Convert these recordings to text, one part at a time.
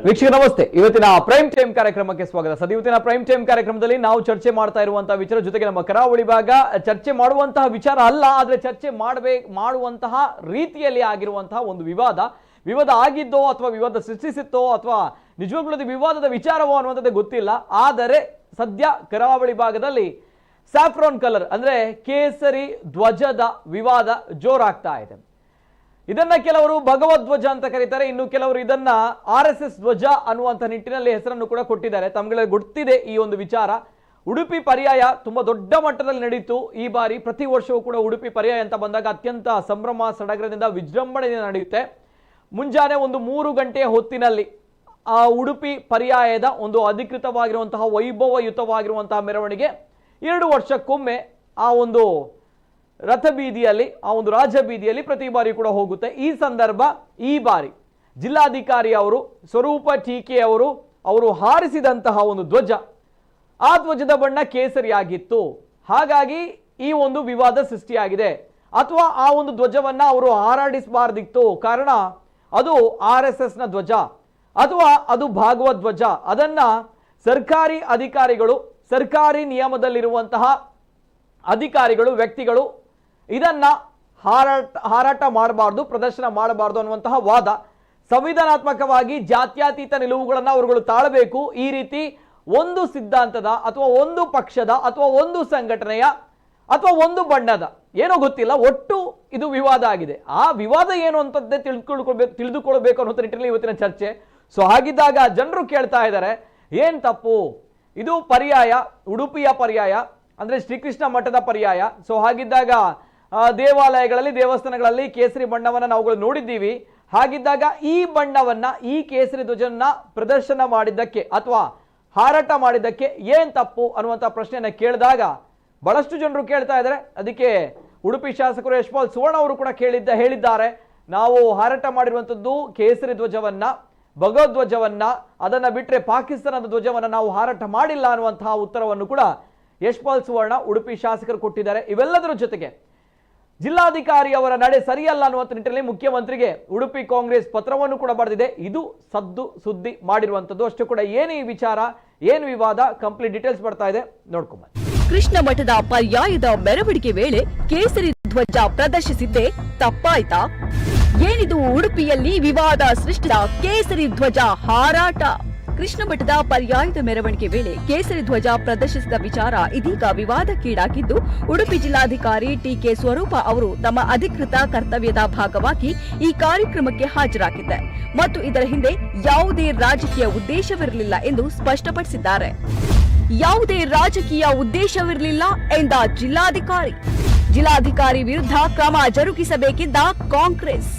ವೀಕ್ಷಕ ನಮಸ್ತೆ. ಇವತ್ತಿನ ಪ್ರೈಮ್ ಟೈಮ್ ಕಾರ್ಯಕ್ರಮಕ್ಕೆ ಸ್ವಾಗತ. ಇವತ್ತಿನ ಪ್ರೈಮ್ ಟೈಮ್ ಕಾರ್ಯಕ್ರಮದಲ್ಲಿ ನಾವು ಚರ್ಚೆ ಮಾಡ್ತಾ ಇರುವಂತಹ ವಿಚಾರ ಜೊತೆಗೆ ನಮ್ಮ ಕರಾವಳಿ ಭಾಗ ಚರ್ಚೆ ಮಾಡುವಂತಹ ವಿಚಾರ ಅಲ್ಲ, ಆದ್ರೆ ಚರ್ಚೆ ಮಾಡುವಂತಹ ರೀತಿಯಲ್ಲಿ ಆಗಿರುವಂತಹ ಒಂದು ವಿವಾದ ಆಗಿದ್ದೋ ಅಥವಾ ವಿವಾದ ಸೃಷ್ಟಿಸಿತ್ತೋ ಅಥವಾ ನಿಜವಾಗ್ಲೂ ವಿವಾದದ ವಿಚಾರವೋ ಅನ್ನುವಂಥದ್ದೇ ಗೊತ್ತಿಲ್ಲ. ಆದರೆ ಸದ್ಯ ಕರಾವಳಿ ಭಾಗದಲ್ಲಿ ಸ್ಯಾಫ್ರಾನ್ ಕಲರ್ ಅಂದ್ರೆ ಕೇಸರಿ ಧ್ವಜದ ವಿವಾದ ಜೋರಾಗ್ತಾ ಇದೆ. ಇದನ್ನ ಕೆಲವರು ಭಗವಧ್ವಜ ಅಂತ ಕರೀತಾರೆ, ಇನ್ನು ಕೆಲವರು ಇದನ್ನ RSS ಧ್ವಜ ಅನ್ನುವಂಥ ನಿಟ್ಟಿನಲ್ಲಿ ಹೆಸರನ್ನು ಕೂಡ ಕೊಟ್ಟಿದ್ದಾರೆ. ತಮಗೆ ಗೊತ್ತಿದೆ ಈ ಒಂದು ವಿಚಾರ. ಉಡುಪಿ ಪರ್ಯಾಯ ತುಂಬಾ ದೊಡ್ಡ ಮಟ್ಟದಲ್ಲಿ ನಡೀತು ಈ ಬಾರಿ. ಪ್ರತಿ ವರ್ಷವೂ ಕೂಡ ಉಡುಪಿ ಪರ್ಯಾಯ ಅಂತ ಬಂದಾಗ ಅತ್ಯಂತ ಸಂಭ್ರಮ ಸಡಗರದಿಂದ ವಿಜೃಂಭಣೆಯಿಂದ ನಡೆಯುತ್ತೆ. ಮುಂಜಾನೆ ಒಂದು 3 ಗಂಟೆಯ ಹೊತ್ತಿನಲ್ಲಿ ಆ ಉಡುಪಿ ಪರ್ಯಾಯದ ಒಂದು ಅಧಿಕೃತವಾಗಿರುವಂತಹ ವೈಭವಯುತವಾಗಿರುವಂತಹ ಮೆರವಣಿಗೆ 2 ವರ್ಷಕ್ಕೊಮ್ಮೆ ಆ ಒಂದು ರಥ ಬೀದಿಯಲ್ಲಿ, ಆ ಒಂದು ರಾಜ ಬೀದಿಯಲ್ಲಿ ಪ್ರತಿ ಬಾರಿ ಕೂಡ ಹೋಗುತ್ತೆ. ಈ ಸಂದರ್ಭ ಈ ಬಾರಿ ಜಿಲ್ಲಾಧಿಕಾರಿ ಅವರು ಸ್ವರೂಪ ಟೀಕೆ ಅವರು ಹಾರಿಸಿದಂತಹ ಒಂದು ಧ್ವಜ, ಆ ಧ್ವಜದ ಬಣ್ಣ ಕೇಸರಿಯಾಗಿತ್ತು. ಹಾಗಾಗಿ ಈ ಒಂದು ವಿವಾದ ಸೃಷ್ಟಿಯಾಗಿದೆ. ಅಥವಾ ಆ ಒಂದು ಧ್ವಜವನ್ನ ಅವರು ಹಾರಾಡಿಸಬಾರ್ದಿತ್ತು, ಕಾರಣ ಅದು RSS ನ ಧ್ವಜ ಅಥವಾ ಅದು ಭಾಗವತ್ ಧ್ವಜ. ಅದನ್ನ ಸರ್ಕಾರಿ ಅಧಿಕಾರಿಗಳು, ಸರ್ಕಾರಿ ನಿಯಮದಲ್ಲಿರುವಂತಹ ಅಧಿಕಾರಿಗಳು, ವ್ಯಕ್ತಿಗಳು ಇದನ್ನ ಹಾರಾಟ ಮಾಡಬಾರ್ದು, ಪ್ರದರ್ಶನ ಮಾಡಬಾರ್ದು ಅನ್ನುವಂತಹ ವಾದ. ಸಂವಿಧಾನಾತ್ಮಕವಾಗಿ ಜಾತ್ಯತೀತ ನಿಲುವುಗಳನ್ನು ಅವರುಗಳು ತಾಳಬೇಕು. ಈ ರೀತಿ ಒಂದು ಸಿದ್ಧಾಂತದ ಅಥವಾ ಒಂದು ಪಕ್ಷದ ಅಥವಾ ಒಂದು ಸಂಘಟನೆಯ ಅಥವಾ ಒಂದು ಬಣ್ಣದ ಏನೋ ಗೊತ್ತಿಲ್ಲ, ಒಟ್ಟು ಇದು ವಿವಾದ ಆಗಿದೆ. ಆ ವಿವಾದ ಏನು ಅಂತದ್ದೇ ತಿಳಿದುಕೊಳ್ಬೇಕು ಅನ್ನೋ ನಿಟ್ಟಿನಲ್ಲಿ ಇವತ್ತಿನ ಚರ್ಚೆ. ಸೊ ಹಾಗಿದ್ದಾಗ ಜನರು ಕೇಳ್ತಾ ಇದ್ದಾರೆ, ಏನ್ ತಪ್ಪು? ಇದು ಪರ್ಯಾಯ, ಉಡುಪಿಯ ಪರ್ಯಾಯ ಅಂದ್ರೆ ಶ್ರೀಕೃಷ್ಣ ಮಠದ ಪರ್ಯಾಯ. ಸೊ ಹಾಗಿದ್ದಾಗ ದೇವಾಲಯಗಳಲ್ಲಿ, ದೇವಸ್ಥಾನಗಳಲ್ಲಿ ಕೇಸರಿ ಬಣ್ಣವನ್ನ ನಾವುಗಳು ನೋಡಿದ್ದೀವಿ. ಹಾಗಿದ್ದಾಗ ಈ ಬಣ್ಣವನ್ನ, ಈ ಕೇಸರಿ ಧ್ವಜವನ್ನ ಪ್ರದರ್ಶನ ಮಾಡಿದ್ದಕ್ಕೆ ಅಥವಾ ಹಾರಾಟ ಮಾಡಿದ್ದಕ್ಕೆ ಏನ್ ತಪ್ಪು ಅನ್ನುವಂಥ ಪ್ರಶ್ನೆಯನ್ನ ಕೇಳಿದಾಗ ಬಹಳಷ್ಟು ಜನರು ಕೇಳ್ತಾ ಇದ್ದಾರೆ. ಅದಕ್ಕೆ ಉಡುಪಿ ಶಾಸಕರು ಯಶ್ಪಾಲ್ ಸುವರ್ಣ ಅವರು ಕೂಡ ಹೇಳಿದ್ದಾರೆ, ನಾವು ಹಾರಾಟ ಮಾಡಿರುವಂಥದ್ದು ಕೇಸರಿ ಧ್ವಜವನ್ನ, ಭಗವಧ್ವಜವನ್ನ, ಅದನ್ನ ಬಿಟ್ಟರೆ ಪಾಕಿಸ್ತಾನದ ಧ್ವಜವನ್ನ ನಾವು ಹಾರಾಟ ಮಾಡಿಲ್ಲ ಅನ್ನುವಂತಹ ಉತ್ತರವನ್ನು ಕೂಡ ಯಶ್ಪಾಲ್ ಸುವರ್ಣ ಉಡುಪಿ ಶಾಸಕರು ಕೊಟ್ಟಿದ್ದಾರೆ. ಇವೆಲ್ಲದರ ಜೊತೆಗೆ ಜಿಲ್ಲಾಧಿಕಾರಿ ಅವರ ನಡೆ ಸರಿಯಲ್ಲ ಅನ್ನುವಂಥ ನಿಟ್ಟಿನಲ್ಲಿ ಮುಖ್ಯಮಂತ್ರಿಗೆ ಉಡುಪಿ ಕಾಂಗ್ರೆಸ್ ಪತ್ರವನ್ನು ಕೂಡ ಬರೆದಿದೆ. ಇದು ಸದ್ದು ಸುದ್ದಿ ಮಾಡಿರುವಂಥದ್ದು. ಅಷ್ಟು ಕೂಡ ಏನು ಈ ವಿಚಾರ, ಏನು ವಿವಾದ, ಕಂಪ್ಲೀಟ್ ಡೀಟೇಲ್ಸ್ ಬರ್ತಾ ಇದೆ, ನೋಡ್ಕೊಂಬ. ಕೃಷ್ಣ ಮಠದ ಪರ್ಯಾಯದ ಮೆರವಣಿಗೆ ವೇಳೆ ಕೇಸರಿ ಧ್ವಜ ಪ್ರದರ್ಶಿಸಿದ್ದೆ ತಪ್ಪಾಯ್ತಾ? ಏನಿದು ಉಡುಪಿಯಲ್ಲಿ ವಿವಾದ ಸೃಷ್ಟಿಸಿದ ಕೇಸರಿ ಧ್ವಜ ಹಾರಾಟ? ಕೃಷ್ಣ ಮಠದ ಪರ್ಯಾಯದ ಮೆರವಣಿಗೆ ವೇಳೆ ಕೇಸರಿ ಧ್ವಜ ಪ್ರದರ್ಶಿಸಿದ ವಿಚಾರ ಇದೀಗ ವಿವಾದಕ್ಕೀಡಾಗಿದ್ದು, ಉಡುಪಿ ಜಿಲ್ಲಾಧಿಕಾರಿ ಟಿಕೆ ಸ್ವರೂಪ ಅವರು ತಮ್ಮ ಅಧಿಕೃತ ಕರ್ತವ್ಯದ ಭಾಗವಾಗಿ ಈ ಕಾರ್ಯಕ್ರಮಕ್ಕೆ ಹಾಜರಾಗಿದ್ದೆ ಮತ್ತು ಇದರ ಹಿಂದೆ ಯಾವುದೇ ರಾಜಕೀಯ ಉದ್ದೇಶವಿರಲಿಲ್ಲ ಎಂದು ಸ್ಪಷ್ಟಪಡಿಸಿದ್ದಾರೆ. ಯಾವುದೇ ರಾಜಕೀಯ ಉದ್ದೇಶವಿರಲಿಲ್ಲ ಎಂದ ಜಿಲ್ಲಾಧಿಕಾರಿ ವಿರುದ್ಧ ಕ್ರಮ ಜರುಗಿಸಬೇಕಿದ್ದ ಕಾಂಗ್ರೆಸ್.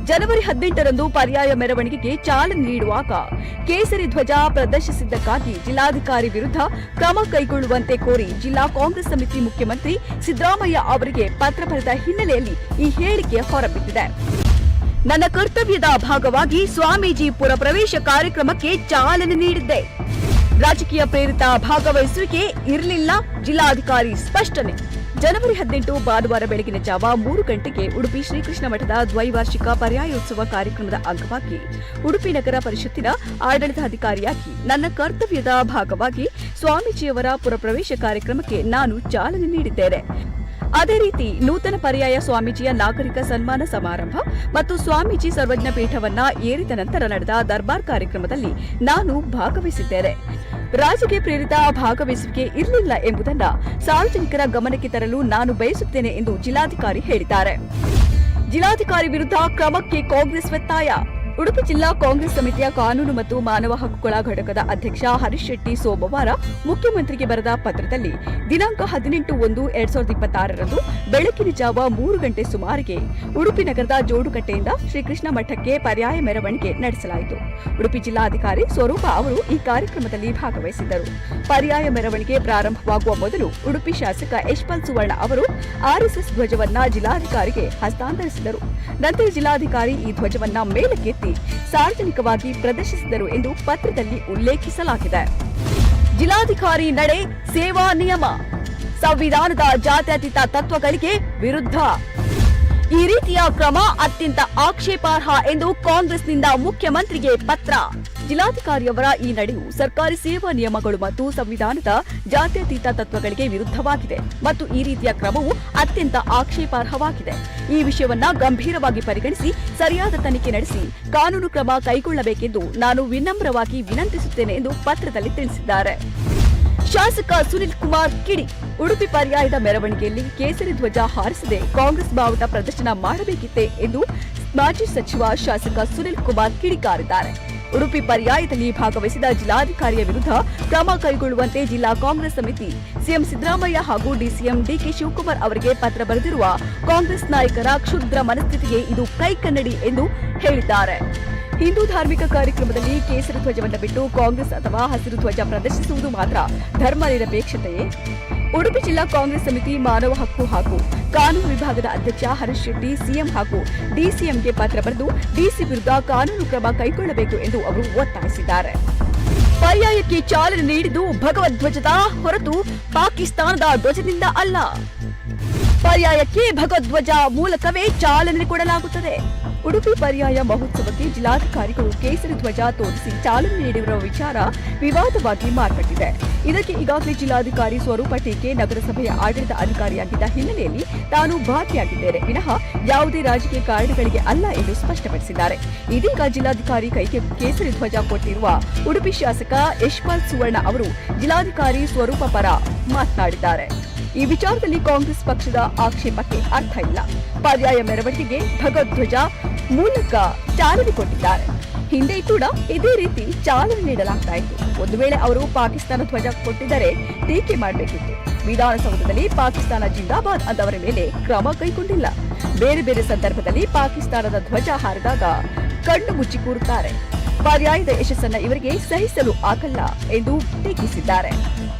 ಜನವರಿ 18ರಂದು ಪರ್ಯಾಯ ಮೆರವಣಿಗೆಗೆ ಚಾಲನೆ ನೀಡುವಾಗ ಕೇಸರಿ ಧ್ವಜ ಪ್ರದರ್ಶಿಸಿದ್ದಕ್ಕಾಗಿ ಜಿಲ್ಲಾಧಿಕಾರಿ ವಿರುದ್ಧ ಕ್ರಮ ಕೈಗೊಳ್ಳುವಂತೆ ಕೋರಿ ಜಿಲ್ಲಾ ಕಾಂಗ್ರೆಸ್ ಸಮಿತಿ ಮುಖ್ಯಮಂತ್ರಿ ಸಿದ್ದರಾಮಯ್ಯ ಅವರಿಗೆ ಪತ್ರ ಬರೆದ ಹಿನ್ನೆಲೆಯಲ್ಲಿ ಈ ಹೇಳಿಕೆ ಹೊರಬಿದ್ದಿದೆ. ನನ್ನ ಕರ್ತವ್ಯದ ಭಾಗವಾಗಿ ಸ್ವಾಮೀಜಿ ಪುರ ಪ್ರವೇಶ ಕಾರ್ಯಕ್ರಮಕ್ಕೆ ಚಾಲನೆ ನೀಡಿದ್ದೆ. ರಾಜಕೀಯ ಪ್ರೇರಿತ ಭಾಗವಹಿಸುವಿಕೆ ಇರಲಿಲ್ಲ, ಜಿಲ್ಲಾಧಿಕಾರಿ ಸ್ಪಷ್ಟನೆ. ಜನವರಿ 18 ಭಾನುವಾರ ಬೆಳಗಿನ ಜಾವ 3 ಗಂಟೆಗೆ ಉಡುಪಿ ಶ್ರೀಕೃಷ್ಣ ಮಠದ ದ್ವೈವಾರ್ಷಿಕ ಪರ್ಯಾಯೋತ್ಸವ ಕಾರ್ಯಕ್ರಮದ ಅಂಗವಾಗಿ ಉಡುಪಿ ನಗರ ಪರಿಷತ್ತಿನ ಆಡಳಿತಾಧಿಕಾರಿಯಾಗಿ ನನ್ನ ಕರ್ತವ್ಯದ ಭಾಗವಾಗಿ ಸ್ವಾಮೀಜಿಯವರ ಪುರಪ್ರವೇಶ ಕಾರ್ಯಕ್ರಮಕ್ಕೆ ನಾನು ಚಾಲನೆ ನೀಡಿದ್ದೇನೆ. ಅದೇ ರೀತಿ ನೂತನ ಪರ್ಯಾಯ ಸ್ವಾಮೀಜಿಯ ನಾಗರಿಕ ಸನ್ಮಾನ ಸಮಾರಂಭ ಮತ್ತು ಸ್ವಾಮೀಜಿ ಸರ್ವಜ್ಞ ಪೀಠವನ್ನ ಏರಿದ ನಂತರ ನಡೆದ ದರ್ಬಾರ್ ಕಾರ್ಯಕ್ರಮದಲ್ಲಿ ನಾನು ಭಾಗವಹಿಸಿದ್ದೇನೆ. ರಾಜಕೀಯ ಪ್ರೇರಿತ ಭಾಗವಹಿಸುವಿಕೆ ಇರಲಿಲ್ಲ ಎಂಬುದನ್ನ ಸಾರ್ವಜನಿಕರ ಗಮನಕ್ಕೆ ತರಲು ನಾನು ಬಯಸುತ್ತೇನೆ ಎಂದು ಜಿಲ್ಲಾಧಿಕಾರಿ ಹೇಳಿದ್ದಾರೆ. ಜಿಲ್ಲಾಧಿಕಾರಿ ವಿರುದ್ಧ ಕ್ರಮಕ್ಕೆ ಕಾಂಗ್ರೆಸ್ ಒತ್ತಾಯ. ಉಡುಪಿ ಜಿಲ್ಲಾ ಕಾಂಗ್ರೆಸ್ ಸಮಿತಿಯ ಕಾನೂನು ಮತ್ತು ಮಾನವ ಹಕ್ಕುಗಳ ಘಟಕದ ಅಧ್ಯಕ್ಷ ಹರೀಶ್ ಶೆಟ್ಟಿ ಸೋಮವಾರ ಮುಖ್ಯಮಂತ್ರಿಗೆ ಬರೆದ ಪತ್ರದಲ್ಲಿ ದಿನಾಂಕ 18/1/2026ರಂದು ಬೆಳಗಿನ ಜಾವ 3 ಗಂಟೆ ಸುಮಾರಿಗೆ ಉಡುಪಿ ನಗರದ ಜೋಡುಕಟ್ಟೆಯಿಂದ ಶ್ರೀಕೃಷ್ಣ ಮಠಕ್ಕೆ ಪರ್ಯಾಯ ಮೆರವಣಿಗೆ ನಡೆಸಲಾಯಿತು. ಉಡುಪಿ ಜಿಲ್ಲಾಧಿಕಾರಿ ಸ್ವರೂಪ ಅವರು ಈ ಕಾರ್ಯಕ್ರಮದಲ್ಲಿ ಭಾಗವಹಿಸಿದ್ದರು. ಪರ್ಯಾಯ ಮೆರವಣಿಗೆ ಪ್ರಾರಂಭವಾಗುವ ಮೊದಲು ಉಡುಪಿ ಶಾಸಕ ಯಶ್ಪಾಲ್ ಸುವರ್ಣ ಅವರು RSS ಧ್ವಜವನ್ನ ಜಿಲ್ಲಾಧಿಕಾರಿಗೆ ಹಸ್ತಾಂತರಿಸಿದರು. ನಂತರ ಜಿಲ್ಲಾಧಿಕಾರಿ ಈ ಧ್ವಜವನ್ನ ಮೇಲಕ್ಕೆತ್ತಿ ಸಾರ್ವಜನಿಕವಾಗಿ ಪ್ರದರ್ಶಿಸಿದರು ಎಂದು ಪತ್ರದಲ್ಲಿ ಉಲ್ಲೇಖಿಸಲಾಗಿದೆ. ಜಿಲ್ಲಾಧಿಕಾರಿ ನಡೆ ಸೇವಾ ನಿಯಮ, ಸಂವಿಧಾನದ ಜಾತ್ಯತೀತ ತತ್ವಗಳಿಗೆ ವಿರುದ್ಧ. ಈ ರೀತಿಯ ಕ್ರಮ ಅತ್ಯಂತ ಆಕ್ಷೇಪಾರ್ಹ ಎಂದು ಕಾಂಗ್ರೆಸ್ನಿಂದ ಮುಖ್ಯಮಂತ್ರಿಗೆ ಪತ್ರ. ಜಿಲ್ಲಾಧಿಕಾರಿಯವರ ಈ ನಡೆಯು ಸರ್ಕಾರಿ ಸೇವಾ ನಿಯಮಗಳು ಮತ್ತು ಸಂವಿಧಾನದ ಜಾತ್ಯತೀತ ತತ್ವಗಳಿಗೆ ವಿರುದ್ಧವಾಗಿದೆ ಮತ್ತು ಈ ರೀತಿಯ ಕ್ರಮವು ಅತ್ಯಂತ ಆಕ್ಷೇಪಾರ್ಹವಾಗಿದೆ. ಈ ವಿಷಯವನ್ನ ಗಂಭೀರವಾಗಿ ಪರಿಗಣಿಸಿ ಸರಿಯಾದ ತನಿಖೆ ನಡೆಸಿ ಕಾನೂನು ಕ್ರಮ ಕೈಗೊಳ್ಳಬೇಕೆಂದು ನಾನು ವಿನಮ್ರವಾಗಿ ವಿನಂತಿಸುತ್ತೇನೆ ಎಂದು ಪತ್ರದಲ್ಲಿ ತಿಳಿಸಿದ್ದಾರೆ. ಶಾಸಕ ಸುನಿಲ್ ಕುಮಾರ್ ಕಿಡಿ ಉಡುಪಿ ಪರ್ಯಾಯದ ಮೆರವಣಿಗೆಯಲ್ಲಿ ಕೇಸರಿ ಧ್ವಜ ಹಾರಿಸದೆ ಕಾಂಗ್ರೆಸ್ ಬಾವುಟ ಪ್ರದರ್ಶನ ಮಾಡಬೇಕಿತ್ತೆ ಎಂದು ಮಾಜಿ ಸಚಿವ ಶಾಸಕ ಸುನಿಲ್ ಕುಮಾರ್ ಕಿಡಿಕಾರಿದ್ದಾರೆ. ಉಡುಪಿ ಪರ್ಯಾಯದಲ್ಲಿ ಭಾಗವಹಿಸಿದ ಜಿಲ್ಲಾಧಿಕಾರಿಯ ವಿರುದ್ಧ ಕ್ರಮ ಕೈಗೊಳ್ಳುವಂತೆ ಜಿಲ್ಲಾ ಕಾಂಗ್ರೆಸ್ ಸಮಿತಿ ಸಿಎಂ ಸಿದ್ದರಾಮಯ್ಯ ಹಾಗೂ ಡಿಸಿಎಂ ಡಿಕೆ ಶಿವಕುಮಾರ್ ಅವರಿಗೆ ಪತ್ರ ಬರೆದಿರುವ ಕಾಂಗ್ರೆಸ್ ನಾಯಕರ ಕ್ಷುದ್ರ ಮನಸ್ಥಿತಿಗೆ ಇದು ಕೈಕನ್ನಡಿ ಎಂದು ಹೇಳಿದ್ದಾರೆ. ಹಿಂದೂ ಧಾರ್ಮಿಕ ಕಾರ್ಯಕ್ರಮದಲ್ಲಿ ಕೇಸರಿ ಧ್ವಜವನ್ನು ಬಿಟ್ಟು ಕಾಂಗ್ರೆಸ್ ಅಥವಾ ಹಸಿರು ಧ್ವಜ ಪ್ರದರ್ಶಿಸುವುದು ಮಾತ್ರ ಧರ್ಮ ನಿರಪೇಕ್ಷತೆಯೇ? ಉಡುಪಿ ಜಿಲ್ಲಾ ಕಾಂಗ್ರೆಸ್ ಸಮಿತಿ ಮಾನವ ಹಕ್ಕು ಹಾಗೂ ಕಾನೂನು ವಿಭಾಗದ ಅಧ್ಯಕ್ಷ ಹರೀಶ್ ಶೆಟ್ಟಿ ಸಿಎಂ ಹಾಗೂ ಡಿಸಿಎಂಗೆ ಪತ್ರ ಬರೆದು ಡಿಸಿ ವಿರುದ್ಧ ಕಾನೂನು ಕ್ರಮ ಕೈಗೊಳ್ಳಬೇಕು ಎಂದು ಅವರು ಒತ್ತಾಯಿಸಿದ್ದಾರೆ. ಪರ್ಯಾಯಕ್ಕೆ ಚಾಲನೆ ನೀಡಿದ್ದು ಭಗವದ್ಧ್ವಜದ ಹೊರತು ಪಾಕಿಸ್ತಾನದ ಧ್ವಜದಿಂದ ಅಲ್ಲ. ಪರ್ಯಾಯಕ್ಕೆ ಭಗವದ್ಧ್ವಜ ಮೂಲಕವೇ ಚಾಲನೆ ಕೊಡಲಾಗುತ್ತದೆ. ಉಡುಪಿ ಪರ್ಯಾಯ ಮಹೋತ್ಸವಕ್ಕೆ ಜಿಲ್ಲಾಧಿಕಾರಿಗಳು ಕೇಸರಿ ಧ್ವಜ ತೋರಿಸಿ ಚಾಲನೆ ನೀಡಿರುವ ವಿಚಾರ ವಿವಾದವಾಗಿ ಮಾರ್ಪಟ್ಟಿದೆ. ಇದಕ್ಕೆ ಈಗಾಗಲೇ ಜಿಲ್ಲಾಧಿಕಾರಿ ಸ್ವರೂಪ ಟೀಕೆ ನಗರಸಭೆಯ ಆಡಳಿತ ಅಧಿಕಾರಿಯಾಗಿದ್ದ ಹಿನ್ನೆಲೆಯಲ್ಲಿ ತಾನು ಭಾಗಿಯಾಗಿದ್ದೇನೆ ವಿನಃ ಯಾವುದೇ ರಾಜಕೀಯ ಕಾರಣಗಳಿಗೆ ಅಲ್ಲ ಎಂದು ಸ್ಪಷ್ಟಪಡಿಸಿದ್ದಾರೆ. ಇದೀಗ ಜಿಲ್ಲಾಧಿಕಾರಿ ಕೈಗೆ ಕೇಸರಿ ಧ್ವಜ ಕೊಟ್ಟಿರುವ ಉಡುಪಿ ಶಾಸಕ ಯಶ್ಪಾಲ್ ಸುವರ್ಣ ಅವರು ಜಿಲ್ಲಾಧಿಕಾರಿ ಸ್ವರೂಪ ಪರ ಮಾತನಾಡಿದ್ದಾರೆ. ಈ ವಿಚಾರದಲ್ಲಿ ಕಾಂಗ್ರೆಸ್ ಪಕ್ಷದ ಆಕ್ಷೇಪಕ್ಕೆ ಅರ್ಥ ಇಲ್ಲ. ಪರ್ಯಾಯ ಮೆರವಣಿಗೆಗೆ ಭಗವದ್ಧ್ವಜ ಮೂಲಕ ಚಾಲನೆ ಕೊಟ್ಟಿದ್ದಾರೆ. ಹಿಂದೆ ಕೂಡ ಇದೇ ರೀತಿ ಚಾಲನೆ ನೀಡಲಾಗ್ತಾ ಇತ್ತು. ಒಂದು ವೇಳೆ ಅವರು ಪಾಕಿಸ್ತಾನ ಧ್ವಜ ಕೊಟ್ಟಿದ್ದರೆ ಟೀಕೆ ಮಾಡಬೇಕಿತ್ತು. ವಿಧಾನಸೌಧದಲ್ಲಿ ಪಾಕಿಸ್ತಾನ ಜಿಂದಾಬಾದ್ ಅಂದವರ ಮೇಲೆ ಕ್ರಮ ಕೈಗೊಂಡಿಲ್ಲ. ಬೇರೆ ಬೇರೆ ಸಂದರ್ಭದಲ್ಲಿ ಪಾಕಿಸ್ತಾನದ ಧ್ವಜ ಹಾರಿದಾಗ ಕಣ್ಣು ಮುಚ್ಚಿ ಕೂರುತ್ತಾರೆ. ಪರ್ಯಾಯದ ಯಶಸ್ಸನ್ನ ಇವರಿಗೆ ಸಹಿಸಲು ಆಗಲ್ಲ ಎಂದು ಟೀಕಿಸಿದ್ದಾರೆ.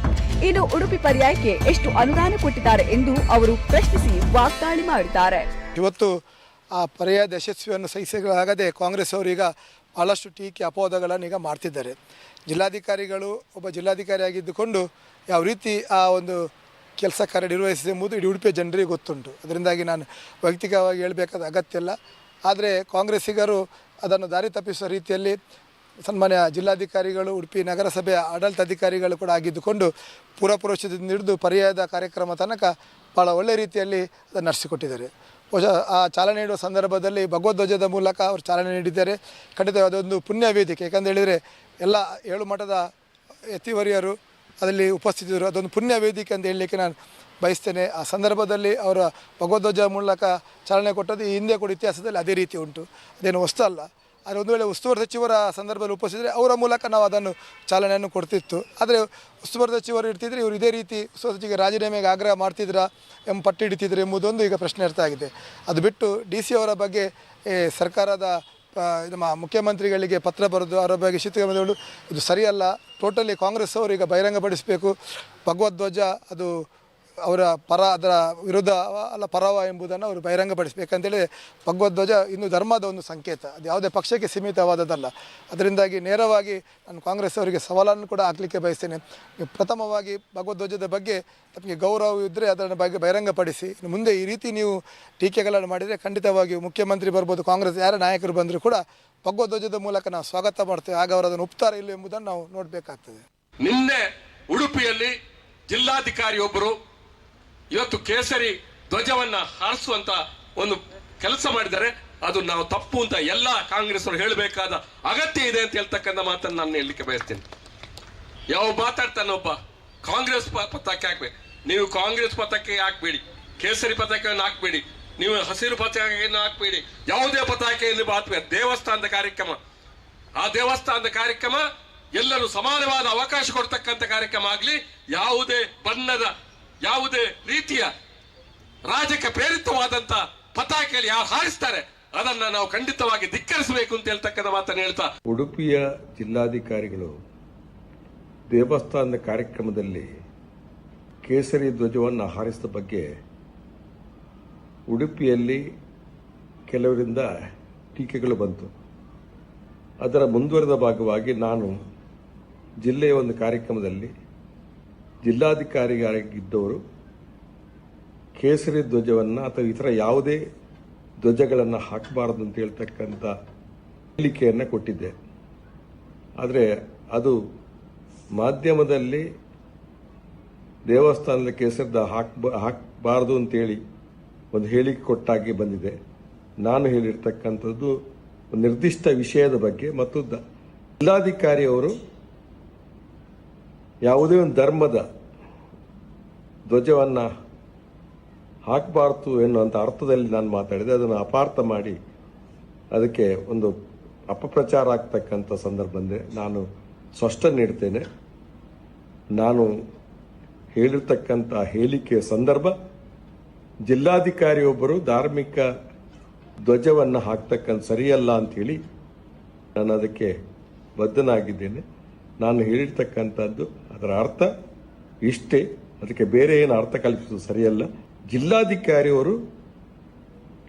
ಇನ್ನು ಉಡುಪಿ ಪರ್ಯಾಯಕ್ಕೆ ಎಷ್ಟು ಅನುದಾನ ಕೊಟ್ಟಿದ್ದಾರೆ ಎಂದು ಅವರು ಪ್ರಶ್ನಿಸಿ ವಾಗ್ದಾಳಿ ಮಾಡಿದ್ದಾರೆ. ಇವತ್ತು ಆ ಪರ್ಯಾಯದ ಯಶಸ್ವಿಯನ್ನು ಸಹಿಸಲಾಗದೆ ಕಾಂಗ್ರೆಸ್ ಅವರೀಗ ಬಹಳಷ್ಟು ಟೀಕೆ ಅಪವಾದಗಳನ್ನು ಈಗ ಮಾಡ್ತಿದ್ದಾರೆ. ಜಿಲ್ಲಾಧಿಕಾರಿಗಳು ಒಬ್ಬ ಜಿಲ್ಲಾಧಿಕಾರಿಯಾಗಿದ್ದುಕೊಂಡು ಯಾವ ರೀತಿ ಆ ಒಂದು ಕೆಲಸ ಕಾರ್ಯ ನಿರ್ವಹಿಸಿದೆ ಎಂಬುದು ಇಡೀ ಉಡುಪಿಯ ಜನರಿಗೆ ಗೊತ್ತುಂಟು. ಅದರಿಂದಾಗಿ ನಾನು ವೈಯಕ್ತಿಕವಾಗಿ ಹೇಳಬೇಕಾದ ಅಗತ್ಯ ಇಲ್ಲ. ಆದರೆ ಕಾಂಗ್ರೆಸ್ಸಿಗರು ಅದನ್ನು ದಾರಿ ತಪ್ಪಿಸುವ ರೀತಿಯಲ್ಲಿ ಸನ್ಮಾನ್ಯ ಜಿಲ್ಲಾಧಿಕಾರಿಗಳು ಉಡುಪಿ ನಗರಸಭೆಯ ಆಡಳಿತಾಧಿಕಾರಿಗಳು ಕೂಡ ಆಗಿದ್ದುಕೊಂಡು ಪೂರ್ವಪುರುಷದಿಂದ ಹಿಡಿದು ಪರ್ಯಾಯದ ಕಾರ್ಯಕ್ರಮ ತನಕ ಭಾಳ ಒಳ್ಳೆಯ ರೀತಿಯಲ್ಲಿ ಅದನ್ನು ನಡೆಸಿಕೊಟ್ಟಿದ್ದಾರೆ. ಬಹುಶಃ ಆ ಚಾಲನೆ ನೀಡುವ ಸಂದರ್ಭದಲ್ಲಿ ಭಗವದ್ಧ್ವಜದ ಮೂಲಕ ಅವರು ಚಾಲನೆ ನೀಡಿದ್ದಾರೆ. ಖಂಡಿತ ಅದೊಂದು ಪುಣ್ಯ ವೇದಿಕೆ. ಯಾಕಂತ ಹೇಳಿದರೆ ಎಲ್ಲ 7 ಮಠದ ಯತಿವರಿಯರು ಅದರಲ್ಲಿ ಉಪಸ್ಥಿತರು. ಅದೊಂದು ಪುಣ್ಯ ವೇದಿಕೆ ಅಂತ ಹೇಳಲಿಕ್ಕೆ ನಾನು ಬಯಸ್ತೇನೆ. ಆ ಸಂದರ್ಭದಲ್ಲಿ ಅವರ ಭಗವದ್ಧ್ವಜ ಮೂಲಕ ಚಾಲನೆ ಕೊಟ್ಟದ್ದು ಈ ಹಿಂದೆ ಕೂಡ ಇತಿಹಾಸದಲ್ಲಿ ಅದೇ ರೀತಿ ಉಂಟು. ಅದೇನು ಹೊಸ್ತು ಅಲ್ಲ. ಆದರೆ ಒಂದು ವೇಳೆ ಉಸ್ತುವಾರಿ ಸಚಿವರ ಸಂದರ್ಭದಲ್ಲಿ ಉಪಸ್ಥಿತರೆ ಅವರ ಮೂಲಕ ನಾವು ಅದನ್ನು ಚಾಲನೆಯನ್ನು ಕೊಡ್ತಿತ್ತು. ಆದರೆ ಉಸ್ತುವಾರಿ ಸಚಿವರು ಇರ್ತಿದ್ರೆ ಇವರು ಇದೇ ರೀತಿ ಉಸ್ತುವಾರಿ ಸಚಿವರಿಗೆ ರಾಜೀನಾಮೆಗೆ ಆಗ್ರಹ ಮಾಡ್ತಿದ್ರಾ ಎಂಬ ಪಟ್ಟಿ ಹಿಡಿತಿದ್ರು ಎಂಬುದೊಂದು ಈಗ ಪ್ರಶ್ನೆ ಅರ್ಥ ಆಗಿದೆ. ಅದು ಬಿಟ್ಟು DC ಅವರ ಬಗ್ಗೆ ಸರ್ಕಾರದ ನಮ್ಮ ಮುಖ್ಯಮಂತ್ರಿಗಳಿಗೆ ಪತ್ರ ಬರೆದು ಅವರ ಬಗ್ಗೆ ಶಿಸ್ತುಗಳು ಇದು ಸರಿಯಲ್ಲ. ಟೋಟಲಿ ಕಾಂಗ್ರೆಸ್ ಅವರು ಈಗ ಬಹಿರಂಗಪಡಿಸಬೇಕು. ಭಗವದ್ಧ್ವಜ ಅದು ಅವರ ಪರ ಅದರ ವಿರುದ್ಧ ಅಲ್ಲ ಪರವ ಎಂಬುದನ್ನು ಅವರು ಬಹಿರಂಗಪಡಿಸಬೇಕಂತೇಳಿ. ಭಗವದ್ಧ್ವಜ ಇನ್ನು ಧರ್ಮದ ಒಂದು ಸಂಕೇತ, ಅದು ಯಾವುದೇ ಪಕ್ಷಕ್ಕೆ ಸೀಮಿತವಾದದ್ದಲ್ಲ. ಅದರಿಂದಾಗಿ ನೇರವಾಗಿ ನಾನು ಕಾಂಗ್ರೆಸ್ ಅವರಿಗೆ ಸವಾಲನ್ನು ಕೂಡ ಹಾಕಲಿಕ್ಕೆ ಬಯಸ್ತೇನೆ. ಪ್ರಥಮವಾಗಿ ಭಗವದ್ಧ್ವಜದ ಬಗ್ಗೆ ತಮಗೆ ಗೌರವ ಇದ್ದರೆ ಅದರ ಬಗ್ಗೆ ಬಹಿರಂಗಪಡಿಸಿ. ಇನ್ನು ಮುಂದೆ ಈ ರೀತಿ ನೀವು ಟೀಕೆಗಳನ್ನು ಮಾಡಿದರೆ ಖಂಡಿತವಾಗಿಯೂ ಮುಖ್ಯಮಂತ್ರಿ ಬರ್ಬೋದು, ಕಾಂಗ್ರೆಸ್ ಯಾರ ನಾಯಕರು ಬಂದರೂ ಕೂಡ ಭಗವದ್ಧ್ವಜದ ಮೂಲಕ ನಾವು ಸ್ವಾಗತ ಮಾಡ್ತೇವೆ. ಆಗ ಅವರು ಅದನ್ನು ಒಪ್ತಾರೆ ಇಲ್ಲ ಎಂಬುದನ್ನು ನಾವು ನೋಡಬೇಕಾಗ್ತದೆ. ನಿನ್ನೆ ಉಡುಪಿಯಲ್ಲಿ ಜಿಲ್ಲಾಧಿಕಾರಿಯೊಬ್ಬರು ಇವತ್ತು ಕೇಸರಿ ಧ್ವಜವನ್ನ ಹಾರಿಸುವಂತ ಒಂದು ಕೆಲಸ ಮಾಡಿದ್ದಾರೆ. ಅದು ನಾವು ತಪ್ಪು ಅಂತ ಎಲ್ಲ ಕಾಂಗ್ರೆಸ್ ಅವರು ಹೇಳಬೇಕಾದ ಅಗತ್ಯ ಇದೆ ಅಂತ ಹೇಳ್ತಕ್ಕಂಥ ಮಾತನ್ನು ನಾನು ಹೇಳಲಿಕ್ಕೆ ಬಯಸ್ತೇನೆ. ಯಾವ ಮಾತಾಡ್ತಾನೆ ಒಬ್ಬ ಕಾಂಗ್ರೆಸ್ ಪತಾಕೆ ಹಾಕ್ಬೇಕು, ನೀವು ಕಾಂಗ್ರೆಸ್ ಪತಾಕೆ ಹಾಕ್ಬೇಡಿ, ಕೇಸರಿ ಪತಾಕೆಯನ್ನು ಹಾಕ್ಬೇಡಿ, ನೀವು ಹಸಿರು ಪತಾಕೆಯನ್ನು ಹಾಕ್ಬೇಡಿ, ಯಾವುದೇ ಪತಾಕೆಯನ್ನು ಹಾಕ್ಬೇಕು. ದೇವಸ್ಥಾನದ ಕಾರ್ಯಕ್ರಮ, ಆ ದೇವಸ್ಥಾನದ ಕಾರ್ಯಕ್ರಮ ಎಲ್ಲರೂ ಸಮಾನವಾದ ಅವಕಾಶ ಕೊಡ್ತಕ್ಕಂಥ ಕಾರ್ಯಕ್ರಮ ಆಗಲಿ. ಯಾವುದೇ ಬಣ್ಣದ ಯಾವುದೇ ರೀತಿಯ ರಾಜಕೀಯ ಪ್ರೇರಿತವಾದಂತ ಪತಾಕೆಯಲ್ಲಿ ಯಾರು ಹಾರಿಸ್ತಾರೆ ಅದನ್ನ ನಾವು ಖಂಡಿತವಾಗಿ ಧಿಕ್ಕರಿಸಬೇಕು ಅಂತ ಹೇಳ್ತಕ್ಕಂಥ ಮಾತನ್ನು ಹೇಳ್ತಾ, ಉಡುಪಿಯ ಜಿಲ್ಲಾಧಿಕಾರಿಗಳು ದೇವಸ್ಥಾನದ ಕಾರ್ಯಕ್ರಮದಲ್ಲಿ ಕೇಸರಿ ಧ್ವಜವನ್ನು ಹಾರಿಸಿದ ಬಗ್ಗೆ ಉಡುಪಿಯಲ್ಲಿ ಕೆಲವರಿಂದ ಟೀಕೆಗಳು ಬಂತು. ಅದರ ಮುಂದುವರೆದ ಭಾಗವಾಗಿ ನಾನು ಜಿಲ್ಲೆಯ ಒಂದು ಕಾರ್ಯಕ್ರಮದಲ್ಲಿ ಜಿಲ್ಲಾಧಿಕಾರಿಯಾಗಿದ್ದವರು ಕೇಸರಿ ಧ್ವಜವನ್ನು ಅಥವಾ ಇತರ ಯಾವುದೇ ಧ್ವಜಗಳನ್ನು ಹಾಕಬಾರದು ಅಂತ ಹೇಳ್ತಕ್ಕಂಥ ಹೇಳಿಕೆಯನ್ನು ಕೊಟ್ಟಿದ್ದೆ. ಆದರೆ ಅದು ಮಾಧ್ಯಮದಲ್ಲಿ ದೇವಸ್ಥಾನದ ಕೇಸರಿ ಹಾಕಬಾರದು ಅಂತೇಳಿ ಒಂದು ಹೇಳಿಕೆ ಕೊಟ್ಟಾಗಿ ಬಂದಿದೆ. ನಾನು ಹೇಳಿರ್ತಕ್ಕಂಥದ್ದು ಒಂದು ನಿರ್ದಿಷ್ಟ ವಿಷಯದ ಬಗ್ಗೆ ಮತ್ತು ಜಿಲ್ಲಾಧಿಕಾರಿಯವರು ಯಾವುದೇ ಒಂದು ಧರ್ಮದ ಧ್ವಜವನ್ನು ಹಾಕಬಾರ್ದು ಎನ್ನುವಂಥ ಅರ್ಥದಲ್ಲಿ ನಾನು ಮಾತಾಡಿದೆ. ಅದನ್ನು ಅಪಾರ್ಥ ಮಾಡಿ ಅದಕ್ಕೆ ಒಂದು ಅಪಪ್ರಚಾರ ಆಗ್ತಕ್ಕಂಥ ಸಂದರ್ಭದಲ್ಲಿ ನಾನು ಸ್ಪಷ್ಟ ನೀಡ್ತೇನೆ. ನಾನು ಹೇಳಿರ್ತಕ್ಕಂಥ ಹೇಳಿಕೆಯ ಸಂದರ್ಭ ಜಿಲ್ಲಾಧಿಕಾರಿಯೊಬ್ಬರು ಧಾರ್ಮಿಕ ಧ್ವಜವನ್ನು ಹಾಕ್ತಕ್ಕಂಥ ಸರಿಯಲ್ಲ ಅಂಥೇಳಿ ನಾನು ಅದಕ್ಕೆ ಬದ್ಧನಾಗಿದ್ದೇನೆ. ನಾನು ಹೇಳಿರ್ತಕ್ಕಂಥದ್ದು ಅದರ ಅರ್ಥ ಇಷ್ಟೇ, ಅದಕ್ಕೆ ಬೇರೆ ಏನು ಅರ್ಥ ಕಲ್ಪಿಸೋದು ಸರಿಯಲ್ಲ. ಜಿಲ್ಲಾಧಿಕಾರಿಯವರು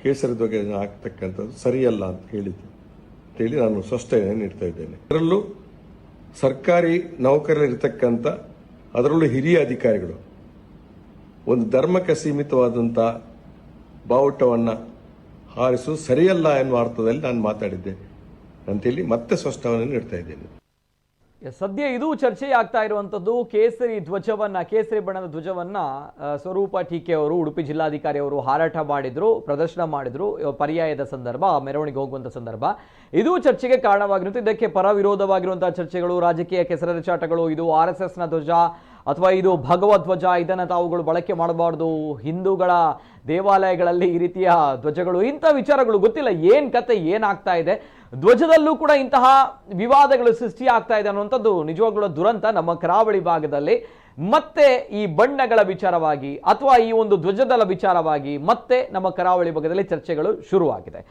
ಕೇಸರಿ ಧ್ವಜ ಹಾಕ್ತಕ್ಕಂಥದ್ದು ಸರಿಯಲ್ಲ ಅಂತ ಹೇಳಿ ನಾನು ಸ್ಪಷ್ಟನೆ ನೀಡ್ತಾ ಇದ್ದೇನೆ. ಅದರಲ್ಲೂ ಸರ್ಕಾರಿ ನೌಕರರಿರ್ತಕ್ಕಂಥ, ಅದರಲ್ಲೂ ಹಿರಿಯ ಅಧಿಕಾರಿಗಳು ಒಂದು ಧರ್ಮಕ್ಕೆ ಸೀಮಿತವಾದಂಥ ಬಾವುಟವನ್ನು ಹಾರಿಸುವುದು ಸರಿಯಲ್ಲ ಎನ್ನುವ ಅರ್ಥದಲ್ಲಿ ನಾನು ಮಾತಾಡಿದ್ದೆ ಅಂತೇಳಿ ಮತ್ತೆ ಸ್ಪಷ್ಟವನ್ನು ನೀಡ್ತಾ ಇದ್ದೇನೆ. ಸದ್ಯ ಇದು ಚರ್ಚೆ ಆಗ್ತಾ ಇರುವಂತದ್ದು ಕೇಸರಿ ಧ್ವಜವನ್ನ, ಕೇಸರಿ ಬಣ್ಣದ ಧ್ವಜವನ್ನ ಸ್ವರೂಪ ಟೀಕೆ ಅವರು, ಉಡುಪಿ ಜಿಲ್ಲಾಧಿಕಾರಿ ಅವರು ಹಾರಾಟ ಮಾಡಿದ್ರು, ಪ್ರದರ್ಶನ ಮಾಡಿದ್ರು ಪರ್ಯಾಯದ ಸಂದರ್ಭ, ಮೆರವಣಿಗೆ ಹೋಗುವಂತ ಸಂದರ್ಭ. ಇದು ಚರ್ಚೆಗೆ ಕಾರಣವಾಗಿರುತ್ತೆ. ಇದಕ್ಕೆ ಪರ ವಿರೋಧವಾಗಿರುವಂತಹ ಚರ್ಚೆಗಳು, ರಾಜಕೀಯ ಕೆಸರೆರಚಾಟಗಳು, ಇದು RSS ನ ಧ್ವಜ ಅಥವಾ ಇದು ಭಗವದ್ ಧ್ವಜ, ಇದನ್ನು ತಾವುಗಳು ಬಳಕೆ ಮಾಡಬಾರ್ದು, ಹಿಂದೂಗಳ ದೇವಾಲಯಗಳಲ್ಲಿ ಈ ರೀತಿಯ ಧ್ವಜಗಳು, ಇಂಥ ವಿಚಾರಗಳು ಗೊತ್ತಿಲ್ಲ ಏನ್ ಕತೆ ಏನಾಗ್ತಾ ಇದೆ. ಧ್ವಜದಲ್ಲೂ ಕೂಡ ಇಂತಹ ವಿವಾದಗಳು ಸೃಷ್ಟಿ ಆಗ್ತಾ ಇದೆ ಅನ್ನುವಂಥದ್ದು ನಿಜವಾಗ್ಲೂ ದುರಂತ ನಮ್ಮ ಕರಾವಳಿ ಭಾಗದಲ್ಲಿ. ಮತ್ತೆ ಈ ಬಣ್ಣಗಳ ವಿಚಾರವಾಗಿ ಅಥವಾ ಈ ಒಂದು ಧ್ವಜದ ವಿಚಾರವಾಗಿ ಮತ್ತೆ ನಮ್ಮ ಕರಾವಳಿ ಭಾಗದಲ್ಲಿ ಚರ್ಚೆಗಳು ಶುರುವಾಗಿದೆ.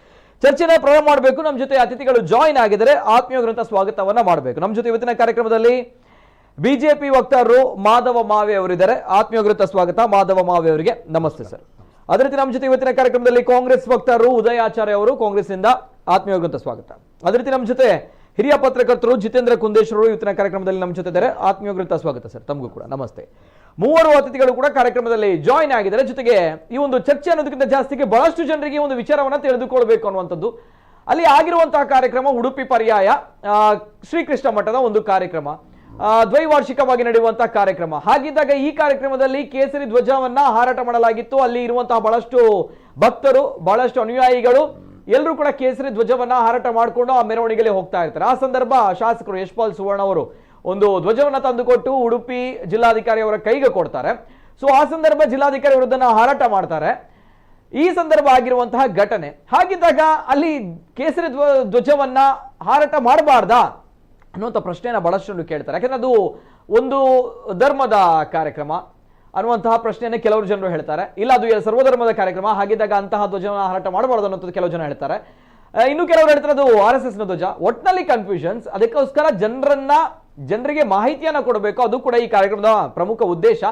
ಚರ್ಚೆನ ಪ್ರಾರಂಭ ಮಾಡಬೇಕು. ನಮ್ಮ ಜೊತೆ ಅತಿಥಿಗಳು ಜಾಯಿನ್ ಆಗಿದ್ದಾರೆ. ಆತ್ಮೀಯವಾದಂಥ ಸ್ವಾಗತವನ್ನ ಮಾಡಬೇಕು. ನಮ್ಮ ಜೊತೆ ಇವತ್ತಿನ ಕಾರ್ಯಕ್ರಮದಲ್ಲಿ ಬಿಜೆಪಿ ವಕ್ತಾರರು ಮಾಧವ ಮಾವೆ ಅವರಿದ್ದಾರೆ. ಆತ್ಮೀಯವಾದಂಥ ಸ್ವಾಗತ ಮಾಧವ ಮಾವೆ ಅವರಿಗೆ. ನಮಸ್ತೆ ಸರ್. ಅದೇ ರೀತಿ ನಮ್ಮ ಜೊತೆ ಇವತ್ತಿನ ಕಾರ್ಯಕ್ರಮದಲ್ಲಿ ಕಾಂಗ್ರೆಸ್ ವಕ್ತಾರರು ಉದಯ ಆಚಾರ್ಯ ಅವರು, ಕಾಂಗ್ರೆಸ್ನಿಂದ. ಆತ್ಮೀಯವಾದಂಥ ಸ್ವಾಗತ. ಅದೇ ರೀತಿ ನಮ್ಮ ಜೊತೆ ಹಿರಿಯ ಪತ್ರಕರ್ತರು ಜಿತೇಂದ್ರ ಕುಂದೇಶ್ವರು ಇವತ್ತಿನ ಕಾರ್ಯಕ್ರಮದಲ್ಲಿ ನಮ್ಮ ಜೊತೆ ಇದ್ದಾರೆ. ಆತ್ಮೀಯವಾದಂಥ ಸ್ವಾಗತ ಸರ್, ತಮಗೂ ಕೂಡ ನಮಸ್ತೆ. ಮೂವರು ಅತಿಥಿಗಳು ಕೂಡ ಕಾರ್ಯಕ್ರಮದಲ್ಲಿ ಜಾಯಿನ್ ಆಗಿದ್ದಾರೆ. ಜೊತೆಗೆ ಈ ಒಂದು ಚರ್ಚೆ ಅನ್ನೋದಕ್ಕಿಂತ ಜಾಸ್ತಿಗೆ ಬಹಳಷ್ಟು ಜನರಿಗೆ ಒಂದು ವಿಚಾರವನ್ನ ತಿಳಿದುಕೊಳ್ಬೇಕು ಅನ್ನುವಂಥದ್ದು. ಅಲ್ಲಿ ಆಗಿರುವಂತಹ ಕಾರ್ಯಕ್ರಮ ಉಡುಪಿ ಪರ್ಯಾಯ ಶ್ರೀಕೃಷ್ಣ ಮಠದ ಒಂದು ಕಾರ್ಯಕ್ರಮ, ದ್ವೈವಾರ್ಷಿಕವಾಗಿ ನಡೆಯುವಂತಹ ಕಾರ್ಯಕ್ರಮ. ಹಾಗಿದ್ದಾಗ ಈ ಕಾರ್ಯಕ್ರಮದಲ್ಲಿ ಕೇಸರಿ ಧ್ವಜವನ್ನ ಹಾರಾಟ ಮಾಡಲಾಗಿತ್ತು. ಅಲ್ಲಿ ಇರುವಂತಹ ಬಹಳಷ್ಟು ಭಕ್ತರು, ಬಹಳಷ್ಟು ಅನುಯಾಯಿಗಳು ಎಲ್ಲರೂ ಕೂಡ ಕೇಸರಿ ಧ್ವಜವನ್ನ ಹಾರಾಟ ಮಾಡಿಕೊಂಡು ಆ ಮೆರವಣಿಗೆಯಲ್ಲಿ ಹೋಗ್ತಾ ಇರ್ತಾರೆ. ಆ ಸಂದರ್ಭ ಶಾಸಕರು ಯಶ್ಪಾಲ್ ಸುವರ್ಣ ಅವರು ಒಂದು ಧ್ವಜವನ್ನ ತಂದುಕೊಟ್ಟು ಉಡುಪಿ ಜಿಲ್ಲಾಧಿಕಾರಿ ಅವರ ಕೈಗೆ ಕೊಡ್ತಾರೆ. ಸೊ ಆ ಸಂದರ್ಭ ಜಿಲ್ಲಾಧಿಕಾರಿ ಅವರದನ್ನ ಹಾರಾಟ ಮಾಡ್ತಾರೆ. ಈ ಸಂದರ್ಭ ಆಗಿರುವಂತಹ ಘಟನೆ. ಹಾಗಿದ್ದಾಗ ಅಲ್ಲಿ ಕೇಸರಿ ಧ್ವಜವನ್ನ ಹಾರಾಟ ಮಾಡಬಾರ್ದಾ ಅನ್ನುವಂಥ ಪ್ರಶ್ನೆಯನ್ನು ಬಹಳಷ್ಟು ಕೇಳ್ತಾರೆ. ಯಾಕಂದ್ರೆ ಅದು ಒಂದು ಧರ್ಮದ ಕಾರ್ಯಕ್ರಮ ಅನ್ನುವಂತಹ ಪ್ರಶ್ನೆಯನ್ನು ಕೆಲವರು ಜನರು ಹೇಳ್ತಾರೆ. ಇಲ್ಲ, ಅದು ಸರ್ವಧರ್ಮದ ಕಾರ್ಯಕ್ರಮ, ಹಾಗಿದ್ದಾಗ ಅಂತಹ ಧ್ವಜವನ್ನು ಹಾರಾಟ ಮಾಡಬಾರ್ದು ಅನ್ನೋದು ಕೆಲವು ಜನ ಹೇಳ್ತಾರೆ. ಇನ್ನು ಕೆಲವರು ಹೇಳ್ತಾರೆ ಅದು RSS ನ ಧ್ವಜ. ಒಟ್ಟಿನಲ್ಲಿ ಕನ್ಫ್ಯೂಷನ್ಸ್. ಅದಕ್ಕೋಸ್ಕರ ಜನರಿಗೆ ಮಾಹಿತಿಯನ್ನ ಕೊಡಬೇಕು, ಅದು ಕೂಡ ಈ ಕಾರ್ಯಕ್ರಮದ ಪ್ರಮುಖ ಉದ್ದೇಶ.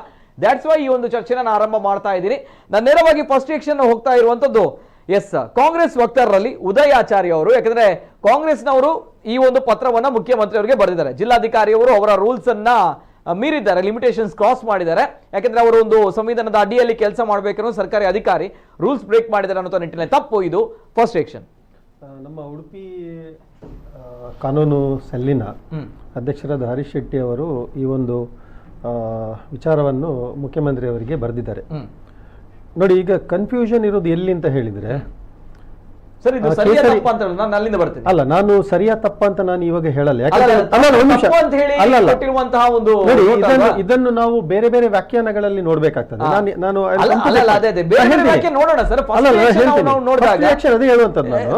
ದ್ಯಾಟ್ಸ್ ವೈ ಈ ಒಂದು ಚರ್ಚೆನ ನಾನು ಆರಂಭ ಮಾಡ್ತಾ ಇದ್ದೀನಿ. ನಾನು ನೇರವಾಗಿ ಫಸ್ಟ್ ರಿಯಾಕ್ಷನ್ ಹೋಗ್ತಾ ಇರುವಂತದ್ದು ಕಾಂಗ್ರೆಸ್ ವಕ್ತಾರರಲ್ಲಿ ಉದಯ ಆಚಾರ್ಯ ಅವರು. ಯಾಕಂದ್ರೆ ಕಾಂಗ್ರೆಸ್ನವರು ಈ ಒಂದು ಪತ್ರವನ್ನ ಮುಖ್ಯಮಂತ್ರಿ ಅವರಿಗೆ ಬರೆದಿದ್ದಾರೆ. ಜಿಲ್ಲಾಧಿಕಾರಿಯವರು ಅವರ ರೂಲ್ಸ್ ಅನ್ನ ಮೀರಿದ್ದಾರೆ, ಲಿಮಿಟೇಷನ್ಸ್ ಕ್ರಾಸ್ ಮಾಡಿದ್ದಾರೆ. ಯಾಕಂದ್ರೆ ಅವರು ಒಂದು ಸಂವಿಧಾನದ ಅಡಿಯಲ್ಲಿ ಕೆಲಸ ಮಾಡಬೇಕನ್ನೋ ಸರ್ಕಾರಿ ಅಧಿಕಾರಿ ರೂಲ್ಸ್ ಬ್ರೇಕ್ ಮಾಡಿದ್ದಾರೆ ಅನ್ನೋ ನಿಟ್ಟಿನಲ್ಲಿ ತಪ್ಪು. ಇದು ಫಸ್ಟ್ ರಿಯಾಕ್ಷನ್. ನಮ್ಮ ಉಡುಪಿ ಕಾನೂನು ಸೆಲ್ಲಿನ ಅಧ್ಯಕ್ಷರಾದ ಹರೀಶ್ ಶೆಟ್ಟಿ ಅವರು ಈ ಒಂದು ವಿಚಾರವನ್ನು ಮುಖ್ಯಮಂತ್ರಿ ಅವರಿಗೆ ಬರೆದಿದ್ದಾರೆ. ನೋಡಿ, ಈಗ ಕನ್ಫ್ಯೂಷನ್ ಇರೋದು ಎಲ್ಲಿ ಅಂತ ಹೇಳಿದ್ರೆ, ಅಲ್ಲ ನಾನು ಸರಿಯಾ ತಪ್ಪ ಅಂತ ನಾನು ಇವಾಗ ಹೇಳಲ್ಲ. ಇದನ್ನು ನಾವು ಬೇರೆ ಬೇರೆ ವ್ಯಾಖ್ಯಾನಗಳಲ್ಲಿ ನೋಡ್ಬೇಕಾಗ್ತದೆ. ನಾನು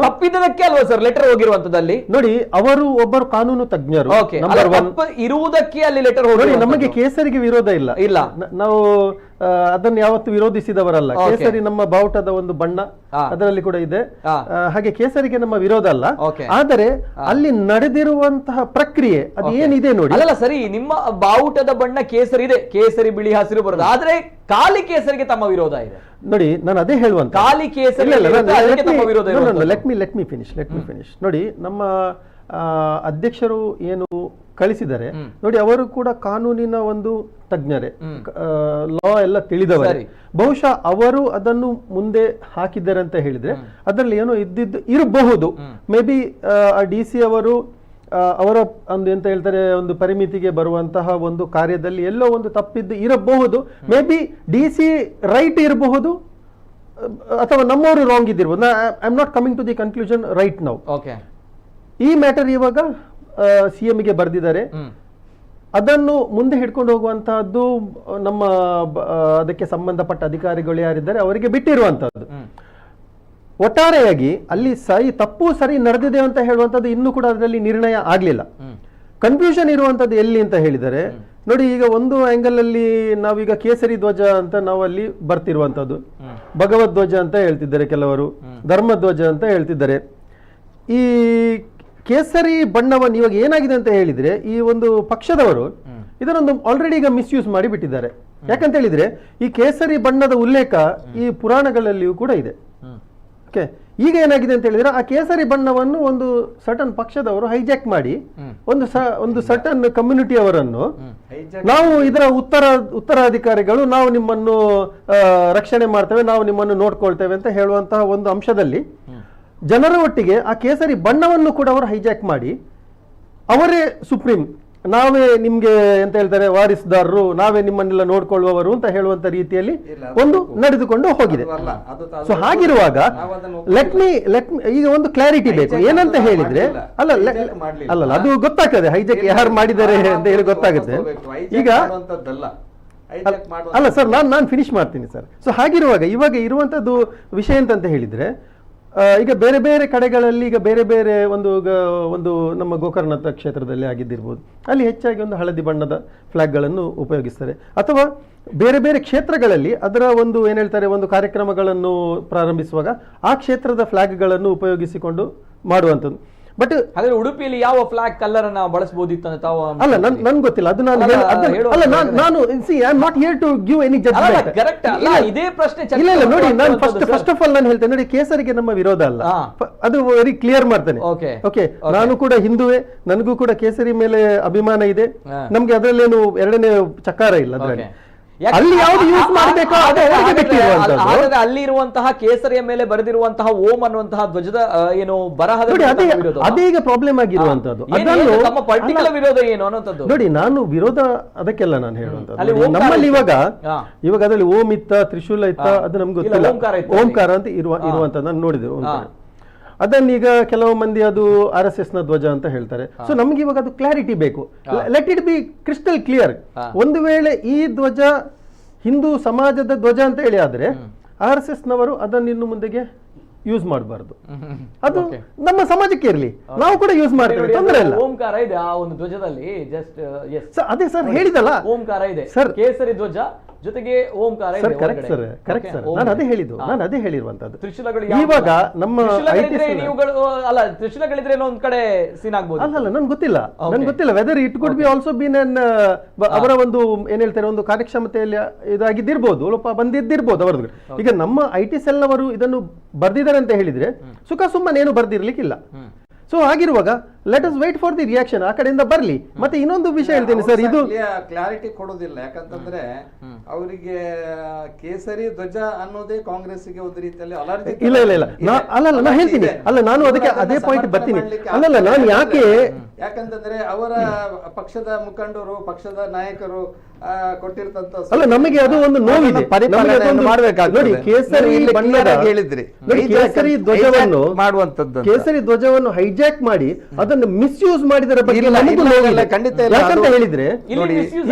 ತಪ್ಪಿದ್ದಕ್ಕೆ ಅಲ್ವಾ ಸರ್ ಲೆಟರ್ ಹೋಗಿರುವಂತದಲ್ಲಿ? ನೋಡಿ, ಅವರು ಒಬ್ಬರು ಕಾನೂನು ತಜ್ಞರು ಇರುವುದಕ್ಕೆ ಅಲ್ಲಿ ಲೆಟರ್ ಹೋಗಿ. ನಮಗೆ ಕೇಸರಿಗೆ ವಿರೋಧ ಇಲ್ಲ, ನಾವು ಅದನ್ನು ಯಾವತ್ತು ವಿರೋಧಿಸಿದವರಲ್ಲ. ಕೇಸರಿ ನಮ್ಮ ಬಾವುಟದ ಒಂದು ಬಣ್ಣ, ಅದರಲ್ಲಿ ಕೂಡ ಇದೆ. ಹಾಗೆ ಕೇಸರಿಗೆ ನಮ್ಮ ವಿರೋಧ ಅಲ್ಲ. ಆದರೆ ಅಲ್ಲಿ ನಡೆದಿರುವಂತಹ ಪ್ರಕ್ರಿಯೆ ಅದು ಏನಿದೆ ನೋಡಿ. ಅಲ್ಲ ಸರಿ, ನಿಮ್ಮ ಬಾವುಟದ ಬಣ್ಣ ಕೇಸರಿ ಇದೆ, ಕೇಸರಿ ಬಿಳಿ ಹಸಿರು ಬರೋದು. ಆದ್ರೆ ಕಾಲಿ ಕೇಸರಿಗೆ ತಮ್ಮ ವಿರೋಧ ಇದೆ. ನೋಡಿ, ನಾನು ಅದೇ ಹೇಳುವಂತ ಕಾಲಿ ಕೇಸರಿ ಲೆಟ್ ಮಿ ಫಿನಿಶ್. ನೋಡಿ, ನಮ್ಮ ಅಧ್ಯಕ್ಷರು ಏನು ಕಳಿಸಿದ್ದಾರೆ ನೋಡಿ, ಅವರು ಕೂಡ ಕಾನೂನಿನ ಒಂದು ತಜ್ಞರೇ, ಲಾ ಎಲ್ಲ ತಿಳಿದವರು. ಬಹುಶಃ ಅವರು ಅದನ್ನು ಮುಂದೆ ಹಾಕಿದ್ದಾರೆ ಅಂತ ಹೇಳಿದ್ರೆ ಅದರಲ್ಲಿ ಏನೋ ಇರಬಹುದು. ಮೇ ಬಿ DC ಅವರು ಅವರ ಒಂದು ಎಂತ ಹೇಳ್ತಾರೆ ಒಂದು ಪರಿಮಿತಿಗೆ ಬರುವಂತಹ ಒಂದು ಕಾರ್ಯದಲ್ಲಿ ಎಲ್ಲೋ ಒಂದು ತಪ್ಪಿದ್ದು ಇರಬಹುದು. ಮೇ ಬಿ DC ರೈಟ್ ಇರಬಹುದು ಅಥವಾ ನಮ್ಮವರು ರಾಂಗ್ ಇದ್ದಿರ್ಬೋದು. I am not coming to the conclusion right now. ಈ ಮ್ಯಾಟರ್ ಇವಾಗ CM ಗೆ ಬರೆದಿದ್ದಾರೆ. ಅದನ್ನು ಮುಂದೆ ಹಿಡ್ಕೊಂಡು ಹೋಗುವಂತಹದ್ದು ನಮ್ಮ ಅದಕ್ಕೆ ಸಂಬಂಧಪಟ್ಟ ಅಧಿಕಾರಿಗಳು ಯಾರಿದ್ದಾರೆ ಅವರಿಗೆ ಬಿಟ್ಟಿರುವಂತಹದ್ದು. ಒಟ್ಟಾರೆಯಾಗಿ ಅಲ್ಲಿ ತಪ್ಪು ಸರಿ ನಡೆದಿದೆ ಅಂತ ಹೇಳುವಂಥದ್ದು ಇನ್ನೂ ಕೂಡ ಅದರಲ್ಲಿ ನಿರ್ಣಯ ಆಗ್ಲಿಲ್ಲ. ಕನ್ಫ್ಯೂಷನ್ ಇರುವಂತದ್ದು ಎಲ್ಲಿ ಅಂತ ಹೇಳಿದರೆ ನೋಡಿ, ಈಗ ಒಂದು ಆಂಗಲ್ ಅಲ್ಲಿ ನಾವೀಗ ಕೇಸರಿ ಧ್ವಜ ಅಂತ ನಾವು ಅಲ್ಲಿ ಬರ್ತಿರುವಂತದ್ದು, ಭಗವದ್ ಧ್ವಜ ಅಂತ ಹೇಳ್ತಿದ್ದಾರೆ ಕೆಲವರು, ಧರ್ಮ ಧ್ವಜ ಅಂತ ಹೇಳ್ತಿದ್ದಾರೆ. ಈ ಕೇಸರಿ ಬಣ್ಣವನ್ನು ಇವಾಗ ಏನಾಗಿದೆ ಅಂತ ಹೇಳಿದ್ರೆ ಈ ಒಂದು ಪಕ್ಷದವರು ಇದನ್ನೊಂದು ಆಲ್ರೆಡಿ ಈಗ ಮಿಸ್ಯೂಸ್ ಮಾಡಿ ಬಿಟ್ಟಿದ್ದಾರೆ. ಯಾಕಂತ ಹೇಳಿದ್ರೆ ಈ ಕೇಸರಿ ಬಣ್ಣದ ಉಲ್ಲೇಖ ಈ ಪುರಾಣಗಳಲ್ಲಿಯೂ ಕೂಡ ಇದೆ. ಓಕೆ, ಈಗ ಏನಾಗಿದೆ ಅಂತ ಹೇಳಿದ್ರೆ ಆ ಕೇಸರಿ ಬಣ್ಣವನ್ನು ಒಂದು ಸರ್ಟನ್ ಪಕ್ಷದವರು ಹೈಜಾಕ್ ಮಾಡಿ ಒಂದು ಸರ್ಟನ್ ಕಮ್ಯುನಿಟಿ ಅವರನ್ನು ನಾವು ಇದರ ಉತ್ತರಾಧಿಕಾರಿಗಳು, ನಾವು ನಿಮ್ಮನ್ನು ರಕ್ಷಣೆ ಮಾಡ್ತೇವೆ, ನಾವು ನಿಮ್ಮನ್ನು ನೋಡ್ಕೊಳ್ತೇವೆ ಅಂತ ಹೇಳುವಂತಹ ಒಂದು ಅಂಶದಲ್ಲಿ ಜನರ ಒಟ್ಟಿಗೆ ಆ ಕೇಸರಿ ಬಣ್ಣವನ್ನು ಕೂಡ ಅವರು ಹೈಜಾಕ್ ಮಾಡಿ ಅವರೇ ಸುಪ್ರೀಂ, ನಾವೇ ನಿಮ್ಗೆ ಎಂತ ಹೇಳ್ತಾರೆ ವಾರಿಸುದಾರರು, ನಾವೇ ನಿಮ್ಮನ್ನೆಲ್ಲ ನೋಡ್ಕೊಳ್ಳುವವರು ಅಂತ ಹೇಳುವಂತ ರೀತಿಯಲ್ಲಿ ಒಂದು ನಡೆದುಕೊಂಡು ಹೋಗಿದೆ. ಸೊ ಹಾಗಿರುವಾಗ ಲೆಟ್ ಮಿ ಈಗ ಒಂದು ಕ್ಲಾರಿಟಿ ಬೇಕು. ಏನಂತ ಹೇಳಿದ್ರೆ ಅಲ್ಲ ಅದು ಗೊತ್ತಾಗ್ತದೆ ಹೈಜಾಕ್ ಯಾರು ಮಾಡಿದ್ದಾರೆ ಅಂತ ಹೇಳಿ ಗೊತ್ತಾಗುತ್ತೆ. ಈಗ ಅಲ್ಲ ಸರ್, ನಾನು ಫಿನಿಶ್ ಮಾಡ್ತೀನಿ ಸರ್. ಸೊ ಹಾಗಿರುವಾಗ ಇವಾಗ ಇರುವಂತದ್ದು ವಿಷಯ ಅಂತ ಹೇಳಿದ್ರೆ ಈಗ ಬೇರೆ ಬೇರೆ ಕಡೆಗಳಲ್ಲಿ ಈಗ ಬೇರೆ ಬೇರೆ ಒಂದು ನಮ್ಮ ಗೋಕರ್ಣದ ಕ್ಷೇತ್ರದಲ್ಲಿ ಆಗಿದ್ದಿರ್ಬೋದು, ಅಲ್ಲಿ ಹೆಚ್ಚಾಗಿ ಒಂದು ಹಳದಿ ಬಣ್ಣದ ಫ್ಲಾಗ್ಗಳನ್ನು ಉಪಯೋಗಿಸ್ತಾರೆ. ಅಥವಾ ಬೇರೆ ಬೇರೆ ಕ್ಷೇತ್ರಗಳಲ್ಲಿ ಅದರ ಒಂದು ಏನ್ ಹೇಳ್ತಾರೆ ಒಂದು ಕಾರ್ಯಕ್ರಮಗಳನ್ನು ಪ್ರಾರಂಭಿಸುವಾಗ ಆ ಕ್ಷೇತ್ರದ ಫ್ಲಾಗ್ಗಳನ್ನು ಉಪಯೋಗಿಸಿಕೊಂಡು ಮಾಡುವಂಥದ್ದು. ಬಟ್ ಹಾಗಾದ್ರೆ ಉಡುಪಿಯಲ್ಲಿ ಯಾವ ಫ್ಲಾಗ್ ಕಲರ್ ಅನ್ನ ಬಳಸಬಹುದಿತ್ತು ಅಂತ ತಾವು ಅಲ್ಲ ನನ್ಗೆ ಗೊತ್ತಿಲ್ಲ. ಅದು ನಾನು not here to give any judgement. Correct ಅಲ್ಲ, ಇದೇ ಪ್ರಶ್ನೆ ಇಲ್ಲ ನೋಡಿ, ನಾನು ಫಸ್ಟ್ ಆಫ್ ಆಲ್ ನಾನು ಹೇಳ್ತೇನೆ ನೋಡಿ, ಕೇಸರಿಗೆ ನಮ್ಮ ವಿರೋಧ ಅಲ್ಲ, ಅದು ವೆರಿ ಕ್ಲಿಯರ್ ಮಾಡ್ತೇನೆ. ಓಕೆ, ನಾನು ಕೂಡ ಹಿಂದುವೆ, ನನಗೂ ಕೂಡ ಕೇಸರಿ ಮೇಲೆ ಅಭಿಮಾನ ಇದೆ. ನಮ್ಗೆ ಅದರಲ್ಲೇನು ಎರಡನೇ ಚಕಾರ ಇಲ್ಲ. ಅದರಲ್ಲಿ ಅಲ್ಲಿ ಯಾವ್ದು ಯೂಸ್ ಮಾಡಬೇಕು ಅಲ್ಲಿ ಇರುವಂತಹ ಕೇಸರಿಯ ಮೇಲೆ ಬರೆದಿರುವಂತಹ ಓಂ ಅನ್ನುವಂತಹ ಧ್ವಜದ ಏನು ಬರಹದ ಅದೇ ಈಗ ಪ್ರಾಬ್ಲಮ್ ಆಗಿರುವಂತದ್ದು. ನಮ್ಮ ಪರ್ಟಿಕ್ಯುಲರ್ ವಿರೋಧ ಏನು ಅನ್ನೋಂಥದ್ದು ನೋಡಿ, ನಾನು ವಿರೋಧ ಅದಕ್ಕೆಲ್ಲ ನಾನು ಹೇಳುವಂತದ್ದು. ನಮ್ಮಲ್ಲಿ ಇವಾಗ ಅದರಲ್ಲಿ ಓಂ ಇತ್ತ, ತ್ರಿಶೂಲ ಇತ್ತ, ಅದು ನಮ್ಗೆ ಗೊತ್ತಿಲ್ಲ. ಓಂಕಾರ ಅಂತ ಇರುವಂತದ್ದು ನಾನು ನೋಡಿದೆ. ಅದನ್ನೀಗ ಕೆಲವು ಮಂದಿ ಅದು RSS ನ ಧ್ವಜ ಅಂತ ಹೇಳ್ತಾರೆ. ಸೊ ನಮ್ಗೆ ಇವಾಗ ಅದು ಕ್ಲಾರಿಟಿ ಬೇಕು. Let it be crystal clear. ಒಂದು ವೇಳೆ ಈ ಧ್ವಜ ಹಿಂದೂ ಸಮಾಜದ ಧ್ವಜ ಅಂತ ಹೇಳಿ ಆದ್ರೆ RSS ನವರು ಅದನ್ನು ಇನ್ನು ಮುಂದೆಗೆ ಯೂಸ್ ಮಾಡಬಾರ್ದು. ಅದು ನಮ್ಮ ಸಮಾಜಕ್ಕೆ ಇರಲಿ, ನಾವು ಕೂಡ ಯೂಸ್ ಮಾಡ್ತೇವೆ, ತೊಂದರೆ ಇಲ್ಲ. ಓಂಕಾರ ಇದೆ ಆ ಒಂದು ಧ್ವಜದಲ್ಲಿ. ಜಸ್ಟ್ ಅದೇ ಸರ್ ಹೇಳಿದಲ್ಲ, ಓಂಕಾರ ಇದೆ ಸರ್, ಕೇಸರಿ ಧ್ವಜ ಜೊತೆಗೆ ಓಂಕಾರ ಇದೆ. ಕರೆಕ್ಟ್ ಸರ್, ನಾನು ಅದೇ ಹೇಳಿರುವಂತದ್ದು. ತ್ರಿಶೂಲಗಳು ಇವಾಗ ನಮ್ಮ ಅಲ್ಲ, ತ್ರಿಶೂಲಗಳಿದ್ರೆ ಒಂದ್ ಕಡೆ ಸೀನ್ ಆಗ್ಬೋದು. ಅಲ್ಲ ನನ್ಗೆ ಗೊತ್ತಿಲ್ಲ whether it could be also bean ಅನ್ ಅವರ ಒಂದು ಏನ್ ಹೇಳ್ತಾರೆ ಒಂದು ಕಾರ್ಯಕ್ಷಮತೆಯಲ್ಲಿ ಇದಾಗಿದ್ದಿರ್ಬೋದು, ಲೋಪ ಬಂದಿದ್ದಿರ್ಬೋದು ಅವರದ್ದು. ಈಗ ನಮ್ಮ IT ಸೆಲ್ನವರು ಇದನ್ನು ಬರ್ದಿದ್ದಾರೆ ಅಂತ ಹೇಳಿದ್ರೆ ಸುಖ ಸುಮ್ಮನೆ ಏನು ಬರ್ದಿರ್ಲಿಕ್ಕಿಲ್ಲ. ಸೊ ಆಗಿರುವಾಗ let us wait for the reaction, ಆ ಕಡೆಯಿಂದ ಬರ್ಲಿ. ಮತ್ತೆ ಇನ್ನೊಂದು ವಿಷಯ ಹೇಳ್ತೀನಿ ಸರ್, ಇದು ಕ್ಲಾರಿಟಿ ಕೊಡೋದಿಲ್ಲ. ಯಾಕಂತಂದ್ರೆ ಅವರಿಗೆ ಕೇಸರಿ ಧ್ವಜ ಅನ್ನೋದೇ ಕಾಂಗ್ರೆಸ್ಗೆ ಒಂದು ರೀತಿಯಲ್ಲಿ ಅಲರ್ಜಿ. ಇಲ್ಲ ನಾನು ಹೇಳ್ತೀನಿ, ನಾನು ಅದಕ್ಕೆ ಅದೇ ಪಾಯಿಂಟ್ ಬರ್ತೀನಿ. ನಾನು ಯಾಕಂತಂದ್ರೆ ಅವರ ಪಕ್ಷದ ಮುಖಂಡರು, ಪಕ್ಷದ ನಾಯಕರು ಕೊಟ್ಟಿರ್ತಂತ ನಮಗೆ ಅದು ಒಂದು ನೋವಿದೆ. ನೋಡಿ, ಕೇಸರಿ ಬಣ್ಣದ ಹೇಳಿದ್ರಿ, ಕೇಸರಿ ಧ್ವಜವನ್ನು ಮಾಡುವಂತದ್ದು, ಕೇಸರಿ ಧ್ವಜವನ್ನು ಹೈಜಾಕ್ ಮಾಡಿ ಅದನ್ನು ಮಿಸ್ಯೂಸ್ ಮಾಡಿದರ ಬಗ್ಗೆ ನಮಗೂ ನೋವಿಲ್ಲ. ಖಂಡಿತ ಯಾಕಂತ ಹೇಳಿದ್ರೆ ಇಲ್ಲಿ ಮಿಸ್ಯೂಸ್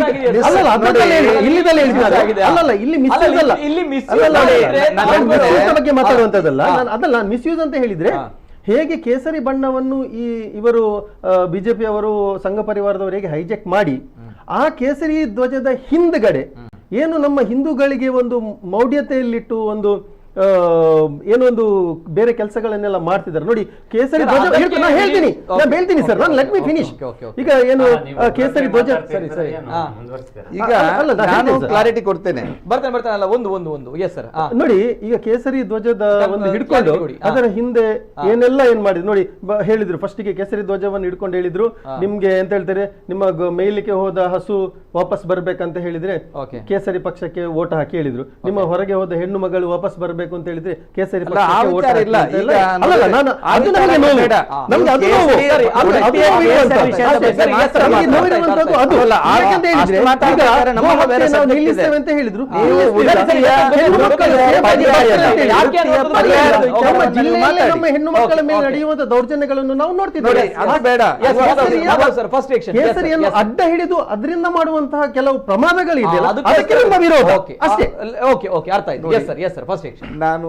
ಬಗ್ಗೆ ಮಾತಾಡುವಂತದ್ದಲ್ಲ. ಅದಲ್ಲ ಮಿಸ್ಯೂಸ್ ಅಂತ ಹೇಳಿದ್ರೆ ಹೇಗೆ ಕೇಸರಿ ಬಣ್ಣವನ್ನು ಇವರು ಬಿಜೆಪಿ ಅವರು ಸಂಘ ಪರಿವಾರದವರು ಹೇಗೆ ಹೈಜಾಕ್ ಮಾಡಿ ಆ ಕೇಸರಿ ಧ್ವಜದ ಹಿಂದ್ಗಡೆ ಏನು ನಮ್ಮ ಹಿಂದೂಗಳಿಗೆ ಒಂದು ಮೌಢ್ಯತೆಯಲ್ಲಿಟ್ಟು ಒಂದು ಏನೋ ಒಂದು ಬೇರೆ ಕೆಲಸಗಳನ್ನೆಲ್ಲ ಮಾಡ್ತಿದ್ದಾರೆ ನೋಡಿ. ಕೇಸರಿ ಧ್ವಜ ನಾನು ಹೇಳ್ತೀನಿ ಸರ್, ನಾನು ಲೆಟ್ ಮಿ ಫಿನಿಶ್. ಈಗ ಏನು ಕೇಸರಿ ಧ್ವಜ ಈಗ ನಾನು ಕ್ಲಾರಿಟಿ ಕೊಡ್ತೇನೆ, ಬರ್ತಾನಲ್ಲ ಒಂದು ಎಸ್ ಸರ್. ನೋಡಿ, ಈಗ ಕೇಸರಿ ಧ್ವಜದ ಒಂದು ಹಿಡ್ಕೊಂಡು ಅದರ ಹಿಂದೆ ಏನೆಲ್ಲ ಏನ್ ಮಾಡಿದ್ರು ನೋಡಿ. ಹೇಳಿದ್ರು ಫಸ್ಟ್ ಗೆ ಕೇಸರಿ ಧ್ವಜವನ್ನು ಹಿಡ್ಕೊಂಡು ಹೇಳಿದ್ರು, ನಿಮ್ಗೆ ಎಂತ ಹೇಳ್ತಾರೆ, ನಿಮ್ಮ ಮೇಯ್ಲಿಕ್ಕೆ ಹೋದ ಹಸು ವಾಪಸ್ ಬರ್ಬೇಕಂತ ಹೇಳಿದ್ರೆ ಕೇಸರಿ ಪಕ್ಷಕ್ಕೆ ಓಟ್ ಹಾಕಿ ಹೇಳಿದ್ರು. ನಿಮ್ಮ ಹೊರಗೆ ಹೋದ ಹೆಣ್ಣು ಮಗಳು ವಾಪಸ್ ಬರ್ಬೇಕು ಅಂತ ಹೇಳಿದ್ರೆ ಕೇಸರಿ ಪಕ್ಷಕ್ಕೆ ಓಟ್ ಹಾಕಿ. ಹೇಳಿದ್ರು ನಮ್ಮ ಹೆಣ್ಣು ಮಕ್ಕಳ ಮೇಲೆ ನಡೆಯುವಂತ ದೌರ್ಜನ್ಯಗಳನ್ನು ನಾವು ನೋಡ್ತಿದ್ದೇವೆ. ಕೇಸರಿಯನ್ನು ಅಡ್ಡ ಹಿಡಿದು ಅದರಿಂದ ಮಾಡುವಂತಹ ಕೆಲವು ಪ್ರಮಾದಗಳಿದೆಯಲ್ಲ, ಅದಕ್ಕೆ ನಮ್ಮ ವಿರೋಧ ಅಷ್ಟೇ. ನಾನು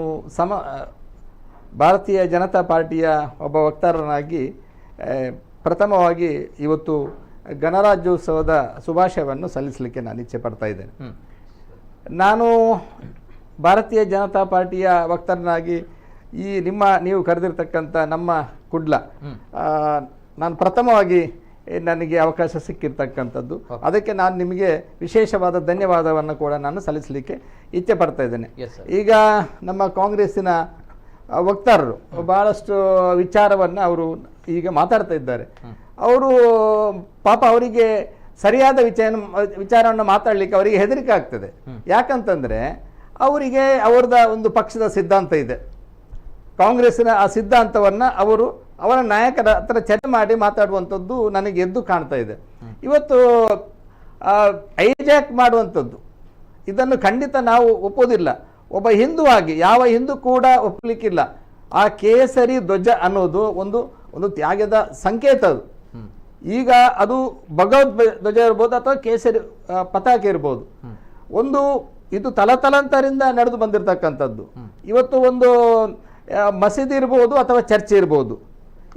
ಭಾರತೀಯ ಜನತಾ ಪಾರ್ಟಿಯ ಒಬ್ಬ ವಕ್ತಾರನಾಗಿ ಪ್ರಥಮವಾಗಿ ಇವತ್ತು ಗಣರಾಜ್ಯೋತ್ಸವದ ಶುಭಾಶಯವನ್ನು ಸಲ್ಲಿಸಲಿಕ್ಕೆ ನಾನು ಇಚ್ಛೆ ಪಡ್ತಾ ಇದ್ದೇನೆ. ನಾನು ಭಾರತೀಯ ಜನತಾ ಪಾರ್ಟಿಯ ವಕ್ತಾರನಾಗಿ ನೀವು ಕರೆದಿರ್ತಕ್ಕಂಥ ನಮ್ಮ ಕುಡ್ಲ ನಾನು ಪ್ರಥಮವಾಗಿ ನನಗೆ ಅವಕಾಶ ಸಿಕ್ಕಿರ್ತಕ್ಕಂಥದ್ದು, ಅದಕ್ಕೆ ನಾನು ನಿಮಗೆ ವಿಶೇಷವಾದ ಧನ್ಯವಾದವನ್ನು ಕೂಡ ನಾನು ಸಲ್ಲಿಸಲಿಕ್ಕೆ ಇಚ್ಛೆ ಪಡ್ತಾ ಇದ್ದೇನೆ. ಈಗ ನಮ್ಮ ಕಾಂಗ್ರೆಸ್ಸಿನ ವಕ್ತಾರರು ಬಹಳಷ್ಟು ವಿಚಾರವನ್ನು ಅವರು ಈಗ ಮಾತಾಡ್ತಾ ಇದ್ದಾರೆ. ಅವರು ಪಾಪ ಅವರಿಗೆ ಸರಿಯಾದ ವಿಚಾರವನ್ನು ಮಾತಾಡಲಿಕ್ಕೆ ಅವರಿಗೆ ಹೆದರಿಕೆ ಆಗ್ತದೆ. ಯಾಕಂತಂದರೆ ಅವರಿಗೆ ಅವರದ ಒಂದು ಪಕ್ಷದ ಸಿದ್ಧಾಂತ ಇದೆ. ಕಾಂಗ್ರೆಸ್ಸಿನ ಆ ಸಿದ್ಧಾಂತವನ್ನು ಅವರ ನಾಯಕರ ಹತ್ರ ಚರ್ಚೆ ಮಾಡಿ ಮಾತಾಡುವಂಥದ್ದು ನನಗೆ ಎದ್ದು ಕಾಣ್ತಾ ಇದೆ. ಇವತ್ತು ಹೈಜಾಕ್ ಮಾಡುವಂಥದ್ದು ಇದನ್ನು ಖಂಡಿತ ನಾವು ಒಪ್ಪೋದಿಲ್ಲ. ಒಬ್ಬ ಹಿಂದುವಾಗಿ ಯಾವ ಹಿಂದೂ ಕೂಡ ಒಪ್ಪಲಿಕ್ಕಿಲ್ಲ. ಆ ಕೇಸರಿ ಧ್ವಜ ಅನ್ನೋದು ಒಂದು ತ್ಯಾಗದ ಸಂಕೇತ. ಅದು ಈಗ ಅದು ಭಗವದ್ ಧ್ವಜ ಇರ್ಬೋದು ಅಥವಾ ಕೇಸರಿ ಪತಾಕೆ ಇರ್ಬೋದು. ಇದು ತಲತಲಾಂತರಿಂದ ನಡೆದು ಬಂದಿರತಕ್ಕಂಥದ್ದು. ಇವತ್ತು ಒಂದು ಮಸೀದಿ ಇರ್ಬೋದು ಅಥವಾ ಚರ್ಚ್ ಇರ್ಬೋದು.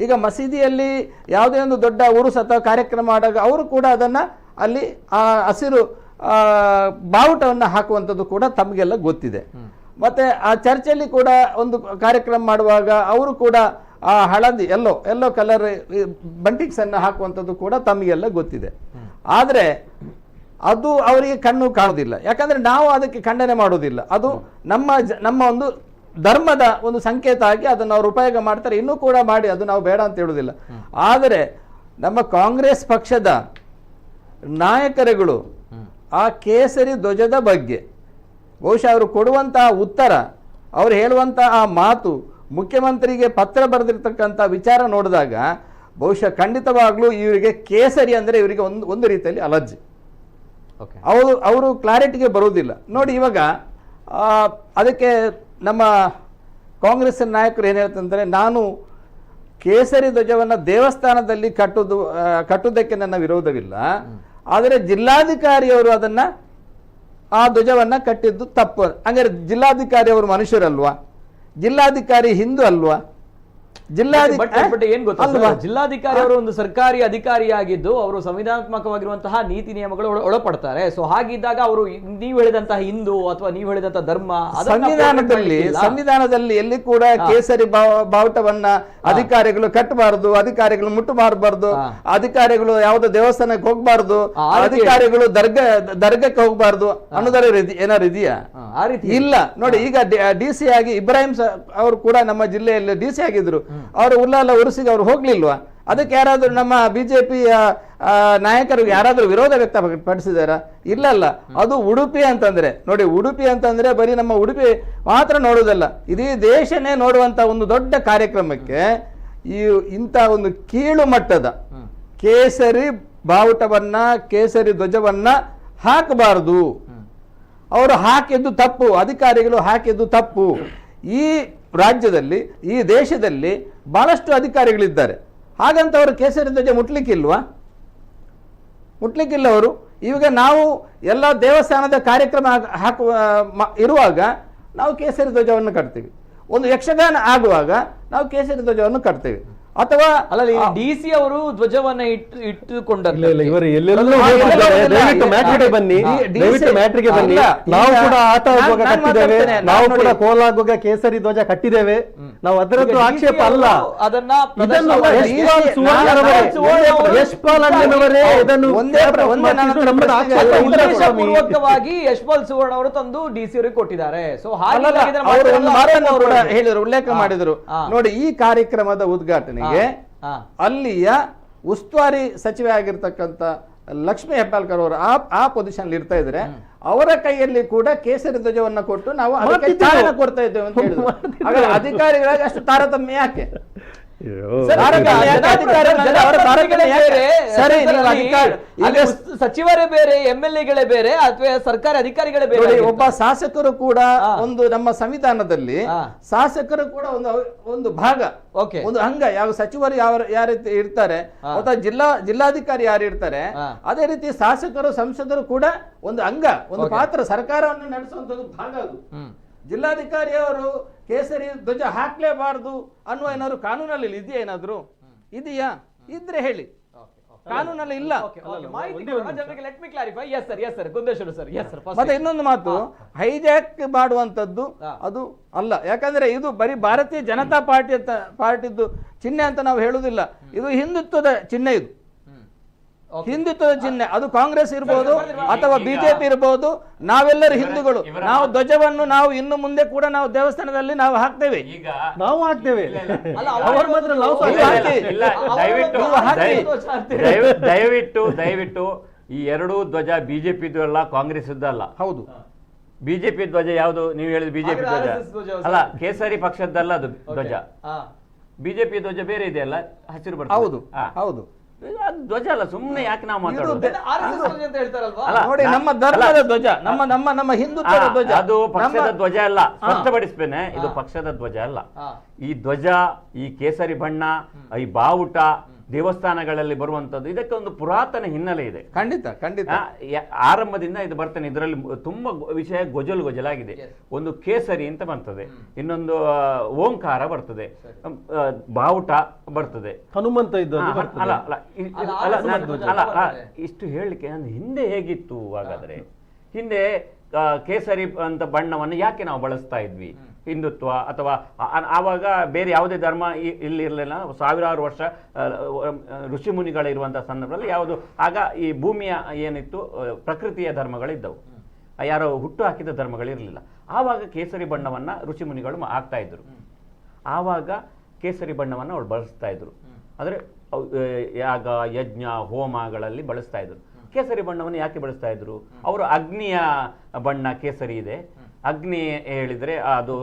ಈಗ ಮಸೀದಿಯಲ್ಲಿ ಯಾವುದೇ ಒಂದು ದೊಡ್ಡ ಉರುಸ್ ಅಥವಾ ಕಾರ್ಯಕ್ರಮ ಆದಾಗ ಅವರು ಕೂಡ ಅದನ್ನು ಅಲ್ಲಿ ಆ ಹಸಿರು ಬಾವುಟವನ್ನು ಹಾಕುವಂಥದ್ದು ಕೂಡ ತಮಗೆಲ್ಲ ಗೊತ್ತಿದೆ. ಮತ್ತು ಆ ಚರ್ಚಲ್ಲಿ ಕೂಡ ಒಂದು ಕಾರ್ಯಕ್ರಮ ಮಾಡುವಾಗ ಅವರು ಕೂಡ ಆ ಹಳದಿ ಎಲ್ಲೋ ಕಲರ್ ಬಂಟಿಕ್ಸನ್ನು ಹಾಕುವಂಥದ್ದು ಕೂಡ ತಮಗೆಲ್ಲ ಗೊತ್ತಿದೆ. ಆದರೆ ಅದು ಅವರಿಗೆ ಕಣ್ಣು ಕಾಣುವುದಿಲ್ಲ. ಯಾಕಂದರೆ ನಾವು ಅದಕ್ಕೆ ಖಂಡನೆ ಮಾಡೋದಿಲ್ಲ. ಅದು ನಮ್ಮ ಒಂದು ಧರ್ಮದ ಒಂದು ಸಂಕೇತ ಆಗಿ ಅದನ್ನು ಅವರು ಉಪಯೋಗ ಮಾಡ್ತಾರೆ. ಇನ್ನೂ ಕೂಡ ಮಾಡಿ, ಅದು ನಾವು ಬೇಡ ಅಂತ ಹೇಳುವುದಿಲ್ಲ. ಆದರೆ ನಮ್ಮ ಕಾಂಗ್ರೆಸ್ ಪಕ್ಷದ ನಾಯಕರುಗಳು ಆ ಕೇಸರಿ ಧ್ವಜದ ಬಗ್ಗೆ ಬಹುಶಃ ಅವರು ಕೊಡುವಂತಹ ಉತ್ತರ, ಅವರು ಹೇಳುವಂತಹ ಆ ಮಾತು, ಮುಖ್ಯಮಂತ್ರಿಗೆ ಪತ್ರ ಬರೆದಿರ್ತಕ್ಕಂಥ ವಿಚಾರ ನೋಡಿದಾಗ ಬಹುಶಃ ಖಂಡಿತವಾಗ್ಲೂ ಇವರಿಗೆ ಕೇಸರಿ ಅಂದರೆ ಇವರಿಗೆ ಒಂದು ರೀತಿಯಲ್ಲಿ ಅಲರ್ಜಿ. ಅವರು ಕ್ಲಾರಿಟಿಗೆ ಬರುವುದಿಲ್ಲ. ನೋಡಿ, ಇವಾಗ ಅದಕ್ಕೆ ನಮ್ಮ ಕಾಂಗ್ರೆಸ್ಸಿನ ನಾಯಕರು ಏನು ಹೇಳ್ತಂದರೆ, ನಾನು ಕೇಸರಿ ಧ್ವಜವನ್ನು ದೇವಸ್ಥಾನದಲ್ಲಿ ಕಟ್ಟುವುದಕ್ಕೆ ನನ್ನ ವಿರೋಧವಿಲ್ಲ, ಆದರೆ ಜಿಲ್ಲಾಧಿಕಾರಿಯವರು ಆ ಧ್ವಜವನ್ನು ಕಟ್ಟಿದ್ದು ತಪ್ಪು. ಹಂಗಾರೆ ಜಿಲ್ಲಾಧಿಕಾರಿ ಅವರು ಮನುಷ್ಯರಲ್ವಾ? ಜಿಲ್ಲಾಧಿಕಾರಿ ಹಿಂದೂ ಅಲ್ವಾ? ಏನ್ ಗೊತ್ತಾ, ಜಿಲ್ಲಾಧಿಕಾರಿ ಅವರು ಒಂದು ಸರ್ಕಾರಿ ಅಧಿಕಾರಿಯಾಗಿದ್ದು ಅವರು ಸಂವಿಧಾನಾತ್ಮಕವಾಗಿರುವಂತಹ ನೀತಿ ನಿಯಮಗಳು ಒಳಪಡ್ತಾರೆ. ಸೊ ಹಾಗಿದ್ದಾಗ ಅವರು ನೀವು ಹೇಳಿದಂತಹ ಹಿಂದೂ ಅಥವಾ ನೀವು ಹೇಳಿದಂತಹ ಧರ್ಮ ಸಂವಿಧಾನದಲ್ಲಿ ಎಲ್ಲಿ ಕೂಡ ಕೇಸರಿ ಬಾವುಟವನ್ನ ಅಧಿಕಾರಿಗಳು ಕಟ್ಟಬಾರದು, ಅಧಿಕಾರಿಗಳು ಮುಟ್ಟು ಮಾಡಬಾರ್ದು, ಅಧಿಕಾರಿಗಳು ಯಾವುದೋ ದೇವಸ್ಥಾನಕ್ಕೆ ಹೋಗ್ಬಾರ್ದು, ಅಧಿಕಾರಿಗಳು ದರ್ಗಕ್ಕೆ ಹೋಗ್ಬಾರ್ದು ಅನ್ನೋದರ ಏನಾರು ಇದೆಯಾ? ಇಲ್ಲ. ನೋಡಿ, ಈಗ DC ಆಗಿ ಇಬ್ರಾಹಿಂ ಅವರು ಕೂಡ ನಮ್ಮ ಜಿಲ್ಲೆಯಲ್ಲಿ DC ಆಗಿದ್ರು. ಅವರು ಉಲ್ಲಾಲ ಉರುಸಿಗೆ ಅವರು ಹೋಗ್ಲಿಲ್ವಾ? ಅದಕ್ಕೆ ಯಾರಾದ್ರೂ ನಮ್ಮ ಬಿಜೆಪಿಯ ನಾಯಕರು ಯಾರಾದ್ರೂ ವಿರೋಧ ವ್ಯಕ್ತಪಡಿಸಿದಾರ? ಇಲ್ಲಲ್ಲ. ಅದು ಉಡುಪಿ ಅಂತಂದ್ರೆ, ನೋಡಿ, ಉಡುಪಿ ಅಂತಂದ್ರೆ ಬರೀ ನಮ್ಮ ಉಡುಪಿ ಮಾತ್ರ ನೋಡುವುದಲ್ಲ, ಇಡೀ ದೇಶನೇ ನೋಡುವಂತ ಒಂದು ದೊಡ್ಡ ಕಾರ್ಯಕ್ರಮಕ್ಕೆ ಇಂಥ ಒಂದು ಕೀಳು ಮಟ್ಟದ ಕೇಸರಿ ಬಾವುಟವನ್ನ, ಕೇಸರಿ ಧ್ವಜವನ್ನ ಹಾಕಬಾರದು. ಅವರು ಹಾಕಿದ್ದು ತಪ್ಪು, ಅಧಿಕಾರಿಗಳು ಹಾಕಿದ್ದು ತಪ್ಪು. ಈ ರಾಜ್ಯದಲ್ಲಿ, ಈ ದೇಶದಲ್ಲಿ ಬಹಳಷ್ಟು ಅಧಿಕಾರಿಗಳಿದ್ದಾರೆ. ಹಾಗಂತ ಅವರು ಕೇಸರಿ ಧ್ವಜ ಮುಟ್ಲಿಕ್ಕಿಲ್ವಾ? ಮುಟ್ಲಿಕ್ಕಿಲ್ಲ ಅವರು. ಇವಾಗ ನಾವು ಎಲ್ಲ ದೇವಸ್ಥಾನದ ಕಾರ್ಯಕ್ರಮ ಇರುವಾಗ ನಾವು ಕೇಸರಿ ಧ್ವಜವನ್ನು ಕಟ್ತೀವಿ. ಒಂದು ಯಕ್ಷಗಾನ ಆಗುವಾಗ ನಾವು ಕೇಸರಿ ಧ್ವಜವನ್ನು ಕಟ್ತೀವಿ. ಅಥವಾ ಅಲ್ಲ ಡಿ ಸಿ ಅವರು ಧ್ವಜವನ್ನ ಇಟ್ಟುಕೊಂಡರು. ಇಲ್ಲ ಇವರು ಎಲ್ಲೆಲ್ಲೋ ಹೋಗ್ತಿದ್ದಾರೆ. ದಯವಿಟ್ಟು ಮ್ಯಾಟ್ರಿಗೆ ಬನ್ನಿ, ದಯವಿಟ್ಟು ಮ್ಯಾಟ್ರಿಗೆ ಬನ್ನಿ. ನಾವು ಕೂಡ ಆಟ ಆಗುವಾಗ ಕಟ್ಟಿದ್ದೇವೆ, ನಾವು ಕೂಡ ಕೋಲ ಆಗುವಾಗ ಕೇಸರಿ ಧ್ವಜ ಕಟ್ಟಿದ್ದೇವೆ. ನಾವು ಅದರದ್ದು ಆಕ್ಷೇಪ ಅಲ್ಲ. ಅದನ್ನ ಇದನ್ನು ಯಶ್ಪಾಲ್ ಅಣ್ಣನವರೇ ಇದನ್ನು ಉದ್ದೇಶಪೂರ್ವಕವಾಗಿ ಯಶ್ಪಾಲ್ ಸುವರ್ಣ ಅವರು ತಂದು ಡಿ ಸಿ ಅವರಿಗೆ ಕೊಟ್ಟಿದ್ದಾರೆ. ಸೊ ಅವರು ಒಂದು ಮಾತನ್ನು ಕೂಡ ಹೇಳಿದ್ರು, ಉಲ್ಲೇಖ ಮಾಡಿದ್ರು ನೋಡಿ. ಈ ಕಾರ್ಯಕ್ರಮದ ಉದ್ಘಾಟನೆಗೆ ಅಲ್ಲಿಯ ಉಸ್ತುವಾರಿ ಸಚಿವೆ ಆಗಿರ್ತಕ್ಕಂಥ ಲಕ್ಷ್ಮೀ ಹೆಬ್ಬಾಳ್ಕರ್ ಅವರು ಆ ಪೊಸಿಷನ್ ಇರ್ತಾ ಇದ್ರೆ ಅವರ ಕೈಯಲ್ಲಿ ಕೂಡ ಕೇಸರಿ ಧ್ವಜವನ್ನ ಕೊಟ್ಟು ನಾವು ಅದಕ್ಕೆ ಚಾಲನೆ ಕೊಡ್ತಾ ಇದ್ದೇವೆ ಅಂತ ಹೇಳಿದ್ರು. ಹಾಗಾದ್ರೆ ಅಧಿಕಾರಿಗಳಿಗೆ ಅಷ್ಟು ತಾರತಮ್ಯ ಯಾಕೆ? ಸಚಿವರೇ ಬೇರೆ, MLA-ಗಳೇ ಬೇರೆ, ಅಥವಾ ಸರ್ಕಾರಿ ಅಧಿಕಾರಿಗಳೇ ಬೇರೆ. ಒಬ್ಬ ಶಾಸಕರು ಕೂಡ ಒಂದು ನಮ್ಮ ಸಂವಿಧಾನದಲ್ಲಿ ಶಾಸಕರು ಕೂಡ ಒಂದು ಭಾಗ, ಒಂದು ಅಂಗ. ಯಾವ ಸಚಿವರು ಯಾವ ರೀತಿ ಇರ್ತಾರೆ ಅಥವಾ ಜಿಲ್ಲಾಧಿಕಾರಿ ಯಾರು ಇರ್ತಾರೆ, ಅದೇ ರೀತಿ ಶಾಸಕರು ಸಂಸದರು ಕೂಡ ಒಂದು ಅಂಗ, ಒಂದು ಪಾತ್ರ. ಸರ್ಕಾರವನ್ನು ನಡೆಸುವಂತದ್ದು ಭಾಗ ಅದು. ಜಿಲ್ಲಾಧಿಕಾರಿಯವರು ಕೇಸರಿ ಧ್ವಜ ಹಾಕ್ಲೇಬಾರ್ದು ಅನ್ನುವ ಏನಾದ್ರು ಕಾನೂನಲ್ಲಿ ಇದೆಯಾ? ಏನಾದ್ರು ಇದೆಯಾ? ಇದ್ರೆ ಹೇಳಿ. ಕಾನೂನಲ್ಲಿ ಇಲ್ಲ. ಮತ್ತೆ ಇನ್ನೊಂದು ಮಾತು, ಹೈಜಾಕ್ ಮಾಡುವಂತದ್ದು ಅದು ಅಲ್ಲ. ಯಾಕಂದ್ರೆ ಇದು ಬರೀ ಭಾರತೀಯ ಜನತಾ ಪಾರ್ಟಿದ್ದು ಚಿಹ್ನೆ ಅಂತ ನಾವು ಹೇಳುವುದಿಲ್ಲ. ಇದು ಹಿಂದುತ್ವದ ಚಿಹ್ನೆ. ಇದು ಹಿಂದುತ್ವದ ಚಿಹ್ನೆ. ಅದು ಕಾಂಗ್ರೆಸ್ ಇರ್ಬೋದು ಅಥವಾ ಬಿಜೆಪಿ ಇರ್ಬೋದು, ನಾವೆಲ್ಲರೂ ಹಿಂದೂಗಳು. ನಾವು ಧ್ವಜವನ್ನು ನಾವು ಇನ್ನು ಮುಂದೆ ಕೂಡ ನಾವು ದೇವಸ್ಥಾನದಲ್ಲಿ ನಾವು ಹಾಕ್ತೇವೆ. ನಾವು ಹಾಕ್ತೇವೆ. ದಯವಿಟ್ಟು ಈ ಎರಡೂ ಧ್ವಜ ಬಿಜೆಪಿ ಅಲ್ಲ, ಕಾಂಗ್ರೆಸ್ ಅಲ್ಲ. ಹೌದು, ಬಿಜೆಪಿ ಧ್ವಜ ಯಾವುದು? ನೀವು ಹೇಳಿದ ಬಿಜೆಪಿ ಧ್ವಜ ಅಲ್ಲ, ಕೇಸರಿ ಪಕ್ಷದ್ದಲ್ಲ ಅದು ಧ್ವಜ. ಬಿಜೆಪಿ ಧ್ವಜ ಬೇರೆ ಇದೆಯಲ್ಲ, ಹಸಿರು ಬರ್ತದೆ. ಹೌದು ಹೌದು, ಧ್ವಜ ಅಲ್ಲ. ಸುಮ್ಮನೆ ಯಾಕೆ ನಾವು ಮಾತಾಡೋದು? ನೋಡಿ, ನಮ್ಮ ಧರ್ಮದ ಧ್ವಜ, ನಮ್ಮ ಹಿಂದುತ್ವದ ಧ್ವಜ, ಅದು ಪಕ್ಷದ ಧ್ವಜ ಅಲ್ಲ. ಸ್ಪಷ್ಟಪಡಿಸ್ತೇನೆ, ಇದು ಪಕ್ಷದ ಧ್ವಜ ಅಲ್ಲ. ಈ ಧ್ವಜ, ಈ ಕೇಸರಿ ಬಣ್ಣ, ಈ ಬಾವುಟ ದೇವಸ್ಥಾನಗಳಲ್ಲಿ ಬರುವಂತದ್ದು, ಇದಕ್ಕೆ ಒಂದು ಪುರಾತನ ಹಿನ್ನೆಲೆ ಇದೆ. ಖಂಡಿತ ಖಂಡಿತ. ಆರಂಭದಿಂದ ಇದು ಬರ್ತೇನೆ. ಇದರಲ್ಲಿ ತುಂಬಾ ವಿಷಯ ಗೊಜಲಾಗಿದೆ. ಒಂದು ಕೇಸರಿ ಅಂತ ಬರ್ತದೆ, ಇನ್ನೊಂದು ಓಂಕಾರ ಬರ್ತದೆ, ಬಾವುಟ ಬರ್ತದೆ, ಹನುಮಂತ ಇಷ್ಟು ಹೇಳಲಿಕ್ಕೆ. ಹಿಂದೆ ಹೇಗಿತ್ತು ಹಾಗಾದ್ರೆ? ಹಿಂದೆ ಕೇಸರಿ ಅಂತ ಬಣ್ಣವನ್ನು ಯಾಕೆ ನಾವು ಬಳಸ್ತಾ ಇದ್ವಿ? ಹಿಂದುತ್ವ ಅಥವಾ ಆವಾಗ ಬೇರೆ ಯಾವುದೇ ಧರ್ಮ ಇಲ್ಲಿ ಇರಲಿಲ್ಲ. ಸಾವಿರಾರು ವರ್ಷ ಋಷಿ ಮುನಿಗಳಿರುವಂತಹ ಸಂದರ್ಭದಲ್ಲಿ ಯಾವುದು ಆಗ ಈ ಭೂಮಿಯ ಏನಿತ್ತು, ಪ್ರಕೃತಿಯ ಧರ್ಮಗಳಿದ್ದವು, ಯಾರೋ ಹುಟ್ಟು ಹಾಕಿದ ಧರ್ಮಗಳಿರಲಿಲ್ಲ. ಆವಾಗ ಕೇಸರಿ ಬಣ್ಣವನ್ನ ಋಷಿ ಮುನಿಗಳು ಹಾಕ್ತಾ ಇದ್ರು. ಆವಾಗ ಕೇಸರಿ ಬಣ್ಣವನ್ನು ಅವ್ರು ಬಳಸ್ತಾ ಇದ್ರು. ಅಂದ್ರೆ ಯಾಗ, ಯಜ್ಞ, ಹೋಮಗಳಲ್ಲಿ ಬಳಸ್ತಾ ಇದ್ರು. ಕೇಸರಿ ಬಣ್ಣವನ್ನು ಯಾಕೆ ಬಳಸ್ತಾ ಇದ್ರು? ಅವರು ಅಗ್ನಿಯ ಬಣ್ಣ ಕೇಸರಿ ಇದೆ, ಅಗ್ನಿ ಹೇಳಿದ್ರೆ ಅದು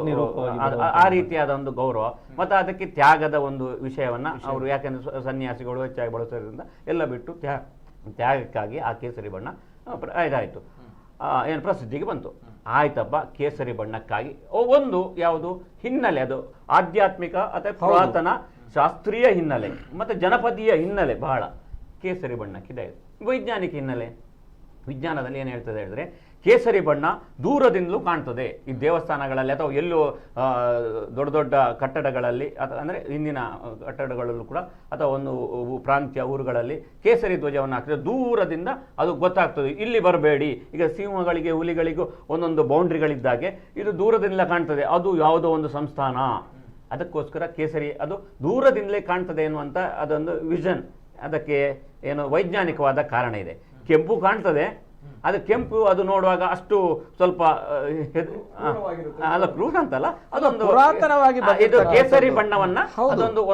ಆ ರೀತಿಯಾದ ಒಂದು ಗೌರವ, ಮತ್ತೆ ಅದಕ್ಕೆ ತ್ಯಾಗದ ಒಂದು ವಿಷಯವನ್ನ ಅವರು, ಯಾಕಂದ್ರೆ ಸನ್ಯಾಸಿಗಳು ಹೆಚ್ಚಾಗಿ ಬಳಸೋದ್ರಿಂದ ಎಲ್ಲ ಬಿಟ್ಟು ತ್ಯಾಗಕ್ಕಾಗಿ ಆ ಕೇಸರಿ ಬಣ್ಣ ಇದಾಯ್ತು, ಏನು ಪ್ರಸಿದ್ಧಿಗೆ ಬಂತು. ಆಯ್ತಪ್ಪ, ಕೇಸರಿ ಬಣ್ಣಕ್ಕಾಗಿ ಒಂದು ಯಾವುದು ಹಿನ್ನೆಲೆ, ಅದು ಆಧ್ಯಾತ್ಮಿಕ ಅಥವಾ ಪುರಾತನ ಶಾಸ್ತ್ರೀಯ ಹಿನ್ನೆಲೆ ಮತ್ತೆ ಜನಪದೀಯ ಹಿನ್ನೆಲೆ ಬಹಳ ಕೇಸರಿ ಬಣ್ಣಕ್ಕಿದೆ. ವೈಜ್ಞಾನಿಕ ಹಿನ್ನೆಲೆ, ವಿಜ್ಞಾನದಲ್ಲಿ ಏನು ಹೇಳ್ತದೆ ಹೇಳಿದ್ರೆ, ಕೇಸರಿ ಬಣ್ಣ ದೂರದಿಂದಲೂ ಕಾಣ್ತದೆ. ಈ ದೇವಸ್ಥಾನಗಳಲ್ಲಿ ಅಥವಾ ಎಲ್ಲೋ ದೊಡ್ಡ ದೊಡ್ಡ ಕಟ್ಟಡಗಳಲ್ಲಿ, ಅಂದರೆ ಹಿಂದಿನ ಕಟ್ಟಡಗಳಲ್ಲೂ ಕೂಡ, ಅಥವಾ ಒಂದು ಪ್ರಾಂತ್ಯ ಊರುಗಳಲ್ಲಿ ಕೇಸರಿ ಧ್ವಜವನ್ನು ಹಾಕಿದ್ರೆ ದೂರದಿಂದ ಅದು ಗೊತ್ತಾಗ್ತದೆ, ಇಲ್ಲಿ ಬರಬೇಡಿ. ಈಗ ಸಿಂಹಗಳಿಗೆ, ಹುಲಿಗಳಿಗೂ ಒಂದೊಂದು ಬೌಂಡ್ರಿಗಳಿದ್ದಾಗೆ ಇದು ದೂರದಿಂದಲೇ ಕಾಣ್ತದೆ, ಅದು ಯಾವುದೋ ಒಂದು ಸಂಸ್ಥಾನ. ಅದಕ್ಕೋಸ್ಕರ ಕೇಸರಿ ಅದು ದೂರದಿಂದಲೇ ಕಾಣ್ತದೆ ಎನ್ನುವಂಥ ಅದೊಂದು ವಿಷನ್, ಅದಕ್ಕೆ ಏನು ವೈಜ್ಞಾನಿಕವಾದ ಕಾರಣ ಇದೆ. ಕೆಂಪು ಕಾಣ್ತದೆ, ಅದು ಕೆಂಪು, ಅದು ನೋಡುವಾಗ ಅಷ್ಟು ಸ್ವಲ್ಪ ಅಲ್ಲ, ಕ್ರೂರ ಅಂತಲ್ಲ, ಅದೊಂದು ಪುರಾತನವಾಗಿ ಇದು ಕೇಸರಿ ಬಣ್ಣವನ್ನ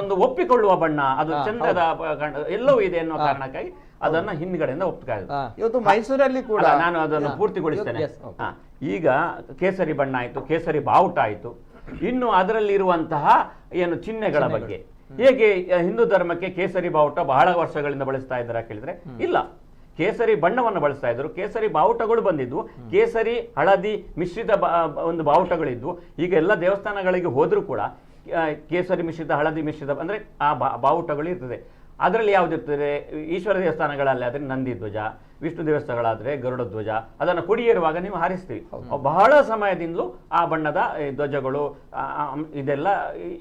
ಒಂದು ಒಪ್ಪಿಕೊಳ್ಳುವ ಬಣ್ಣ, ಅದು ಚಂದದ ಎಲ್ಲವೂ ಇದೆ ಎನ್ನುವ ಕಾರಣಕ್ಕಾಗಿ ಅದನ್ನ ಹಿಂದ್ಗಡೆಯಿಂದ ಒಪ್ಪಿಕ. ಇವತ್ತು ಮೈಸೂರಲ್ಲಿ ಕೂಡ ನಾನು ಅದನ್ನು ಪೂರ್ತಿಗೊಳಿಸ್ತೇನೆ. ಈಗ ಕೇಸರಿ ಬಣ್ಣ ಆಯ್ತು, ಕೇಸರಿ ಬಾವುಟ ಆಯ್ತು. ಇನ್ನು ಅದರಲ್ಲಿರುವಂತಹ ಏನು ಚಿಹ್ನೆಗಳ ಬಗ್ಗೆ, ಹೇಗೆ ಹಿಂದೂ ಧರ್ಮಕ್ಕೆ ಕೇಸರಿ ಬಾವುಟ ಬಹಳ ವರ್ಷಗಳಿಂದ ಬಳಸ್ತಾ ಇದ್ದಾರೆ ಕೇಳಿದ್ರೆ, ಇಲ್ಲ, ಕೇಸರಿ ಬಣ್ಣವನ್ನು ಬಳಸ್ತಾ ಇದ್ರು. ಕೇಸರಿ ಬಾವುಟಗಳು ಬಂದಿದ್ವು, ಕೇಸರಿ ಹಳದಿ ಮಿಶ್ರಿತ ಒಂದು ಬಾವುಟಗಳಿದ್ವು. ಈಗ ಎಲ್ಲ ದೇವಸ್ಥಾನಗಳಿಗೆ ಹೋದ್ರೂ ಕೂಡ ಕೇಸರಿ ಮಿಶ್ರಿತ, ಹಳದಿ ಮಿಶ್ರಿತ ಅಂದ್ರೆ ಆ ಬಾವುಟಗಳು ಇರ್ತದೆ. ಅದರಲ್ಲಿ ಯಾವ್ದಿರ್ತದೆ? ಈಶ್ವರ ದೇವಸ್ಥಾನಗಳಲ್ಲಿ ಆದರೆ ನಂದಿ ಧ್ವಜ, ವಿಷ್ಣು ದೇವಸ್ಥಾನಗಳಾದ್ರೆ ಗರುಡ ಧ್ವಜ, ಅದನ್ನು ಕೊಡಿಯೇರುವಾಗ ನೀವು ಹಾರಿಸ್ತೀವಿ. ಬಹಳ ಸಮಯದಿಂದಲೂ ಆ ಬಣ್ಣದ ಧ್ವಜಗಳು ಇದೆಲ್ಲ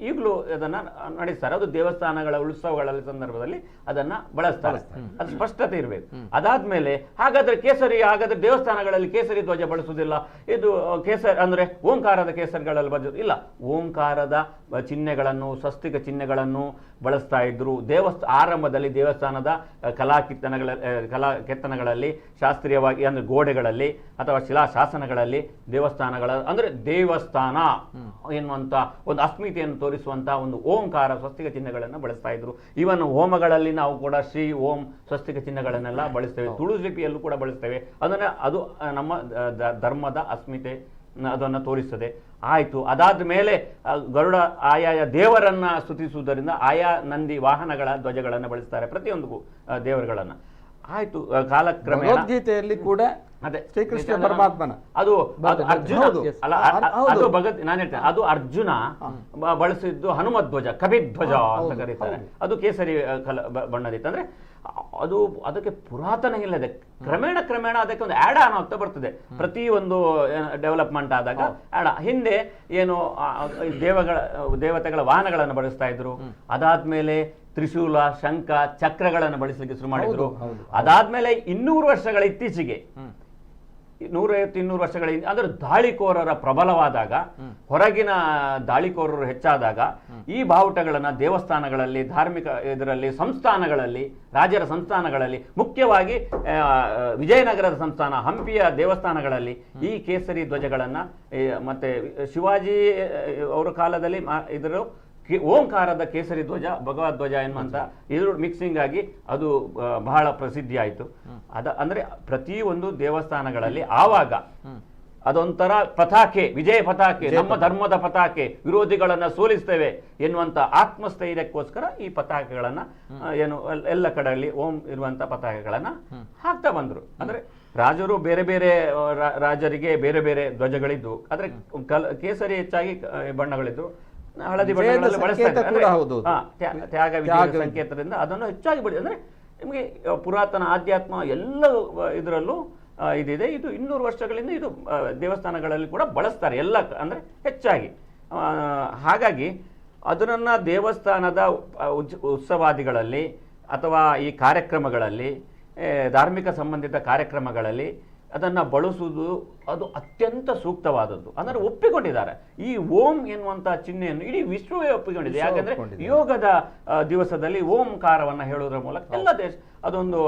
ಈಗಲೂ ಅದನ್ನ ನಡೆಸ್ತಾರೆ. ಅದು ದೇವಸ್ಥಾನಗಳ ಉತ್ಸವಗಳಲ್ಲಿ ಸಂದರ್ಭದಲ್ಲಿ ಅದನ್ನ ಬಳಸ್ತಾರೆ. ಅದು ಸ್ಪಷ್ಟತೆ ಇರಬೇಕು. ಅದಾದ್ಮೇಲೆ ಹಾಗಾದ್ರೆ ದೇವಸ್ಥಾನಗಳಲ್ಲಿ ಕೇಸರಿ ಧ್ವಜ ಬಳಸುವುದಿಲ್ಲ, ಇದು ಕೇಸರಿ ಅಂದ್ರೆ ಓಂಕಾರದ ಕೇಸರಿಗಳಲ್ಲಿ ಬಳಸೋದು ಇಲ್ಲ. ಓಂಕಾರದ ಚಿಹ್ನೆಗಳನ್ನು, ಸ್ವಸ್ತಿಕ ಚಿಹ್ನೆಗಳನ್ನು ಬಳಸ್ತಾ ಇದ್ರು. ಆರಂಭದಲ್ಲಿ ದೇವಸ್ಥಾನದ ಕಲಾ ಕೆತ್ತನಗಳಲ್ಲಿ ಶಾಸ್ತ್ರೀಯವಾಗಿ ಅಂದ್ರೆ ಗೋಡೆಗಳಲ್ಲಿ ಅಥವಾ ಶಿಲಾಶಾಸನಗಳಲ್ಲಿ ದೇವಸ್ಥಾನಗಳ ಅಂದ್ರೆ ದೇವಸ್ಥಾನ ಎನ್ನುವಂತ ಒಂದು ಅಸ್ಮಿತೆಯನ್ನು ತೋರಿಸುವಂತ ಒಂದು ಓಂಕಾರ ಸ್ವಸ್ತಿಕ ಚಿಹ್ನೆಗಳನ್ನು ಬಳಸ್ತಾ ಇದ್ರು. ಇವನ್ ಹೋಮಗಳಲ್ಲಿ ನಾವು ಕೂಡ ಶ್ರೀ ಓಂ ಸ್ವಸ್ತಿಕ ಚಿಹ್ನೆಗಳನ್ನೆಲ್ಲ ಬಳಸ್ತೇವೆ. ತುಳು ಲಿಪಿಯಲ್ಲೂ ಕೂಡ ಬಳಸ್ತೇವೆ. ಅದು ನಮ್ಮ ಧರ್ಮದ ಅಸ್ಮಿತೆ ಅದನ್ನು ತೋರಿಸ್ತದೆ. ಆಯ್ತು, ಅದಾದ ಮೇಲೆ ಗರುಡ ಆಯಾಯ ದೇವರನ್ನ ಸ್ತುತಿಸುವುದರಿಂದ ಆಯಾ ನಂದಿ ವಾಹನಗಳ ಧ್ವಜಗಳನ್ನು ಬಳಸ್ತಾರೆ ಪ್ರತಿಯೊಂದು ದೇವರುಗಳನ್ನ. ಆಯ್ತು, ಕಾಲಕ್ರಮೇಣ ಭಗವದ್ಗೀತೆಯಲ್ಲಿ ಕೂಡ ಅದೇ ಶ್ರೀಕೃಷ್ಣ ಪರಮಾತ್ಮನ ಅದು ಅರ್ಜುನ ಅಲ್ಲ, ಅದು ನಾನು ಹೇಳ್ತೇನೆ, ಅದು ಅರ್ಜುನ ಬಳಸಿದ್ದು ಹನುಮಧ್ವಜ, ಕಪಿಧ್ವಜ ಅಂತ ಕರೀತಾರೆ. ಅದು ಕೇಸರಿ ಬಣ್ಣದಿತ್ತು. ಅಂದ್ರೆ ಅದು ಅದಕ್ಕೆ ಪುರಾತನ ಇಲ್ಲದೆ ಕ್ರಮೇಣ ಅದಕ್ಕೆ ಒಂದು ಆ್ಯಡ್ ಆನ್ ಆಗ್ತಾ ಬರ್ತದೆ. ಪ್ರತಿ ಒಂದು ಡೆವಲಪ್ಮೆಂಟ್ ಆದಾಗ ಹಿಂದೆ ಏನು ದೇವತೆಗಳ ವಾಹನಗಳನ್ನು ಬಳಸ್ತಾ ಇದ್ರು. ಅದಾದ್ಮೇಲೆ ತ್ರಿಶೂಲ, ಶಂಖ, ಚಕ್ರಗಳನ್ನು ಬಳಸಲಿಕ್ಕೆ ಶುರು ಮಾಡಿದ್ರು. ಅದಾದ್ಮೇಲೆ 200 ವರ್ಷಗಳ ಇತ್ತೀಚೆಗೆ 150-200 ವರ್ಷಗಳ ಅಂದ್ರೆ ದಾಳಿಕೋರರ ಪ್ರಬಲವಾದಾಗ, ಹೊರಗಿನ ದಾಳಿಕೋರರು ಹೆಚ್ಚಾದಾಗ ಈ ಬಾವುಟಗಳನ್ನ ದೇವಸ್ಥಾನಗಳಲ್ಲಿ, ಧಾರ್ಮಿಕ ಇದರಲ್ಲಿ, ಸಂಸ್ಥಾನಗಳಲ್ಲಿ, ರಾಜರ ಸಂಸ್ಥಾನಗಳಲ್ಲಿ, ಮುಖ್ಯವಾಗಿ ವಿಜಯನಗರದ ಸಂಸ್ಥಾನ, ಹಂಪಿಯ ದೇವಸ್ಥಾನಗಳಲ್ಲಿ ಈ ಕೇಸರಿ ಧ್ವಜಗಳನ್ನ ಮತ್ತೆ ಶಿವಾಜಿ ಅವರ ಕಾಲದಲ್ಲಿ ಇದರ ಓಂಕಾರದ ಕೇಸರಿ ಧ್ವಜ, ಭಗವದ್ ಧ್ವಜ ಎನ್ನುವಂತ ಇದು ಮಿಕ್ಸಿಂಗ್ ಆಗಿ ಅದು ಬಹಳ ಪ್ರಸಿದ್ಧಿ ಆಯಿತು. ಅಂದ್ರೆ ಪ್ರತಿಯೊಂದು ದೇವಸ್ಥಾನಗಳಲ್ಲಿ ಆವಾಗ ಅದೊಂಥರ ಪತಾಕೆ, ವಿಜಯ ಪತಾಕೆ, ನಮ್ಮ ಧರ್ಮದ ಪತಾಕೆ, ವಿರೋಧಿಗಳನ್ನ ಸೋಲಿಸ್ತೇವೆ ಎನ್ನುವಂತ ಆತ್ಮಸ್ಥೈರ್ಯಕ್ಕೋಸ್ಕರ ಈ ಪತಾಕೆಗಳನ್ನ ಏನು ಎಲ್ಲ ಕಡೆಯಲ್ಲಿ ಓಂ ಇರುವಂತ ಪತಾಕೆಗಳನ್ನ ಹಾಕ್ತಾ ಬಂದ್ರು. ಅಂದ್ರೆ ರಾಜರು ಬೇರೆ ಬೇರೆ ರಾಜರಿಗೆ ಬೇರೆ ಬೇರೆ ಧ್ವಜಗಳಿದ್ವು. ಆದ್ರೆ ಕೇಸರಿ ಹೆಚ್ಚಾಗಿ ಬಣ್ಣಗಳಿದ್ವು. ಹಳದಿ ಬಣ್ಣಗಳಲ್ಲಿ ಬಳಸ್ತಾರೆ. ತ್ಯಾಗ ವಿಜಯದ ಸಂಕೇತದಿಂದ ಅದನ್ನು ಹೆಚ್ಚಾಗಿ ಅಂದ್ರೆ ನಿಮಗೆ ಪುರಾತನ ಆಧ್ಯಾತ್ಮ ಎಲ್ಲ ಇದರಲ್ಲೂ ಇದಿದೆ. ಇದು 200 ವರ್ಷಗಳಿಂದ ಇದು ದೇವಸ್ಥಾನಗಳಲ್ಲಿ ಕೂಡ ಬಳಸ್ತಾರೆ ಎಲ್ಲ, ಅಂದ್ರೆ ಹೆಚ್ಚಾಗಿ. ಹಾಗಾಗಿ ಅದನ್ನ ದೇವಸ್ಥಾನದ ಉತ್ಸವಾದಿಗಳಲ್ಲಿ ಅಥವಾ ಈ ಕಾರ್ಯಕ್ರಮಗಳಲ್ಲಿ, ಧಾರ್ಮಿಕ ಸಂಬಂಧಿತ ಕಾರ್ಯಕ್ರಮಗಳಲ್ಲಿ ಅದನ್ನ ಬಳಸುವುದು ಅದು ಅತ್ಯಂತ ಸೂಕ್ತವಾದದ್ದು. ಅಂದರೆ ಒಪ್ಪಿಕೊಂಡಿದ್ದಾರೆ. ಈ ಓಂ ಎನ್ನುವಂತಹ ಚಿಹ್ನೆಯನ್ನು ಇಡೀ ವಿಶ್ವವೇ ಒಪ್ಪಿಕೊಂಡಿದೆ. ಯಾಕಂದ್ರೆ ಯೋಗದ ದಿವಸದಲ್ಲಿ ಓಂಕಾರವನ್ನ ಹೇಳುವುದರ ಮೂಲಕ ಎಲ್ಲ ದೇಶ ಅದೊಂದು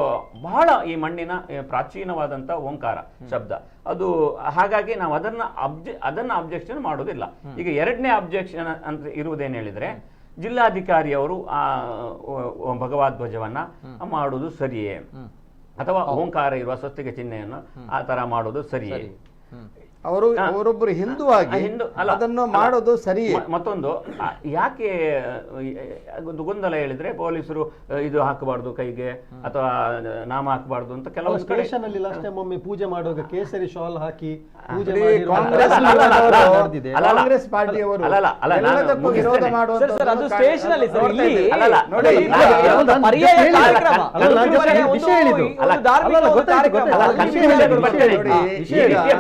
ಬಹಳ ಈ ಮಣ್ಣಿನ ಪ್ರಾಚೀನವಾದಂತ ಓಂಕಾರ ಶಬ್ದ ಅದು. ಹಾಗಾಗಿ ನಾವು ಅದನ್ನ ಅಬ್ಜೆಕ್ಷನ್ ಮಾಡೋದಿಲ್ಲ. ಈಗ ಎರಡನೇ ಅಬ್ಜೆಕ್ಷನ್ ಅಂತ ಇರುವುದೇನು ಹೇಳಿದ್ರೆ, ಜಿಲ್ಲಾಧಿಕಾರಿಯವರು ಆ ಭಗವದ್ ಧ್ವಜವನ್ನ ಮಾಡುವುದು ಸರಿಯೇ ಅಥವಾ ಓಂಕಾರ ಇರುವ ಸ್ವಸ್ತಿಕ ಚಿಹ್ನೆಯನ್ನು ಆ ತರ ಮಾಡೋದು ಸರಿಯೇ? ಅವರೊಬ್ಬರು ಹಿಂದುವಾಗಿ ಅದನ್ನು ಮಾಡೋದು ಸರಿ. ಮತ್ತೊಂದು ಯಾಕೆ ಗೊಂದಲ ಹೇಳಿದ್ರೆ, ಪೊಲೀಸರು ಇದು ಹಾಕಬಾರ್ದು ಕೈಗೆ ಅಥವಾ ನಾಮ ಹಾಕಬಾರ್ದು ಅಂತ ಕೆಲವು ಸ್ಟೇಷನ್ ಅಲ್ಲಿ ಲಾಸ್ಟ್ ಟೈಮ್ ಒಮ್ಮೆ ಪೂಜೆ ಮಾಡುವಾಗ ಕೇಸರಿ ಶಾಲ್ ಹಾಕಿ ಪೂಜೆ ಕಾಂಗ್ರೆಸ್ ಪಾರ್ಟಿಯವರು ವಿರೋಧ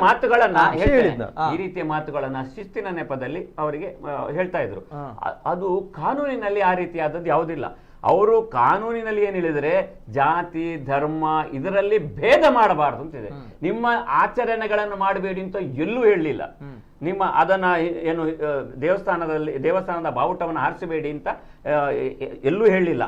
ಮಾತುಗಳನ್ನ ಈ ರೀತಿಯ ಮಾತುಗಳನ್ನ ಶಿಸ್ತಿನ ನೆಪದಲ್ಲಿ ಅವರಿಗೆ ಹೇಳ್ತಾ ಇದ್ರು. ಅದು ಕಾನೂನಿನಲ್ಲಿ ಆ ರೀತಿಯಾದದ್ದು ಯಾವುದಿಲ್ಲ. ಅವರು ಕಾನೂನಿನಲ್ಲಿ ಏನ್ ಹೇಳಿದ್ರೆ, ಜಾತಿ ಧರ್ಮ ಇದರಲ್ಲಿ ಭೇದ ಮಾಡಬಾರ್ದು ಅಂತಿದೆ. ನಿಮ್ಮ ಆಚರಣೆಗಳನ್ನು ಮಾಡಬೇಡಿ ಅಂತ ಎಲ್ಲೂ ಹೇಳಲಿಲ್ಲ. ನಿಮ್ಮ ಅದನ್ನ ಏನು ದೇವಸ್ಥಾನದ ಬಾವುಟವನ್ನು ಹಾರಿಸಬೇಡಿ ಅಂತ ಎಲ್ಲೂ ಹೇಳಲಿಲ್ಲ.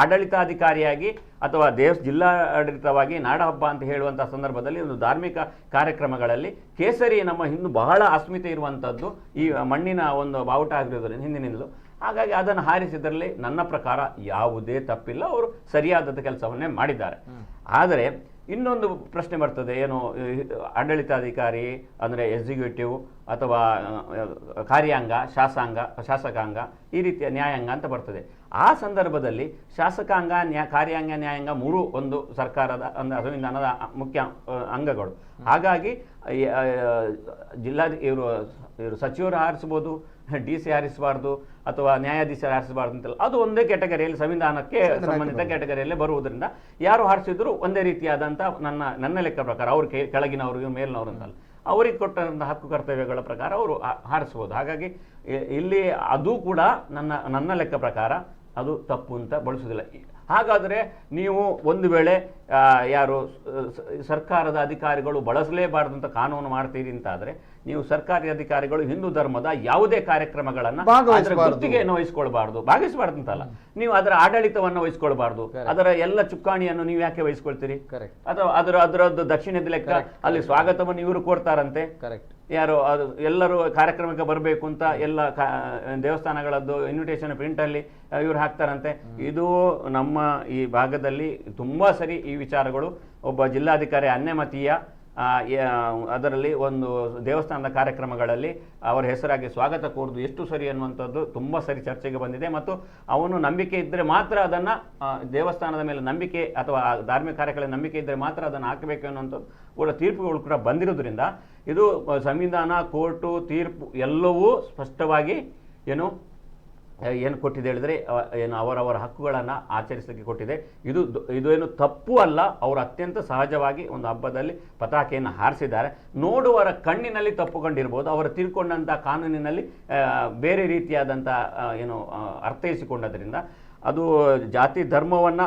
ಆಡಳಿತಾಧಿಕಾರಿಯಾಗಿ ಅಥವಾ ಜಿಲ್ಲಾಡಳಿತವಾಗಿ ನಾಡಹಬ್ಬ ಅಂತ ಹೇಳುವಂತಹ ಸಂದರ್ಭದಲ್ಲಿ ಒಂದು ಧಾರ್ಮಿಕ ಕಾರ್ಯಕ್ರಮಗಳಲ್ಲಿ ಕೇಸರಿ ನಮ್ಮ ಹಿಂದೂ ಬಹಳ ಅಸ್ಮಿತೆ ಇರುವಂತದ್ದು ಈ ಮಣ್ಣಿನ ಒಂದು ಬಾವುಟ ಆಗಿರೋದ್ರಿಂದ ಹಿಂದಿನಿಂದಲೂ. ಹಾಗಾಗಿ ಅದನ್ನು ಹಾರಿಸಿದ್ರಲ್ಲಿ ನನ್ನ ಪ್ರಕಾರ ಯಾವುದೇ ತಪ್ಪಿಲ್ಲ. ಅವರು ಸರಿಯಾದ ಕೆಲಸವನ್ನೇ ಮಾಡಿದ್ದಾರೆ. ಆದರೆ ಇನ್ನೊಂದು ಪ್ರಶ್ನೆ ಬರ್ತದೆ, ಏನು ಆಡಳಿತಾಧಿಕಾರಿ ಅಂದರೆ ಎಕ್ಸಿಕ್ಯೂಟಿವ್ ಅಥವಾ ಕಾರ್ಯಾಂಗ, ಶಾಸಕಾಂಗ ಈ ರೀತಿಯ ನ್ಯಾಯಾಂಗ ಅಂತ ಬರ್ತದೆ. ಆ ಸಂದರ್ಭದಲ್ಲಿ ಶಾಸಕಾಂಗ, ಕಾರ್ಯಾಂಗ, ನ್ಯಾಯಾಂಗ ಮೂರು ಒಂದು ಸರ್ಕಾರದ ಅಂದರೆ ಸಂವಿಧಾನದ ಮುಖ್ಯ ಅಂಗಗಳು. ಹಾಗಾಗಿ ಇವರು ಸಚಿವರು ಹಾರಿಸ್ಬೋದು, DC ಹಾರಿಸಬಾರ್ದು, ಅಥವಾ ನ್ಯಾಯಾಧೀಶರು ಹಾರಿಸಬಾರ್ದು ಅಂತೆಲ್ಲ, ಅದು ಒಂದೇ ಕ್ಯಾಟಗರಿಯಲ್ಲಿ ಸಂವಿಧಾನಕ್ಕೆ ಸಂಬಂಧಿತ ಕ್ಯಾಟಗರಿಯಲ್ಲೇ ಬರುವುದರಿಂದ ಯಾರು ಹಾರಿಸಿದ್ರು ಒಂದೇ ರೀತಿಯಾದಂಥ ನನ್ನ ಲೆಕ್ಕ ಪ್ರಕಾರ ಅವ್ರ ಕೆಳಗಿನವರು ಮೇಲಿನವರು ಅಂತಲ್ಲ, ಅವರಿಗೆ ಕೊಟ್ಟಂತಹ ಹಕ್ಕು ಕರ್ತವ್ಯಗಳ ಪ್ರಕಾರ ಅವರು ಹಾರಿಸ್ಬೋದು. ಹಾಗಾಗಿ ಇಲ್ಲಿ ಅದು ಕೂಡ ನನ್ನ ಲೆಕ್ಕ ಪ್ರಕಾರ ಅದು ತಪ್ಪು ಅಂತ ಬಳಸುವುದಿಲ್ಲ. ಹಾಗಾದರೆ ನೀವು ಒಂದು ವೇಳೆ ಯಾರು ಸರ್ಕಾರದ ಅಧಿಕಾರಿಗಳು ಬಳಸಲೇಬಾರ್ದಂತ ಕಾನೂನು ಮಾಡ್ತೀರಿ ಅಂತಾದರೆ ನೀವು ಸರ್ಕಾರಿ ಅಧಿಕಾರಿಗಳು ಹಿಂದೂ ಧರ್ಮದ ಯಾವುದೇ ಕಾರ್ಯಕ್ರಮಗಳನ್ನು ಗುತ್ತಿಗೆಯನ್ನು ವಹಿಸ್ಕೊಳ್ಬಾರ್ದು, ಭಾಗಿಸಬಾರ್ದು ಅಂತಲ್ಲ, ನೀವು ಅದರ ಆಡಳಿತವನ್ನು ವಹಿಸ್ಕೊಳ್ಬಾರ್ದು, ಅದರ ಎಲ್ಲ ಚುಕ್ಕಾಣಿಯನ್ನು ನೀವು ಯಾಕೆ ವಹಿಸ್ಕೊಳ್ತೀರಿ? ಅಥವಾ ಅದರದ್ದು ದಕ್ಷಿಣದ ಲೆಕ್ಕ ಅಲ್ಲಿ ಸ್ವಾಗತವನ್ನು ಇವರು ಕೊಡ್ತಾರಂತೆ, ಯಾರು ಅದು ಎಲ್ಲರೂ ಕಾರ್ಯಕ್ರಮಕ್ಕೆ ಬರಬೇಕು ಅಂತ ಎಲ್ಲ ದೇವಸ್ಥಾನಗಳದ್ದು ಇನ್ವಿಟೇಷನ್ ಪ್ರಿಂಟ್ ಅಲ್ಲಿ ಇವ್ರು ಹಾಕ್ತಾರಂತೆ. ಇದು ನಮ್ಮ ಈ ಭಾಗದಲ್ಲಿ ತುಂಬಾ ಸರಿ ಈ ವಿಚಾರಗಳು. ಒಬ್ಬ ಜಿಲ್ಲಾಧಿಕಾರಿ ಅನ್ಯಮತೀಯ ಅದರಲ್ಲಿ ಒಂದು ದೇವಸ್ಥಾನದ ಕಾರ್ಯಕ್ರಮಗಳಲ್ಲಿ ಅವರ ಹೆಸರಾಗಿ ಸ್ವಾಗತ ಕೋರುದು ಎಷ್ಟು ಸರಿ ಅನ್ನುವಂಥದ್ದು ತುಂಬ ಸರಿ ಚರ್ಚೆಗೆ ಬಂದಿದೆ. ಮತ್ತು ಅವನು ನಂಬಿಕೆ ಇದ್ದರೆ ಮಾತ್ರ ಅದನ್ನು ದೇವಸ್ಥಾನದ ಮೇಲೆ ನಂಬಿಕೆ ಅಥವಾ ಧಾರ್ಮಿಕ ಕಾರ್ಯಗಳ ನಂಬಿಕೆ ಇದ್ದರೆ ಮಾತ್ರ ಅದನ್ನು ಹಾಕಬೇಕು ಅನ್ನುವಂಥದ್ದು ಕೂಡ ತೀರ್ಪುಗಳು ಕೂಡ ಬಂದಿರೋದ್ರಿಂದ ಇದು ಸಂವಿಧಾನ, ಕೋರ್ಟು, ತೀರ್ಪು ಎಲ್ಲವೂ ಸ್ಪಷ್ಟವಾಗಿ ಏನು ಕೊಟ್ಟಿದೆ ಹೇಳಿದರೆ ಏನು ಅವರವರ ಹಕ್ಕುಗಳನ್ನು ಆಚರಿಸಲಿಕ್ಕೆ ಕೊಟ್ಟಿದೆ. ಇದು ಏನು ತಪ್ಪು ಅಲ್ಲ. ಅವರು ಅತ್ಯಂತ ಸಹಜವಾಗಿ ಒಂದು ಹಬ್ಬದಲ್ಲಿ ಪತಾಕೆಯನ್ನು ಹಾರಿಸಿದ್ದಾರೆ. ನೋಡುವರ ಕಣ್ಣಿನಲ್ಲಿ ತಪ್ಪು ಕಂಡಿರ್ಬೋದು, ಅವರು ತಿಳ್ಕೊಂಡಂಥ ಕಾನೂನಿನಲ್ಲಿ ಬೇರೆ ರೀತಿಯಾದಂಥ ಅರ್ಥೈಸಿಕೊಂಡದ್ರಿಂದ ಅದು ಜಾತಿ ಧರ್ಮವನ್ನು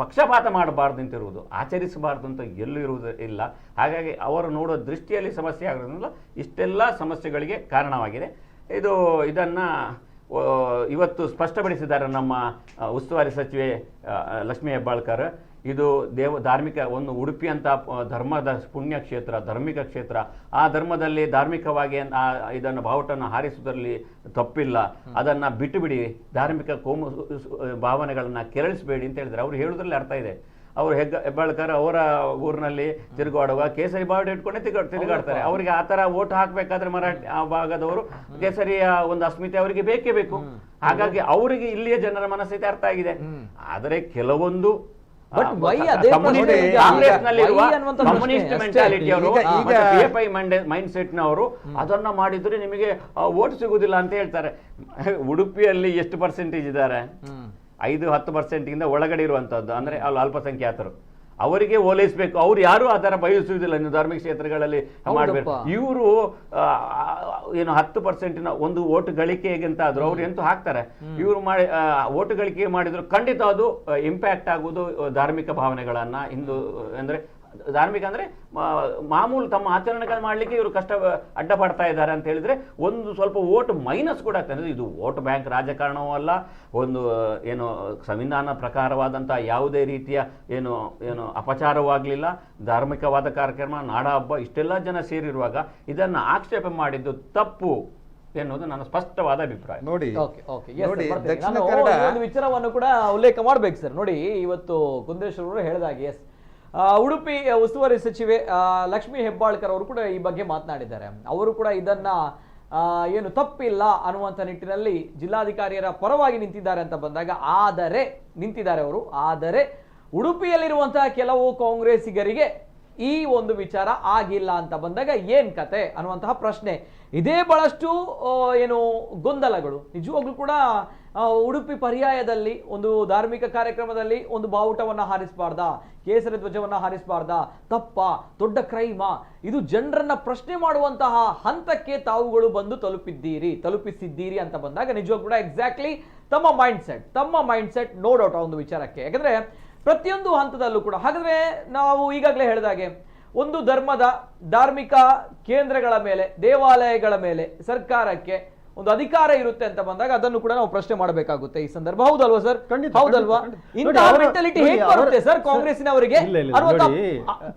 ಪಕ್ಷಪಾತ ಮಾಡಬಾರ್ದು ಅಂತಿರುವುದು, ಆಚರಿಸಬಾರ್ದು ಅಂತ ಎಲ್ಲೂ ಇರುವುದು ಇಲ್ಲ. ಹಾಗಾಗಿ ಅವರು ನೋಡೋ ದೃಷ್ಟಿಯಲ್ಲಿ ಸಮಸ್ಯೆ ಆಗೋದ್ರಿಂದ ಇಷ್ಟೆಲ್ಲ ಸಮಸ್ಯೆಗಳಿಗೆ ಕಾರಣವಾಗಿದೆ. ಇದನ್ನು ಇವತ್ತು ಸ್ಪಷ್ಟಪಡಿಸಿದ್ದಾರೆ ನಮ್ಮ ಉಸ್ತುವಾರಿ ಸಚಿವೆ ಲಕ್ಷ್ಮೀ ಹೆಬ್ಬಾಳ್ಕರ್. ಇದು ಧಾರ್ಮಿಕ ಒಂದು ಉಡುಪಿ ಅಂತ ಧರ್ಮದ ಪುಣ್ಯಕ್ಷೇತ್ರ, ಧಾರ್ಮಿಕ ಕ್ಷೇತ್ರ. ಆ ಧರ್ಮದಲ್ಲಿ ಧಾರ್ಮಿಕವಾಗಿ ಇದನ್ನು ಬಾವುಟನ್ನು ಹಾರಿಸುವುದರಲ್ಲಿ ತಪ್ಪಿಲ್ಲ, ಅದನ್ನು ಬಿಟ್ಟುಬಿಡಿ, ಧಾರ್ಮಿಕ ಕೋಮು ಭಾವನೆಗಳನ್ನು ಕೆರಳಿಸಬೇಡಿ ಅಂತ ಹೇಳಿದರೆ ಅವರು ಹೇಳುವುದರಲ್ಲಿ ಅರ್ಥ ಇದೆ. ಅವರು ಹೆಬ್ಬಾಳ್ಕರ್ ಅವರ ಊರಿನಲ್ಲಿ ತಿರುಗಾಡುವಾಗ ಕೇಸರಿ ಬಾವುಟ ಇಟ್ಕೊಂಡೇ ತಿರುಗಾಡ್ತಾರೆ. ಅವರಿಗೆ ಆ ಥರ ಓಟ್ ಹಾಕಬೇಕಾದ್ರೆ ಮರಾಠಿ ಆ ಭಾಗದವರು ಕೇಸರಿಯ ಒಂದು ಅಸ್ಮಿತೆ ಅವರಿಗೆ ಬೇಕೇ ಬೇಕು. ಹಾಗಾಗಿ ಅವರಿಗೆ ಇಲ್ಲಿಯ ಜನರ ಮನಸ್ಥಿತಿ ಅರ್ಥ ಆಗಿದೆ. ಆದರೆ ಕೆಲವೊಂದು ಕಮ್ಯುನಿಸ್ಟ್ ಮೆಂಟಾಲಿಟಿ ಅವರು PFI ಮೈಂಡ್ ಸೆಟ್ ನವರು ಅದನ್ನ ಮಾಡಿದ್ರೆ ನಿಮಗೆ ಓಟ್ ಸಿಗುವುದಿಲ್ಲ ಅಂತ ಹೇಳ್ತಾರೆ. ಉಡುಪಿಯಲ್ಲಿ ಎಷ್ಟು ಪರ್ಸೆಂಟೇಜ್ ಇದ್ದಾರೆ? 5-10% ಒಳಗಡೆ ಇರುವಂತದ್ದು, ಅಂದ್ರೆ ಅಲ್ಲಿ ಅಲ್ಪಸಂಖ್ಯಾತರು, ಅವರಿಗೆ ಓಲೈಸಬೇಕು. ಅವ್ರು ಯಾರು ಆ ಥರ ಬಯಸುವುದಿಲ್ಲ ಇನ್ನು ಧಾರ್ಮಿಕ ಕ್ಷೇತ್ರಗಳಲ್ಲಿ ಮಾಡಬೇಕು. ಇವರು 10% ಒಂದು ಓಟು ಗಳಿಕೆಗೆ ಅಂತ ಆದ್ರು ಅವ್ರು ಎಂತೂ ಹಾಕ್ತಾರೆ. ಇವರು ಮಾಡಿ ಓಟು ಗಳಿಕೆ ಮಾಡಿದ್ರು ಖಂಡಿತ ಅದು ಇಂಪ್ಯಾಕ್ಟ್ ಆಗುವುದು ಧಾರ್ಮಿಕ ಭಾವನೆಗಳನ್ನ, ಹಿಂದೂ ಅಂದ್ರೆ ಧಾರ್ಮಿಕ ಅಂದ್ರೆ ಮಾಮೂಲು ತಮ್ಮ ಆಚರಣೆಗಳು ಮಾಡಲಿಕ್ಕೆ ಇವರು ಕಷ್ಟ ಅಡ್ಡಪಡ್ತಾ ಇದ್ದಾರೆ ಅಂತ ಹೇಳಿದ್ರೆ ಒಂದು ಸ್ವಲ್ಪ ಓಟ್ ಮೈನಸ್ ಕೂಡ ಆಗ್ತದೆ. ಇದು ವೋಟ್ ಬ್ಯಾಂಕ್ ರಾಜಕಾರಣವೂ ಅಲ್ಲ, ಒಂದು ಸಂವಿಧಾನ ಪ್ರಕಾರವಾದಂಥ ಯಾವುದೇ ರೀತಿಯ ಅಪಚಾರವೂ ಆಗಲಿಲ್ಲ. ಧಾರ್ಮಿಕವಾದ ಕಾರ್ಯಕ್ರಮ, ನಾಡ ಹಬ್ಬ, ಇಷ್ಟೆಲ್ಲ ಜನ ಸೇರಿರುವಾಗ ಇದನ್ನು ಆಕ್ಷೇಪ ಮಾಡಿದ್ದು ತಪ್ಪು ಎನ್ನುವುದು ನನ್ನ ಸ್ಪಷ್ಟವಾದ ಅಭಿಪ್ರಾಯ. ನೋಡಿ ಒಂದು ವಿಚಾರವನ್ನು ಕೂಡ ಉಲ್ಲೇಖ ಮಾಡ್ಬೇಕು ಸರ್. ನೋಡಿ, ಇವತ್ತು ಕುಂದೇಶ್ವರ ಅವರು ಹೇಳಿದಾಗೆ ಉಡುಪಿ ಉಸ್ತುವಾರಿ ಸಚಿವೆ ಲಕ್ಷ್ಮೀ ಹೆಬ್ಬಾಳ್ಕರ್ ಅವರು ಕೂಡ ಈ ಬಗ್ಗೆ ಮಾತನಾಡಿದ್ದಾರೆ. ಅವರು ಕೂಡ ಇದನ್ನ ತಪ್ಪಿಲ್ಲ ಅನ್ನುವಂಥ ನಿಟ್ಟಿನಲ್ಲಿ ಜಿಲ್ಲಾಧಿಕಾರಿಯರ ಪರವಾಗಿ ನಿಂತಿದ್ದಾರೆ ಅಂತ ಬಂದಾಗ, ಆದರೆ ಉಡುಪಿಯಲ್ಲಿರುವಂತಹ ಕೆಲವು ಕಾಂಗ್ರೆಸ್ಸಿಗರಿಗೆ ಈ ಒಂದು ವಿಚಾರ ಆಗಿಲ್ಲ ಅಂತ ಬಂದಾಗ ಏನ್ ಕತೆ ಅನ್ನುವಂತಹ ಪ್ರಶ್ನೆ ಇದೇ. ಬಹಳಷ್ಟು ಗೊಂದಲಗಳು ನಿಜವಾಗ್ಲೂ ಕೂಡ. ಉಡುಪಿ ಪರ್ಯಾಯದಲ್ಲಿ ಒಂದು ಧಾರ್ಮಿಕ ಕಾರ್ಯಕ್ರಮದಲ್ಲಿ ಒಂದು ಬಾವುಟವನ್ನ ಹಾರಿಸಬಾರ್ದಾ, ಕೇಸರಿ ಧ್ವಜವನ್ನ ಹಾರಿಸಬಾರ್ದಾ, ತಪ್ಪಾ, ದೊಡ್ಡ ಕ್ರೈಮಾ? ಇದು ಜನರನ್ನ ಪ್ರಶ್ನೆ ಮಾಡುವಂತಹ ಹಂತಕ್ಕೆ ತಾವುಗಳು ಬಂದು ತಲುಪಿಸಿದ್ದೀರಿ ಅಂತ ಬಂದಾಗ ನಿಜವಾಗ್ಲೂ ಕೂಡ ಎಕ್ಸಾಕ್ಟ್ಲಿ ತಮ್ಮ ಮೈಂಡ್ ಸೆಟ್ ನೋ ಡೌಟ್ ಆ ಒಂದು ವಿಚಾರಕ್ಕೆ. ಯಾಕಂದ್ರೆ ಪ್ರತಿಯೊಂದು ಹಂತದಲ್ಲೂ ಕೂಡ ಹಾಗಾದ್ರೆ ನಾವು ಈಗಾಗಲೇ ಹೇಳಿದಾಗೆ ಒಂದು ಧರ್ಮದ ಧಾರ್ಮಿಕ ಕೇಂದ್ರಗಳ ಮೇಲೆ, ದೇವಾಲಯಗಳ ಮೇಲೆ ಸರ್ಕಾರಕ್ಕೆ ಒಂದು ಅಧಿಕಾರ ಇರುತ್ತೆ ಅಂತ ಬಂದಾಗ ಅದನ್ನು ಕೂಡ ನಾವು ಪ್ರಶ್ನೆ ಮಾಡಬೇಕಾಗುತ್ತೆ ಈ ಸಂದರ್ಭ. ಹೌದಲ್ವಾ ಸರ್? ಹೌದಲ್ವಾ? ಇಂತಹ ಮೆಂಟಾಲಿಟಿ ಹೇಗೆ ಬರುತ್ತೆ ಸರ್ ಕಾಂಗ್ರೆಸ್ಸಿನವರಿಗೆ?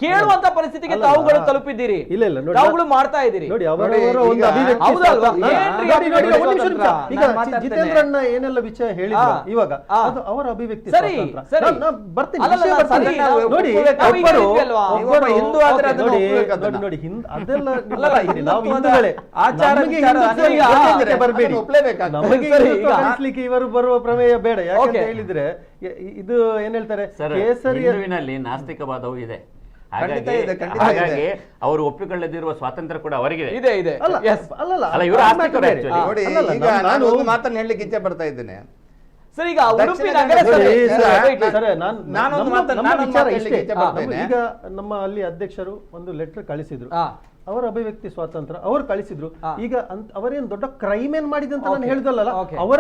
ಕೇಳುವಂತ ಪರಿಸ್ಥಿತಿಗೆ ತಾವುಗಳು ತಲುಪಿದ್ದೀರಿ, ತಾವುಗಳು ಮಾಡ್ತಾ ಇದ್ದೀರಿ. ಜಿತೇಂದ್ರಣ್ಣ ಏನೆಲ್ಲ ವಿಷಯ ಹೇಳಿದ್ರು ಇವಾಗ ಅದು ಅವರ ಅಭಿವ್ಯಕ್ತಿ. ಇವರು ಬರುವ ಪ್ರಮೇಯ ಬೇಡ. ಯಾಕಂತ ಹೇಳಿದ್ರೆ ಇದು ಏನ್ ಹೇಳ್ತಾರೆ, ಕೇಸರಿಯಲ್ಲಿ ನಾಸ್ತಿಕವಾದವು ಇದೆ. ಖಂಡಿತ ಇದೆ, ಖಂಡಿತ ಇದೆ. ಹಾಗಾಗಿ ಅವರು ಒಪ್ಪಿಕೊಳ್ಳದಿರುವ ಸ್ವಾತಂತ್ರ್ಯ ಕೂಡ ಅವರಿಗೆ ಇದೆ ಇದೆ ಅಲ್ಲ Yes. ಅಲ್ಲ, ಇವರು ಆಸ್ತಿಕರು actually. ನೋಡಿ, ಅಲ್ಲಲ್ಲ, ಈಗ ನಾನು ನಾನು- ಒಂದು ಮಾತನ್ನು ಹೇಳಲಿಕ್ಕೆ ಇಚ್ಛೆ ಪಡ್ತಾ ಇದ್ದೇನೆ. ಸರ್ ಈಗ ಉಡುಪಿ ದಕ್ಷಿಣ ನಗರಸಭೆ ನೋಡಿ, sir, sir, wait, wait. Sir, ನಾನೊಂದು ನಮ್ಮ ಮಾತನ್ನ ವಿಚಾರ ಹೇಳಲಿಕ್ಕೆ ಇಷ್ಟೇ. ಇಚ್ಛೆ ಪಡ್ತೇನೆ. ಈಗ ನಮ್ಮ ಅಲ್ಲಿ ಅಧ್ಯಕ್ಷರು ಒಂದು ಲೆಟರ್ ಕಳಿಸಿದ್ರು, ಹಾ. ಅವರ ಅಭಿವ್ಯಕ್ತಿ ಸ್ವಾತಂತ್ರ್ಯ ಅವರು ಕಳಿಸಿದ್ರು. ಹಾ. ಈಗ ಅವರೇನು ದೊಡ್ಡ ಕ್ರೈಮ್ ಏನ್ ಮಾಡಿದಂತ ನಾನು Okay. ಹೇಳುದಲ್ಲ, Okay. ಅವರ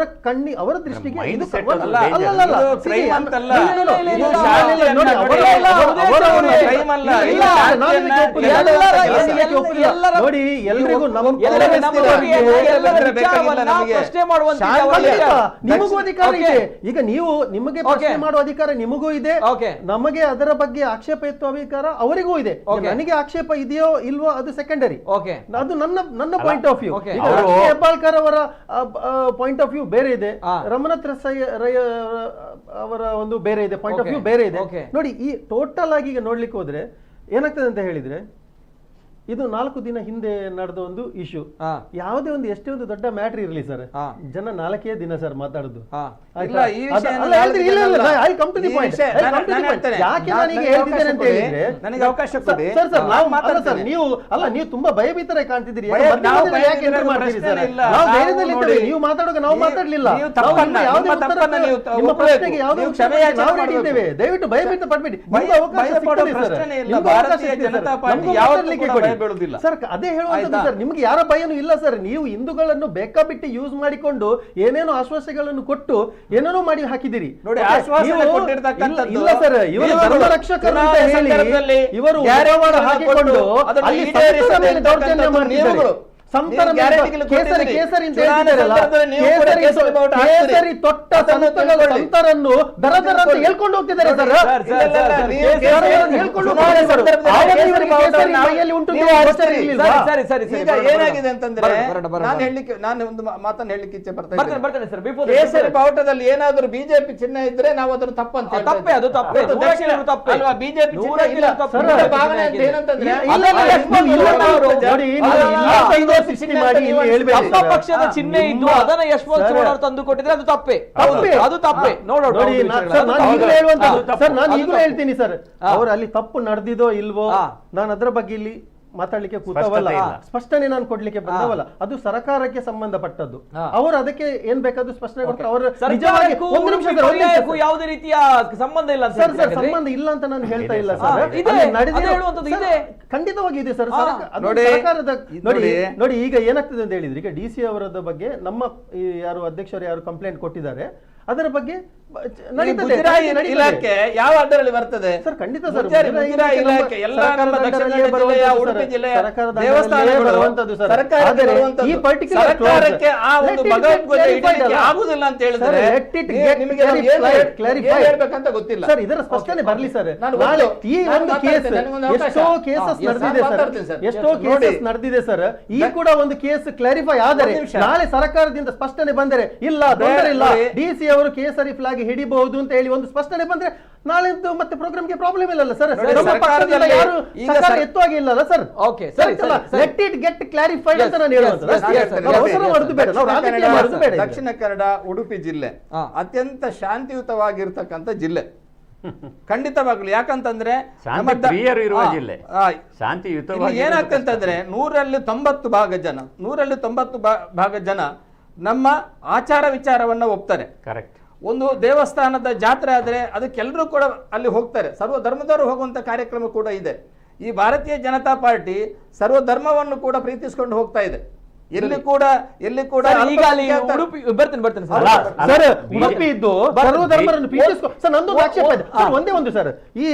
ಅವರ ದೃಷ್ಟಿಗೆ Mind ಇದು set ಒಂದು- ಅಲ್ಲ, ಅಲ್ಲ, ಅಲ್ಲ, ಅಲ್ಲ. ಇದು crime See, ಅಂತಲ್ಲ. no, no, no, ಇಲ್ಲ, ಇದು ಇಲ್ಲ, ಶಾಲೆಯಲ್ಲಿ ಇಲ್ಲ, ನೋಡಿ, ನೋಡಿ, ಅವರ- ಇಲ್ಲ, ಅವರ- ಉದ್ದೇಶ ಅವರ ನೋಡಿ, ಒಂದು- crime ಅಲ್ಲ. ಇಲ್ಲ, ಇಲ್ಲ, ನಾನು ಇದಕ್ಕೆ ಒಪ್ಪುದಿಲ್ಲ. ಎಲ್ಲರ- ನೋಡಿ, ಎಲ್ರಿಗೂ ನಮ್ಮ ಎಲ್ಲರ ನಮ್ಮ ಬಗ್ಗೆ ಎಲ್ಲರ ವಿಚಾರವನ್ನ ನಮಗೆ. ಪ್ರಶ್ನೆ ಮಾಡುವಂತ ಖಂಡಿತ, ನಿಮಗೂ ಅಧಿಕಾರ Okay. ಇದೆ. ಈಗ ನೀವು ನಿಮಗೆ ಪ್ರಶ್ನೆ Okay. ಮಾಡುವ ಅಧಿಕಾರ ನಿಮಗೂ ಇದೆ, Okay. ನಮಗೆ ಅದರ ಬಗ್ಗೆ ಆಕ್ಷೇಪ ಎತ್ತುವ ಅಧಿಕಾರ ಅವರಿಗೂ ಇದೆ. ಈಗ Okay. ನನಗೆ ಆಕ್ಷೇಪ ಇದೆಯೋ ಇಲ್ವೋ ಅದು ಸೆಕೆಂಡರಿ, ಓಕೆ ಅದು ನನ್ನ ಪಾಯಿಂಟ್ ಆಫ್ ವ್ಯೂ. Okay. ಈಗ ಅವರು- ರಾಷ್ಟ್ರೀಯ ಹೆಬ್ಬಾಳ್ಕರ್ ಅವರ ಪಾಯಿಂಟ್ ಆಫ್ ವ್ಯೂ ಬೇರೆ ಇದೆ, ಹಾ. ರಮನಾಥ್ ರೈ ಅವರ ಒಂದು ಬೇರೆ ಇದೆ, ಪಾಯಿಂಟ್ ಆಫ್ ವ್ಯೂ ಬೇರೆ ಇದೆ. Okay. ನೋಡಿ, ಈ ಟೋಟಲ್ ಆಗಿ ಈಗ ನೋಡ್ಲಿಕ್ಕೆ ಹೋದ್ರೆ ಏನಾಗ್ತದೆ ಅಂತ ಹೇಳಿದ್ರೆ, ಇದು 4 ದಿನ ಹಿಂದೆ ನಡೆದ ಒಂದು ಇಶ್ಯೂ. ಹಾ. ಯಾವುದೇ ಒಂದು ಎಷ್ಟೇ ಒಂದು ದೊಡ್ಡ ಮ್ಯಾಟ್ರ್ ಇರಲಿ ಸರ್, ಹಾ. ಜನ 4 ದಿನ ಸರ್ ಮಾತಾಡುದು. ಹಾ. ಇಲ್ಲ, ಈ ವಿಷಯ ಅಲ್ಲ, ಹೇಳ್ತೀನಿ, ಇಲ್ಲ, ಇಲ್ಲ, I'll come to the point. I'll come to the point. ಹೇಳ್ತೇನೆ. ಯಾಕೆ ನಾನೀಗ ನನಗೆ ಹೇಳ್ತಿದ್ದೇನೆ ಅಂತ ಅವಕಾಶ ಹೇಳಿದ್ರೆ, ನನಗೆ ಅವಕಾಶ ಕೊಡಿ. ಸರ್, ನಾನು ನಾವು ಅಲ್ಲ ಮಾತಾಡ್ತೇನೆ. ಸರ್, ನೀವು ತುಂಬಾ ಭಯಭೀತರಾಗಿ ಕಾಣ್ತಿದ್ದೀರಿ. ಭಯ- ನಾವು ಮಧ್ಯದಲ್ಲಿ ಯಾಕೆ enter ಭಯಭೀತರಾಗಿ ಮಾಡ್ತೀರಿ ಸರ್? ಪ್ರಶ್ನೆ ಇಲ್ಲ. ನಾವು ನಾವು ಧೈರ್ಯದಲ್ಲಿ ಇದ್ದೇವೆ. ನೋಡಿ, ನೀವು ಮಾತಾಡುವಾಗ ನಾವು ಮಾತಾಡ್ಲಿಲ್ಲ. ನೀವು ನಾವು ತಪ್ಪನ್ನ, ನಿಮ್ಮ ಯಾವುದೇ ನಿಮ್ಮ ಉತ್ತರ ತಪ್ಪನ್ನ ನೀವು ನಿಮ್ಮ ಒಪ್ಪಬೇಕು. ಪ್ರಶ್ನೆಗೆ ಯಾವುದೇ ನೀವು ಉತ್ತರ ಕ್ಷಮೆಯಾಚನೆ ನಾವು ready ಮಾಡಬೇಕು. ಇದ್ದೇವೆ. ದಯವಿಟ್ಟು ಭಯಭೀತ ಪಡ್ಬೇಡಿ. ನಿಮ್ಗೆ ಅವಕಾಶ ಭಯಪಡೋ ಸಿಗ್ತದೆ ಸರ್. ಪ್ರಶ್ನೆನೇ ಇಲ್ಲ. ನಿಮ್ಗೆ ಅವಕಾಶ ಭಾರತೀಯ ಸಿಗ್ತದೆ ಜನತಾ ಸರ್. ಪಾರ್ಟಿ ನಮ್ಗೆ ಯಾವತ್ತೂ ಮಾತಾಡ್ಲಿಕ್ಕೆ ಕೂಡ ಕೊಡಿ. ಭಯ ಬೀಳುವುದಿಲ್ಲ. ಸರ್, ಅದೇ ಹೇಳುವಂತದ್ದು ಆಯ್ತಾ? ಸರ್, ನಿಮ್ಗೆ ಯಾರ ಭಯನೂ ಇಲ್ಲ ಸರ್. ನೀವು ಹಿಂದೂಗಳನ್ನು ಬೇಕಾಬಿಟ್ಟು ಯೂಸ್ ಮಾಡಿಕೊಂಡು ಏನೇನೋ ಆಶ್ವಾಸಗಳನ್ನು ಕೊಟ್ಟು ಏನೇನೋ ಮಾಡಿ ಹಾಕಿದಿರಿ. ನೋಡಿ, Okay, ಆಶ್ವಾಸನೆ ನೀವು- ಕೊಟ್ಟಿರ್ತಕ್ಕಂಥದ್ದು ಇಲ್ಲ ಸರ್, ಇವರು ನೀವು ಧರ್ಮ ರಕ್ಷಕರು ಅಂತ ಚುನಾವಣೆ ಹೇಳಿ ಸಂದರ್ಭದಲ್ಲಿ ಇವರು ಗ್ಯಾರಂಟಿಗಳನ್ನು ಉಗ್ರವಾದ ಹಾಕಿಕೊಂಡು ಕೊಟ್ಟು ಅದನ್ನು ಅಲ್ಲಿ ಈಡೇರಿಸದೆ ಸಂತರ ಮೇಲೆ ದೌರ್ಜನ್ಯ ಇರ್ತಕ್ಕಂಥದ್ದು ಮಾಡ್ತಿದ್ದಾರೆ. ನೀವುಗಳು. ಸಂತರ ನೀವು ಮೇಲೆ ಗ್ಯಾರಂಟಿಗಳು ಕೇಸರಿ ಕೊಟ್ಟಿದ್ದೀರಿ. ಕೇಸರಿ ಅಂತ ಚುನಾವಣೆ ಹೇಳ್ತಿದ್ದಾರಲ್ಲ, ಸಂದರ್ಭದಲ್ಲಿ ನೀವು ಕೂಡ ಕೇಸರಿ ಬಾವುಟ ಹಾಕ್ತೀರಿ. ಕೇಸರಿ ತೊಟ್ಟ ಅದನ್ನು ಸಂತಗಳ ತಿಳ್ಕೊಳ್ಳಿ. ಸಂತರನ್ನು ದರ ದರ ಅಂತ ಹೇಳ್ಕೊಂಡು ಹೋಗ್ತಿದ್ದಾರೆ ಸರ್. ನೀವು ಕೇಸರಿಯನ್ನು ಹೇಳ್ಕೊಂಡು ಚುನಾವಣೆ ಹೋಗ್ತಿದ್ದಾರೆ. ಸಂದರ್ಭದಲ್ಲಿ ಆವಾಗ ಕೇಸರಿ ಇವರಿಗೆ ಬಾವುಟವನ್ನು ಕೇಸರಿ ಮೈಯಲ್ಲಿ ಉಂಟು ನೀವು ಅಂತ ಹಾಕ್ತೀರಿ. ಗೊತ್ತಿರ್ಲಿಲ್ವಾ? ಸರಿ ಈಗ ಏನಾಗಿದೆ ಅಂತಂದ್ರೆ ಬರೋಣ. ನಾನು ಒಂದು ಮಾತನ್ನು ಹೇಳಲಿಕ್ಕೆ ಇಚ್ಛೆ ಪಡ್ತಾ ಬರ್ತೇನೆ ಸರ್. Before ಕೇಸರಿ ಬಾವುಟದಲ್ಲಿ ಏನಾದರೂ ಬಿಜೆಪಿ ಚಿಹ್ನೆ ಇದ್ರೆ ನಾವು ಅದನ್ನು ತಪ್ಪಂತ ಹೇಳ್ತಾ ತಪ್ಪೇ, ಅದು ತಪ್ಪೇ. ಇವತ್ತು ನೂರಕ್ಕೆ ದಕ್ಷಿಣ ನೂರು ತಪ್ಪೇ. ಅಲ್ವಾ, ಬಿಜೆಪಿ ಚಿಹ್ನೆ ನೂರಕ್ಕೆ ಇಲ್ಲ. ನೂರು ತಪ್ಪು. ನಿಮ್ಮ ಭಾವನೆ ಅಂತ ಏನಂತಂದ್ರೆ ಇಲ್ಲ, ಇಲ್ಲ, ನೀವು ಇಲ್ಲ ನೋಡಿ, ನೀವು ಇಲ್ಲ ಸೈದೋ ಸೃಷ್ಟಿ ಮಾಡಿ ಇಲ್ಲಿ ಹೇಳ್ಬೇಡಿ ನಮ್ಮ ಸರ್. ಪಕ್ಷದ ಚಿಹ್ನೆ ಇದ್ದು ಅದನ್ನ ಯಶವಂತ್ ಸರ್. ಚೌಡಾರ್ ತಂದು ಕೊಟ್ಟಿದ್ರೆ ಅದು ತಪ್ಪೇ. ತಪ್ಪೇ. ಅದು ತಪ್ಪೇ. ನೋಡೋಣ ನೋಡಿ, ಸರ್, ನಾನು ಈಗಲೇ ಹೇಳುವಂತದ್ದು ಅದು ಸರ್, ನಾನು ತಪ್ಪು. ಈಗಲೇ ಹೇಳ್ತೀನಿ ಸರ್, ಅವರು ಅಲ್ಲಿ ತಪ್ಪು ನಡೆದಿದೋ ಇಲ್ವೋ ಹಾ. ನಾನು ಅದರ ಬಗ್ಗೆ ಇಲ್ಲಿ ಮಾತಾಡ್ಲಿಕ್ಕೆ ಕೂತವಲ್ಲ, ಸ್ಪಷ್ಟತೆ ಇಲ್ಲ. ಸ್ಪಷ್ಟನೆ ನಾನು ಕೊಡ್ಲಿಕ್ಕೆ ಬಂದವಲ್ಲ. ಅದು ಸರ್ಕಾರಕ್ಕೆ ಸಂಬಂಧಪಟ್ಟದ್ದು. ಹಾ. ಅವರು ಅದಕ್ಕೆ ಏನ್ ಬೇಕಾದ್ರೂ ಸ್ಪಷ್ಟನೆ ಕೊಡ್ತಾರೆ. ಅವರು ನಿಜವಾಗಿ ಸರ್ಕಾರಕ್ಕೂ ಒಂದು ನಿಮಿಷ ಸರ್, ಒಂದು ನಿಮಿಷ ಪರ್ಯಾಯಕ್ಕೂ ಸರ್. ಯಾವುದೇ ರೀತಿಯ ಸಂಬಂಧ ಇಲ್ಲ ಅಂತ ಸರ್ ಸರ್ ಹೇಳ್ತಿದ್ದೀರಿ. ಸಂಬಂಧ ಇಲ್ಲ ಅಂತ ನಾನು ಹೇಳ್ತಾ ಇಲ್ಲ ಇದೆ ಸರ್. ಸರ್. ಇದೆ. ಅಲ್ಲಿ ನಡೆದಿರೋ- ಅದೇ ಹೇಳುವಂಥದ್ದು ಸರ್, ಇದೆ. ಖಂಡಿತವಾಗಿ ಇದೆ ಸರ್. ಹಾ. ಅದು ನೋಡಿ, ಸರ್ಕಾರದ ನೋಡಿ ನೋಡಿ. ನೋಡಿ ಈಗ ಏನಾಗ್ತದೆ ಅಂತ ಹೇಳಿದ್ರೆ, ಈಗ DC ಅವರದ ಬಗ್ಗೆ ನಮ್ಮ ಈ ಯಾರು ಅಧ್ಯಕ್ಷರು ಯಾರು ಕಂಪ್ಲೇಂಟ್ ಕೊಟ್ಟಿದ್ದಾರೆ ಅದರ ಬಗ್ಗೆ ನಡೀತದೆ, ಮುಜರಾಯಿ ನಡೀತದೆ. ಇಲಾಖೆ ಯಾವ ಅಡ್ಡರಲ್ಲಿ ಬರ್ತದೆ ಸರ್, ಖಂಡಿತ ಸರ್. ಮುಜರಾಯಿ ಇಲಾಖೆ ಎಲ್ಲ ನಮ್ಮ ದಕ್ಷಿಣ ಕನ್ನಡ ಜಿಲ್ಲೆಯ, ಉಡುಪಿ ಜಿಲ್ಲೆಯ ದೇವಸ್ಥಾನಗಳು ಬರುವಂತದ್ದು ಸರ್. ಸರ್ಕಾರಕ್ಕೆ ಆದರೆ ಬರುವಂತದ್ದು. ಈ particular ಸರ್ಕಾರಕ್ಕೆ ಆ clause, ಒಂದು let it Bhagavad Gita get clarified ಇಡಲಿಕ್ಕೆ ಅಲ್ಲ? ಆಗುದಿಲ್ಲ ಅಂತ ಹೇಳಿದ್ರೆ Sir, let it get ನಿಮಗೆ ನಾನು clarified. ಏನ್ ಹೇಳ್ಬೇಕಂತ ಗೊತ್ತಿಲ್ಲ. ಸರ್, ಇದರ ಸ್ಪಷ್ಟನೆ ಬರ್ಲಿ ಸರ್. ನಾನು ನಾಳೆ ಗೊತ್ತು. ಈ ನಾನು ಒಂದು ಮಾತಾಡ್ತೇನೆ. ಕೇಸ್ ನನಗೊಂದು ಅವಕಾಶ. ಎಷ್ಟೋ ಕೇಸಸ್ Yes, ನಡೆದಿದೆ ನಾನು ಸರ್, ಮಾತಾಡ್ತೇನೆ ಸರ್. ಎಷ್ಟೋ Yes, ನೋಡಿ. ಕೇಸಸ್ ನಡೆದಿದೆ ಸರ್. ಈ ಕೂಡ ಒಂದು ಕೇಸ್ ಕ್ಲಾರಿಫೈ ಆದರೆ ಒಂದು ನಿಮಿಷ. ನಾಳೆ ಸರ್ಕಾರದಿಂದ ಸ್ಪಷ್ಟನೆ ಬಂದರೆ ಇಲ್ಲ ತೊಂದರೆ ಇಲ್ಲ, ನೋಡಿ. DC ಅವರು ಕೇಸರಿ ಫ್ಲಾಗ್ ಹಿಡಿಬಹುದು ಅಂತ ಹೇಳಿ ಒಂದು ಸ್ಪಷ್ಟನೆ ಬಂದ್ರೆ ನಾಳೆ ಮತ್ತೆ ಪ್ರೋಗ್ರಾಮ್ಗೆ ಪ್ರಾಬ್ಲಮ್ ಇಲ್ಲಲ್ಲ ಸರ್. ನೋಡಿ, ನಮ್ಮ ಪಕ್ಷದಿಂದ ಸರ್ಕಾರದಲ್ಲಿ ಯಾರು ಈಗ ಸರ್ಕಾರ ಸರ್- ಎತ್ತುವಾಗಿ ಇಲ್ಲಲ್ಲ ಸರ್. Okay, ಸರಿ, ಸರಿ, ಸರಿ. ಲೆಟ್ ಇಟ್ ಗೆಟ್ ಕ್ಲಾರಿಫೈಡ್ ಅಂತ ನಾನು ಹೇಳುವಂಥದ್ದು. Yes, yes, yes, ನಾವು ಅವಸರ ಮಾಡುದು ಬೇಡ, ನಾವು ದಕ್ಷಿಣ ರಾಜಕೀಯ ಕನ್ನಡ, ಮಾಡುದು ಬೇಡ. ದಕ್ಷಿಣ ಕನ್ನಡ, ಉಡುಪಿ ಜಿಲ್ಲೆ ಹಾ. ಅತ್ಯಂತ ಶಾಂತಿಯುತವಾಗಿರ್ತಕ್ಕಂಥ ಜಿಲ್ಲೆ. ಖಂಡಿತವಾಗ್ಲು. ಯಾಕಂತಂದ್ರೆ ಶಾಂತಿ ನಮ್ಮ ಪ್ರಿಯರು ಇರುವ ಹಾ, ಜಿಲ್ಲೆ. ಹಾ. ಶಾಂತಿಯುತವಾಗಿ ಇಲ್ಲಿ ಏನಾಗ್ತಂತಂದ್ರೆ 100ರಲ್ಲಿ 90 ಭಾಗ ಜನ ನಮ್ಮ ಆಚಾರ ವಿಚಾರವನ್ನ ಒಪ್ತಾರೆ. ಕರೆಕ್ಟ್. ಒಂದು ದೇವಸ್ಥಾನದ ಜಾತ್ರೆ ಆದ್ರೆ ಅದಕ್ಕೆಲ್ಲರೂ ಕೂಡ ಅಲ್ಲಿ ಹೋಗ್ತಾರೆ. ಸರ್ವ ಧರ್ಮದವರು ಹೋಗುವಂತ ಕಾರ್ಯಕ್ರಮ ಕೂಡ ಇದೆ. ಈ ಭಾರತೀಯ ಜನತಾ ಪಾರ್ಟಿ ಸರ್ವ ಧರ್ಮವನ್ನು ಕೂಡ ಪ್ರೀತಿಸಿಕೊಂಡು ಹೋಗ್ತಾ ಇದೆ. ಎಲ್ಲಿ ಕೂಡ ಸರ್, ಈಗ ಅಲ್ಲಿ ಉಡುಪಿ ಬರ್ತೇನೆ ಸರ್. ಅಲ್ಲ, ಸರ್, BJP ಉಡುಪಿ ಇದ್ದು ಸರ್ವ ಧರ್ಮರನ್ನು ಪ್ರೀತಿಸ್ಕೊ ಸರ್. ನಂದೊಂದು ಆಕ್ಷೇಪ ಇದೆ ಸರ್, ಒಂದೇ ಒಂದು ಸರ್. ಈ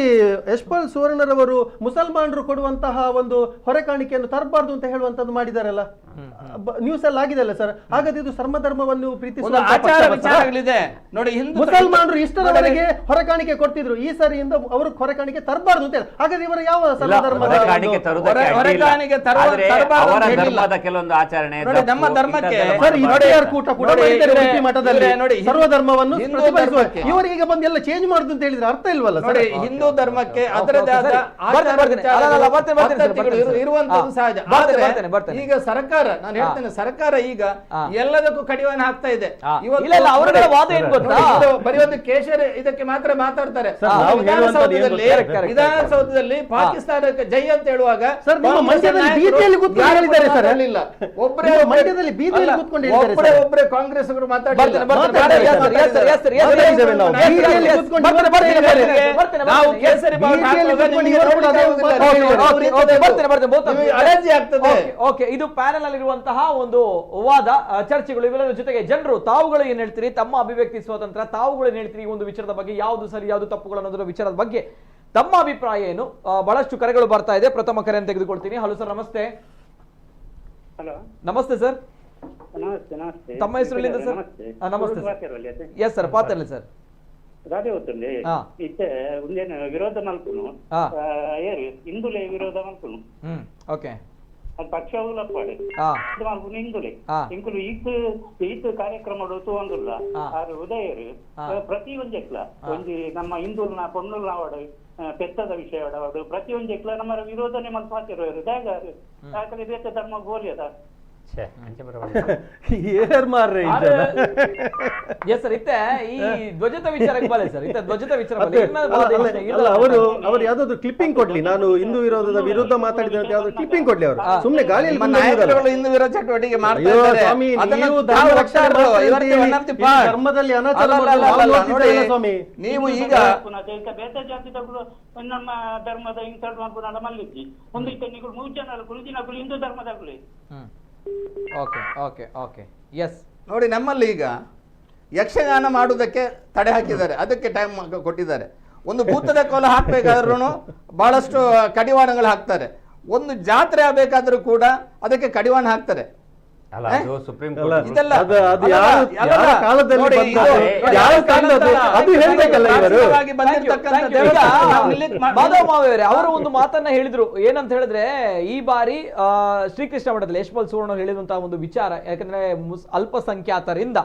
ಯಶ್ಪಾಲ್ ಸುವರ್ಣರವರು ಮುಸಲ್ಮಾನರು ಕೊಡುವಂತಹ ಒಂದು ಹೊರೆ ಕಾಣಿಕೆಯನ್ನು ತರಬಾರ್ದು ಅಂತ ಹೇಳುವಂತದ್ದು ಮಾಡಿದಾರಲ್ಲ, ನ್ಯೂಸ್ ಅಲ್ಲಿ ಆಗಿದೆ ಅಲ್ಲ ಸರ್. ಹಾಗಾದ್ರೆ ಇದು ಸರ್ವಧರ್ಮವನ್ನು ಪ್ರೀತಿಸುವ ಆಚಾರ ವಿಚಾರಗಳಿದೆ ನೋಡಿ. ಹಿಂದೂ ಮುಸಲ್ಮಾನರು ಇಷ್ಟರವರೆಗೆ ಹೊರೆ ಕಾಣಿಕೆ ಕೊಡ್ತಿದ್ರು, ಈ ಸರಿಯಿಂದ ಅವರು ಹೊರೆ ಕಾಣಿಕೆ ತರಬಾರ್ದು ಅಂತ ಹೇಳಿ. ಹಾಗಾದ್ರೆ ಇವರ ಯಾವ ಸರ್ವಧರ್ಮದ ಹೊರೆ ಕಾಣಿಕೆ ತರುವುದಕ್ಕೆ ಹೊರೆ ಅಡ್ಡಿ ಇಲ್ಲ. ಕಾಣಿಕೆ ಆದ್ರೆ ತರಬಾರ್ದು ಅವರ ಅಂತ ಹೇಳಿಲ್ಲ. ಧರ್ಮದ ಕೆಲವೊಂದು ಆಚಾರ ಆಚರಣೆ ನೋಡಿ, ನಮ್ಮ ಧರ್ಮಕ್ಕೆ ಸರ್ ಈ PR ಕೂಟ ಕೂಡ ನೋಡಿ, ಮಾಡಿದ್ದಾರೆ ಉಡುಪಿ ಮಠದಲ್ಲಿ ನೋಡಿ, ಸರ್ವಧರ್ಮವನ್ನು ಹಿಂದೂ ಪ್ರತಿಪಾದಿಸುವ ಧರ್ಮಕ್ಕೆ ಇವರಿಗೆ ಈಗ ಬಂದು ಎಲ್ಲ ಚೇಂಜ್ ಮಾಡುದು ಅಂತ ಹೇಳಿದ್ರೆ ಅರ್ಥ ಇಲ್ವಲ್ಲ ಸರ್? ನೋಡಿ, ಹಿಂದೂ ಧರ್ಮಕ್ಕೆ ಅದರದೇ ಆದ ಇರುವಂತದ್ದು ಸಹಜ. ಆದ್ರೆ ಈಗ ಸರ್ಕಾರ, ನಾನು ಹೇಳ್ತೇನೆ, ಸರ್ಕಾರ ಈಗ ಎಲ್ಲದಕ್ಕೂ ಕಡಿವಾಣ ಹಾಕ್ತಾ ಇದೆ. ಅವರ ವಾದ ಏನ್ ಗೊತ್ತಾ, ಬರೀ ಒಂದು ಕೇಶರಿ ಇದಕ್ಕೆ ಮಾತ್ರ ಮಾತಾಡ್ತಾರೆ. ನಾವು ಹೇಳುವಂತದ್ದು ವಿಧಾನಸೌಧದಲ್ಲಿ ಪಾಕಿಸ್ತಾನಕ್ಕೆ ಜೈ ಅಂತ ಹೇಳುವಾಗ ಸರ್, ನಿಮ್ಮ ಮಂಡ್ಯದಲ್ಲಿ ಬೀದಿಯಲ್ಲಿ ಕೂತ್ಕೊಂಡು ಹೇಳಿದ್ದಾರೆ ಸರ್. ಒಬ್ಬರೇ ಮಂಡ್ಯದಲ್ಲಿ ಬೀದಿಯಲ್ಲಿ ಕೂತ್ಕೊಂಡು ಹೇಳಿದ್ದಾರೆ ಸರ್. ಒಬ್ಬರೇ ಕಾಂಗ್ರೆಸ್ ಅವರು ಮಾತಾಡಿಲ್ಲ. ನಾವು ಕೇಸರಿ ಅಲರ್ಜಿ ಆಗ್ತದೆ. ಓಕೆ, ಇದು ಪ್ಯಾನೆಲ್ ಅಲ್ಲಿರುವಂತಹ ಒಂದು ವಾದ ಚರ್ಚೆಗಳು. ಇವೆಲ್ಲರ ಜೊತೆಗೆ ಜನರು ತಾವುಗಳು ಏನ್ ಹೇಳ್ತೀರಿ, ತಮ್ಮ ಅಭಿವ್ಯಕ್ತಿ ಸ್ವಾತಂತ್ರ್ಯ, ತಾವುಗಳು ಏನ್ ಹೇಳ್ತೀರಿ ಈ ಒಂದು ವಿಚಾರದ ಬಗ್ಗೆ, ಯಾವುದು ಸರಿ ಯಾವುದು ತಪ್ಪುಗಳು ಅನ್ನೋದರ ವಿಚಾರದ ಬಗ್ಗೆ ತಮ್ಮ ಅಭಿಪ್ರಾಯ ಏನು? ಬಹಳಷ್ಟು ಕರೆಗಳು ಬರ್ತಾ ಇದೆ. ಪ್ರಥಮ ಕರೆಯನ್ನು ತೆಗೆದುಕೊಳ್ತೀನಿ. ಹಲೋ ಸರ್, ನಮಸ್ತೆ. ಹಲೋ, ನಮಸ್ತೆ ಸರ್. ನಮಸ್ತೆ. ನಮಸ್ತೆ. ತಮ್ಮ ಹೆಸರು ಎಲ್ಲಿಂದ ಸರ್? ನಮಸ್ತೆ ಎಸ್ ಸರ್, ಪಾತಲ್ಲಿ ಸರ್. ರಾಧೆ ಗೊತ್ತುಂಡೆ ಇತ್ತೆ ಉಂದೇನು ವಿರೋಧ ಮಲ್ಪುನು ಏರು ಹಿಂದುಲೆ ವಿರೋಧ ಮಲ್ಪುನು. ಓಕೆ, ಅದು ಪಕ್ಷ ಉಲ್ಲಪ್ಪಾಡೆ ಇದು ಮಲ್ಪುನು ಹಿಂದುಲೆ ಇಂಕುಲು ಈತ್ ಕಾರ್ಯಕ್ರಮ ತೂವಂದುಲ್ಲ ಆರು ಉದಯರು ಪ್ರತಿ ಒಂಜೆಕ್ಲ ಒಂಜಿ ನಮ್ಮ ಹಿಂದುಲ್ನ ಪೊನ್ನುಲ್ನ ಅವಡು ಪೆತ್ತದ ವಿಷಯ ಅವಡು ಪ್ರತಿ ಒಂಜೆಕ್ಲ ನಮ್ಮ ವಿರೋಧನೆ ಮಲ್ಪಾತಿರೋರು ದಾಗಾರು ಯಾಕಂದ್ರೆ ಬೇತ ಧರ್ಮ ಗೋಲಿಯದ ಏರ್ ಮಾರ್ರೆ ಎಸ್ ಸರ್. ಇತ್ತೆ ಈ ಧ್ವಜದ ವಿಚಾರಕ್ಕೆ ಬರಲಿ ಸರ್. ಇತ್ತೆ ಧ್ವಜದ ವಿಚಾರ ಅವರು ಯಾವ್ದಾದ್ರು ಕ್ಲಿಪ್ಪಿಂಗ್ ಕೊಡ್ಲಿ, ನಾನು ಹಿಂದೂ ವಿರೋಧದ ವಿರುದ್ಧ ಮಾತಾಡಿದ ಯಾವ್ದು ಕ್ಲಿಪ್ಪಿಂಗ್ ಕೊಡ್ಲಿ. ಅವರು ಸುಮ್ನೆ ಗಾಳಿಯಲ್ಲಿ ಹಿಂದೂ ವಿರೋಧ ಚಟುವಟಿಕೆ ಧರ್ಮದಲ್ಲಿ ಅನಾಚಾರ ಸ್ವಾಮಿ. ನೀವು ಈಗ ಬೇತ ಜಾತಿದಗಳು ನಮ್ಮ ಧರ್ಮದ ಇನ್ಸಲ್ಟ್ ಮಾಡ್ಕೊಂಡು ಮಲ್ಲಿದ್ದಿ ಒಂದಿಷ್ಟು ನೀವು 3 ಜನ ಗುರುಜಿನಗಳು ಹಿಂದೂ ಧರ್ಮದಗಳು. Okay okay okay yes. ನೋಡಿ, ನಮ್ಮಲ್ಲಿ ಈಗ ಯಕ್ಷಗಾನ ಮಾಡುವುದಕ್ಕೆ ತಡೆ ಹಾಕಿದ್ದಾರೆ, ಅದಕ್ಕೆ ಟೈಮ್ ಕೊಟ್ಟಿದ್ದಾರೆ. ಒಂದು ಭೂತದ ಕೋಲ ಹಾಕ್ಬೇಕಾದ್ರೂ ಬಹಳಷ್ಟು ಕಡಿವಾಣಗಳು ಹಾಕ್ತಾರೆ. ಒಂದು ಜಾತ್ರೆ ಆಗಬೇಕಾದ್ರೂ ಕೂಡ ಅದಕ್ಕೆ ಕಡಿವಾಣ ಹಾಕ್ತಾರೆ. ಅವರು ಒಂದು ಮಾತನ್ನ ಹೇಳಿದ್ರು. ಏನಂತ ಹೇಳಿದ್ರೆ, ಈ ಬಾರಿ ಶ್ರೀಕೃಷ್ಣ ಮಠದಲ್ಲಿ ಯಶ್ಪಾಲ್ ಸುವರ್ಣ ಹೇಳಿದಂತಹ ಒಂದು ವಿಚಾರ, ಯಾಕಂದ್ರೆ ಅಲ್ಪಸಂಖ್ಯಾತರಿಂದ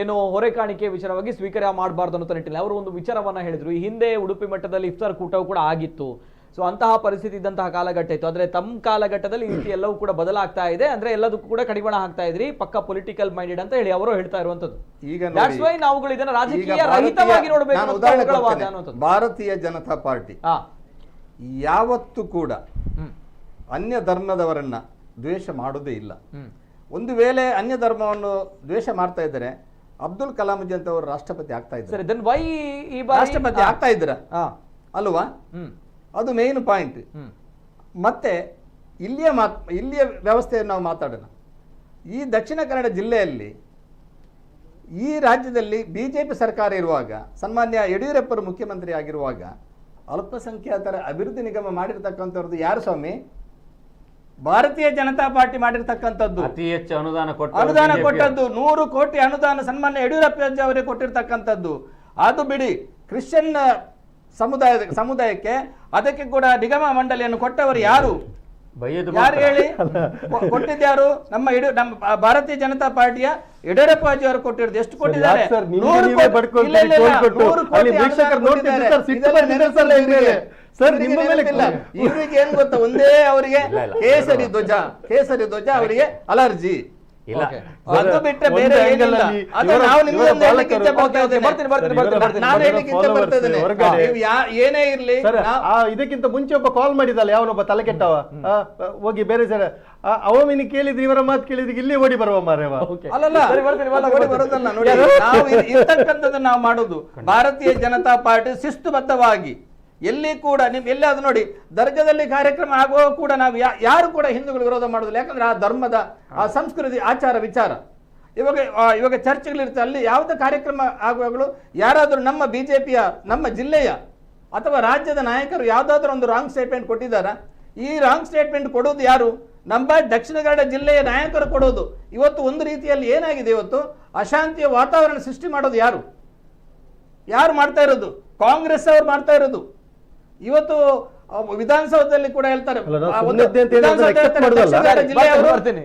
ಏನು ಹೊರೆ ಕಾಣಿಕೆ ವಿಚಾರವಾಗಿ ಸ್ವೀಕಾರ ಮಾಡಬಾರ್ದು ಅನ್ನೋ ನಿಟ್ಟಿನಲ್ಲಿ ಅವರು ಒಂದು ವಿಚಾರವನ್ನ ಹೇಳಿದ್ರು. ಈ ಹಿಂದೆ ಉಡುಪಿ ಮಟ್ಟದಲ್ಲಿ ಇಫ್ತಾರ್ ಕೂಟವು ಕೂಡ ಆಗಿತ್ತು. ಸೊ ಅಂತಹ ಪರಿಸ್ಥಿತಿ ಇದ್ದಂತಹ ಕಾಲಘಟ್ಟ ಇತ್ತು. ಆದ್ರೆ ತಮ್ಮ ಕಾಲಘಟ್ಟದಲ್ಲಿ ಈ ರೀತಿ ಎಲ್ಲವೂ ಕೂಡ ಬದಲಾಗ್ತಾ ಇದೆ. ಅಂದ್ರೆ ಎಲ್ಲದಕ್ಕೂ ಕೂಡ ಕಡಿವಾಣ ಹಾಕ್ತಾ ಇದ್ರಿ, ಪಕ್ಕ ಪೊಲಿಟಿಕಲ್ ಮೈಂಡೆಡ್ ಅಂತ ಹೇಳಿ ಅವರು ಹೇಳ್ತಾ ಇರುವಂತದ್ದು. ಈಗ ದಟ್ಸ್ ವೈ ನಾವುಗಳು ಇದನ್ನ ರಾಜಕೀಯ ರಹಿತವಾಗಿ ನೋಡಬೇಕು. ಭಾರತೀಯ ಜನತಾ ಪಾರ್ಟಿ ಯಾವತ್ತೂ ಕೂಡ ಅನ್ಯ ಧರ್ಮದವರನ್ನ ದ್ವೇಷ ಮಾಡುವುದೇ ಇಲ್ಲ. ಒಂದು ವೇಳೆ ಅನ್ಯ ಧರ್ಮವನ್ನು ದ್ವೇಷ ಮಾಡ್ತಾ ಇದ್ದಾರೆ, ಅಬ್ದುಲ್ ಕಲಾಂ ಜಿ ಅವರು ರಾಷ್ಟ್ರಪತಿ ಆಗ್ತಾ ಇದ್ದಾರೆ, ರಾಷ್ಟ್ರಪತಿ ಆಗ್ತಾ ಇದ್ರ ಅಲ್ವಾ? ಅದು ಮೇನ್ ಪಾಯಿಂಟ್. ಮತ್ತೆ ಇಲ್ಲಿಯ ವ್ಯವಸ್ಥೆಯನ್ನು ನಾವು ಮಾತಾಡೋಣ. ಈ ದಕ್ಷಿಣ ಕನ್ನಡ ಜಿಲ್ಲೆಯಲ್ಲಿ, ಈ ರಾಜ್ಯದಲ್ಲಿ ಬಿಜೆಪಿ ಸರ್ಕಾರ ಇರುವಾಗ, ಸನ್ಮಾನ್ಯ ಯಡಿಯೂರಪ್ಪರು ಮುಖ್ಯಮಂತ್ರಿ ಆಗಿರುವಾಗ ಅಲ್ಪಸಂಖ್ಯಾತರ ಅಭಿವೃದ್ಧಿ ನಿಗಮ ಮಾಡಿರ್ತಕ್ಕಂಥವ್ರದ್ದು ಯಾರು ಸ್ವಾಮಿ? ಭಾರತೀಯ ಜನತಾ ಪಾರ್ಟಿ ಮಾಡಿರ್ತಕ್ಕಂಥದ್ದು. ಅತಿ ಹೆಚ್ಚು ಅನುದಾನ ಕೊಟ್ಟದ್ದು 100 ಕೋಟಿ ಅನುದಾನ ಸನ್ಮಾನ್ಯ ಯಡಿಯೂರಪ್ಪ ಅವರಿಗೆ ಕೊಟ್ಟಿರ್ತಕ್ಕಂಥದ್ದು. ಅದು ಬಿಡಿ, ಕ್ರಿಶ್ಚಿಯನ್ ಸಮುದಾಯಕ್ಕೆ ಅದಕ್ಕೆ ಕೂಡ ನಿಗಮ ಮಂಡಳಿಯನ್ನು ಕೊಟ್ಟವರು ಯಾರು? ಯಾರು ಹೇಳಿ? ಕೊಟ್ಟಿದ್ಯಾರು? ನಮ್ಮ ಭಾರತೀಯ ಜನತಾ ಪಾರ್ಟಿಯ ಯಡಿಯೂರಪ್ಪ ಅವರು ಕೊಟ್ಟಿರೋದು. ಎಷ್ಟು ಕೊಟ್ಟಿದ್ದಾರೆ? 100 ಇವರಿಗೆ ಏನ್ ಗೊತ್ತಾ, ಒಂದೇ ಅವರಿಗೆ ಕೇಸರಿ ಧ್ವಜ ಅವರಿಗೆ ಅಲರ್ಜಿ. ಅದು ಬಿಟ್ಟರೆ ಬೇರೆ ಏನಿಲ್ಲ. ಏನೇ ಇರ್ಲಿ, ಇದಕ್ಕಿಂತ ಮುಂಚೆ ಒಬ್ಬ ಕಾಲ್ ಮಾಡಿದಲ್ಲ, ಯಾವನೊಬ್ಬ ತಲೆ ಕೆಟ್ಟವ, ಹೋಗಿ ಬೇರೆ ಸೈಡ್ ಅವಮಿನಿ ಕೇಳಿದ್ರೆ ಇವರ ಮಾತು ಕೇಳಿದ್ರೆ ಇಲ್ಲಿ ಓಡಿ ಬರುವ ಮಾರೇವ. ಬರೋದಲ್ಲ ನೋಡಿ, ನಾವು ಇರ್ತಕ್ಕಂಥದ್ದನ್ನು ನಾವು ಮಾಡೋದು. ಭಾರತೀಯ ಜನತಾ ಪಾರ್ಟಿ ಶಿಸ್ತುಬದ್ಧವಾಗಿ ಎಲ್ಲಿ ಕೂಡ ಎಲ್ಲಾದ್ರೂ ನೋಡಿ, ದರ್ಗದಲ್ಲಿ ಕಾರ್ಯಕ್ರಮ ಆಗುವಾಗ ಕೂಡ ನಾವು ಯಾರು ಕೂಡ ಹಿಂದೂಗಳು ವಿರೋಧ ಮಾಡೋದಿಲ್ಲ. ಯಾಕಂದ್ರೆ ಆ ಧರ್ಮದ, ಆ ಸಂಸ್ಕೃತಿ, ಆಚಾರ ವಿಚಾರ. ಇವಾಗ ಚರ್ಚೆಗಳಿರ್ತದೆ, ಅಲ್ಲಿ ಯಾವುದೇ ಕಾರ್ಯಕ್ರಮ ಆಗುವಾಗಲೂ ಯಾರಾದರೂ ನಮ್ಮ ಬಿಜೆಪಿಯ, ನಮ್ಮ ಜಿಲ್ಲೆಯ ಅಥವಾ ರಾಜ್ಯದ ನಾಯಕರು ಯಾವುದಾದ್ರೂ ಒಂದು ರಾಂಗ್ ಸ್ಟೇಟ್ಮೆಂಟ್ ಕೊಟ್ಟಿದ್ದಾರಾ? ಈ ರಾಂಗ್ ಸ್ಟೇಟ್ಮೆಂಟ್ ಕೊಡೋದು ಯಾರು? ನಮ್ಮ ದಕ್ಷಿಣ ಕನ್ನಡ ಜಿಲ್ಲೆಯ ನಾಯಕರು ಕೊಡೋದು. ಇವತ್ತು ಒಂದು ರೀತಿಯಲ್ಲಿ ಏನಾಗಿದೆ, ಇವತ್ತು ಅಶಾಂತಿಯ ವಾತಾವರಣ ಸೃಷ್ಟಿ ಮಾಡೋದು ಯಾರು ಮಾಡ್ತಾ ಇರೋದು? ಕಾಂಗ್ರೆಸ್ ಅವರು ಮಾಡ್ತಾ ಇರೋದು. ಇವತ್ತು ವಿಧಾನಸೌಧದಲ್ಲಿ ಕೂಡ ಹೇಳ್ತಾರೆ ಅಲ್ಲ, ನಾವು ಆ ಒಂದು ಸುಮ್ಮನೆ ಅಂತ ಹೇಳಿದ್ರೆ ವಿಧಾನಸೌಧ accept ಹೇಳ್ತಾರೆ, ಮಾಡೋದಲ್ಲ. ದಕ್ಷಿಣ ಕನ್ನಡ ಜಿಲ್ಲೆಯವರು ಬರ್ತೀನಿ.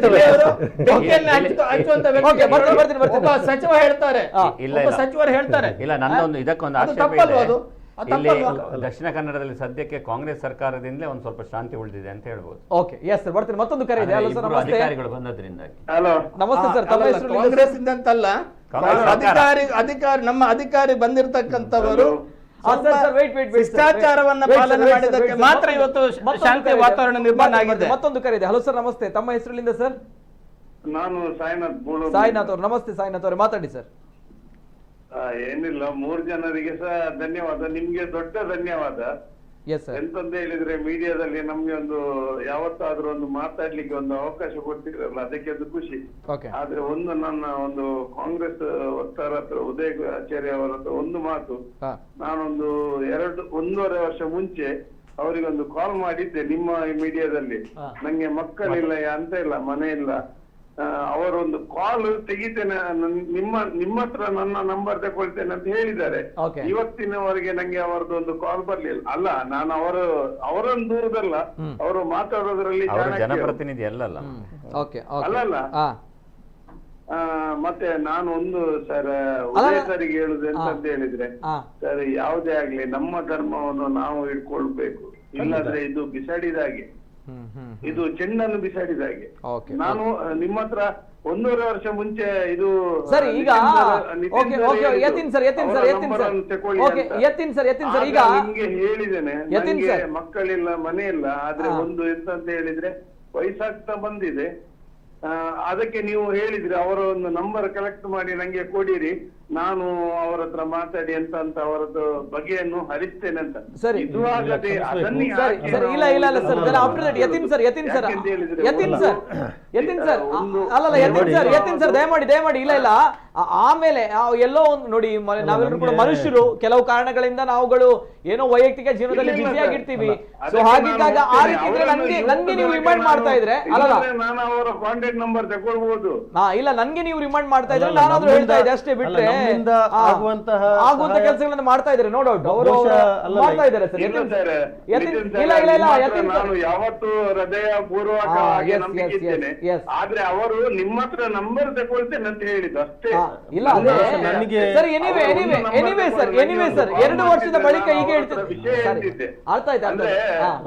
ಜಿಲ್ಲೆಯವರು ಬೆಂಕಿಯನ್ನು ಹಚ್ಚುವಂತ Okay, ಬರ್ತೀನಿ, ಬರ್ತೀನಿ. ಒಬ್ಬ ಸಚಿವ ಹೇಳ್ತಾರೆ, ಇಲ್ಲ, ಒಬ್ಬ ಇಲ್ಲ. ಸಚಿವರು ಹೇಳ್ತಾರೆ. ಇಲ್ಲ, ನಂದೊಂದು ಇದಕ್ಕೊಂದು ಅದು ಆಕ್ಷೇಪ ತಪ್ಪಲ್ವಾ ಇದೆ. ಅದು? ಅದು ಇಲ್ಲಿ ತಪ್ಪಲ್ವಾ? ದಕ್ಷಿಣ ಕನ್ನಡದಲ್ಲಿ ಸದ್ಯಕ್ಕೆ ಕಾಂಗ್ರೆಸ್ ಸರ್ಕಾರದಿಂದಲೇ ಒಂದು ಸ್ವಲ್ಪ ಶಾಂತಿ ಉಳಿದಿದೆ ಅಂತ ಹೇಳ್ಬೋದು. ಓಕೆ ಎಸ್ ಸರ್ ಬರ್ತೀನಿ. ಮತ್ತೊಂದು ಕರೆ ಇದೆ. ಹಲೋ ಸರ್, ಇಬ್ರು ನಮಸ್ತೆ. ಅಧಿಕಾರಿಗಳು ಬಂದದ್ರಿಂದಾಗಿ. ಹಲೋ, ನಮಸ್ತೆ ಸರ್, ತಮ್ಮ ಅಲ್ಲಲ್ಲ, ಹೆಸರು ಕಾಂಗ್ರೆಸ್ ಇಂದಂತಲ್ಲ, ಕಾಂಗ್ರೆಸ್ ಅಧಿಕಾರಿ ನಮ್ಮ ಅಧಿಕಾರಿ ಬಂದಿರತಕ್ಕಂಥವರು ಶಿಷ್ಟಾಚಾರವನ್ನ ಪಾಲನೆ ಮಾಡಿದ್ದಕ್ಕೆ ಮಾತ್ರ ಇವತ್ತು ಶಾಂತಿ ವಾತಾವರಣ ನಿರ್ಮಾಣ ಆಗಿದೆ. ಮತ್ತೊಂದು ಕರೆ ಇದೆ. ಹಲೋ ಸರ್, ನಮಸ್ತೆ. ತಮ್ಮ ಹೆಸರಿನಿಂದ ಸರ್? ನಾನು ಸಾಯಿನಾಥ್ ಬೋಳು. ಸಾಯಿನಾಥ್ ಅವರು, ನಮಸ್ತೆ ಸಾಯಿನಾಥ್ ಅವರು, ಮಾತಾಡಿ ಸರ್. ಏನಿಲ್ಲ, 3 ಜನರಿಗೆ ಸಹ ಧನ್ಯವಾದ, ನಿಮ್ಗೆ ದೊಡ್ಡ ಧನ್ಯವಾದ. Yes sir. ಎಂತಂತ ಹೇಳಿದ್ರೆ ಮೀಡಿಯಾದಲ್ಲಿ ನಮ್ಗೆ ಒಂದು ಯಾವತ್ತಾದ್ರೂ ಒಂದು ಮಾತಾಡ್ಲಿಕ್ಕೆ ಒಂದು ಅವಕಾಶ ಕೊಡ್ತಿರಲ್ಲ, ಅದಕ್ಕೆ ಅದು ಖುಷಿ. ಓಕೆ. ಆದ್ರೆ ನನ್ನ ಒಂದು ಕಾಂಗ್ರೆಸ್ ವಕ್ತಾರ ಹತ್ರ ಉದಯ್ ಆಚಾರ್ಯ ಅವರ ಹತ್ರ ಒಂದು ಮಾತು, ನಾನೊಂದು 1.5 ವರ್ಷ ಮುಂಚೆ ಅವರಿಗೊಂದು ಕಾಲ್ ಮಾಡಿದ್ದೆ ನಿಮ್ಮ ಮೀಡಿಯಾದಲ್ಲಿ. ನಂಗೆ ಮಕ್ಕಳಿಲ್ಲ, ಅಂತ ಇಲ್ಲ, ಮನೆ ಇಲ್ಲ. ಅವರೊಂದು ಕಾಲ್ ತೆಗಿತೇನೆ, ನಿಮ್ಮ ಹತ್ರ ನನ್ನ ನಂಬರ್ ತಗೊಳ್ತೇನೆ ಅಂತ ಹೇಳಿದ್ದಾರೆ. ಇವತ್ತಿನವರೆಗೆ ನಂಗೆ ಅವರದ್ದು ಒಂದು ಕಾಲ್ ಬರ್ಲಿಲ್ಲ. ಅಲ್ಲ, ನಾನು ಅವರನ್ನು ದೂರದಲ್ಲ, ಅವರು ಮಾತಾಡೋದ್ರಲ್ಲಿ ಜನಪ್ರತಿನಿಧಿ ಅಲ್ಲಲ್ಲ. ಅಲ್ಲಲ್ಲ. ಮತ್ತೆ ನಾನು ಒಂದು ಸರ್ ಉದಯ ಸರಿಗೆ ಹೇಳುದು ಎಂತಂತ ಹೇಳಿದ್ರೆ, ಸರ್ ಯಾವುದೇ ಆಗ್ಲಿ ನಮ್ಮ ಧರ್ಮವನ್ನು ನಾವು ಇಟ್ಕೊಳ್ಬೇಕು, ಇಲ್ಲಾದ್ರೆ ಇದು ಬಿಸಾಡಿದಾಗೆ, ಇದು ಚೆಂಡನ್ನು ಬಿಸಾಡಿದಾಗೆ. ನಾನು ನಿಮ್ಮ ಹತ್ರ 1.5 ವರ್ಷ ಮುಂಚೆ ಇದು ಸರಿ ಈಗ ಯತಿನ್ ಸರ್ ಈಗ ನಿಮ್ಗೆ ಹೇಳಿದ್ದೇನೆ, ನನಗೆ ಮಕ್ಕಳಿಲ್ಲ, ಮನೆ ಇಲ್ಲ. ಆದ್ರೆ ಒಂದು ಎಂತಂತ ಹೇಳಿದ್ರೆ ವಯಸ್ಸಾಗ್ತಾ ಬಂದಿದೆ. ಅದಕ್ಕೆ ನೀವು ಹೇಳಿದ್ರೆ ಅವರ ಒಂದು ನಂಬರ್ ಕಲೆಕ್ಟ್ ಮಾಡಿ ನಂಗೆ ಕೊಡಿರಿ, ನಾನು ಅವರ ಹತ್ರ ಮಾತಾಡಿ ಅಂತ ಅವರದ್ದು ಬಗೆಯನ್ನು ಹರಿಸ್ತೇನೆ ಅಂತ. ಸರಿ, ಇದು ಆಗದೆ ಇಲ್ಲ sir, after that Yatin sir ದಯಮಾಡಿ ಇಲ್ಲ ಆಮೇಲೆ ಎಲ್ಲೋ ಒಂದು ನೋಡಿ, ನಾವೆಲ್ಲರೂ ಕೂಡ ಮನುಷ್ಯರು, ಕೆಲವು ಕಾರಣಗಳಿಂದ ನಾವುಗಳು ಏನೋ ವೈಯಕ್ತಿಕ ಜೀವನದಲ್ಲಿ ಬ್ಯುಸಿ ಆಗಿರ್ತೀವಿ. ಸೊ ಹಾಗಿದ್ದಾಗ ಆ ರೀತಿ ಇದ್ರೆ ನನ್ಗೆ ನೀವು ರಿಮೈಂಡ್ ಮಾಡ್ತಾ ಇದ್ರೆ ನಾನು ಅವರ ಕಾಂಟ್ಯಾಕ್ಟ್ ನಂಬರ್ ತಗೊಳ್ಬಹುದು. ಇಲ್ಲ, ನನ್ಗೆ ನೀವು ರಿಮೈಂಡ್ ಮಾಡ್ತಾ ಇದ್ರೆ ನಾನಾದ್ರೂ ಹೇಳ್ತಾ ಇದ್ದೆ ಅಷ್ಟೇ, ಬಿಟ್ರೆ ಆಗುವಂತ ಕೆಲಸಗಳನ್ನ ಮಾಡ್ತಾ ಇದ್ದಾರೆ. ನೋ ಡೌಟ್ ಅವರು ಮಾಡ್ತಾ ಇದ್ದಾರೆ ಸರ್. ನಾನು ಯಾವತ್ತು ಹೃದಯ ಪೂರ್ವಕವಾಗಿ ನಂಬಿಕೆ ಇದ್ದೇನೆ. ಆದ್ರೆ ಅವರು ನಿಮ್ಮ ಹತ್ರ ನಂಬರ್ ತಗೊಳ್ತೇನೆ ಅಂತ ಹೇಳಿದ್ದು ಅಷ್ಟೇ. ಇಲ್ಲ ಸರ್, ಎನಿವೇ ಸರ್ 2 ವರ್ಷದ ಬಳಿಕ ಈಗ ಹೇಳ್ತಿದ್ದೆ. ಅಂದ್ರೆ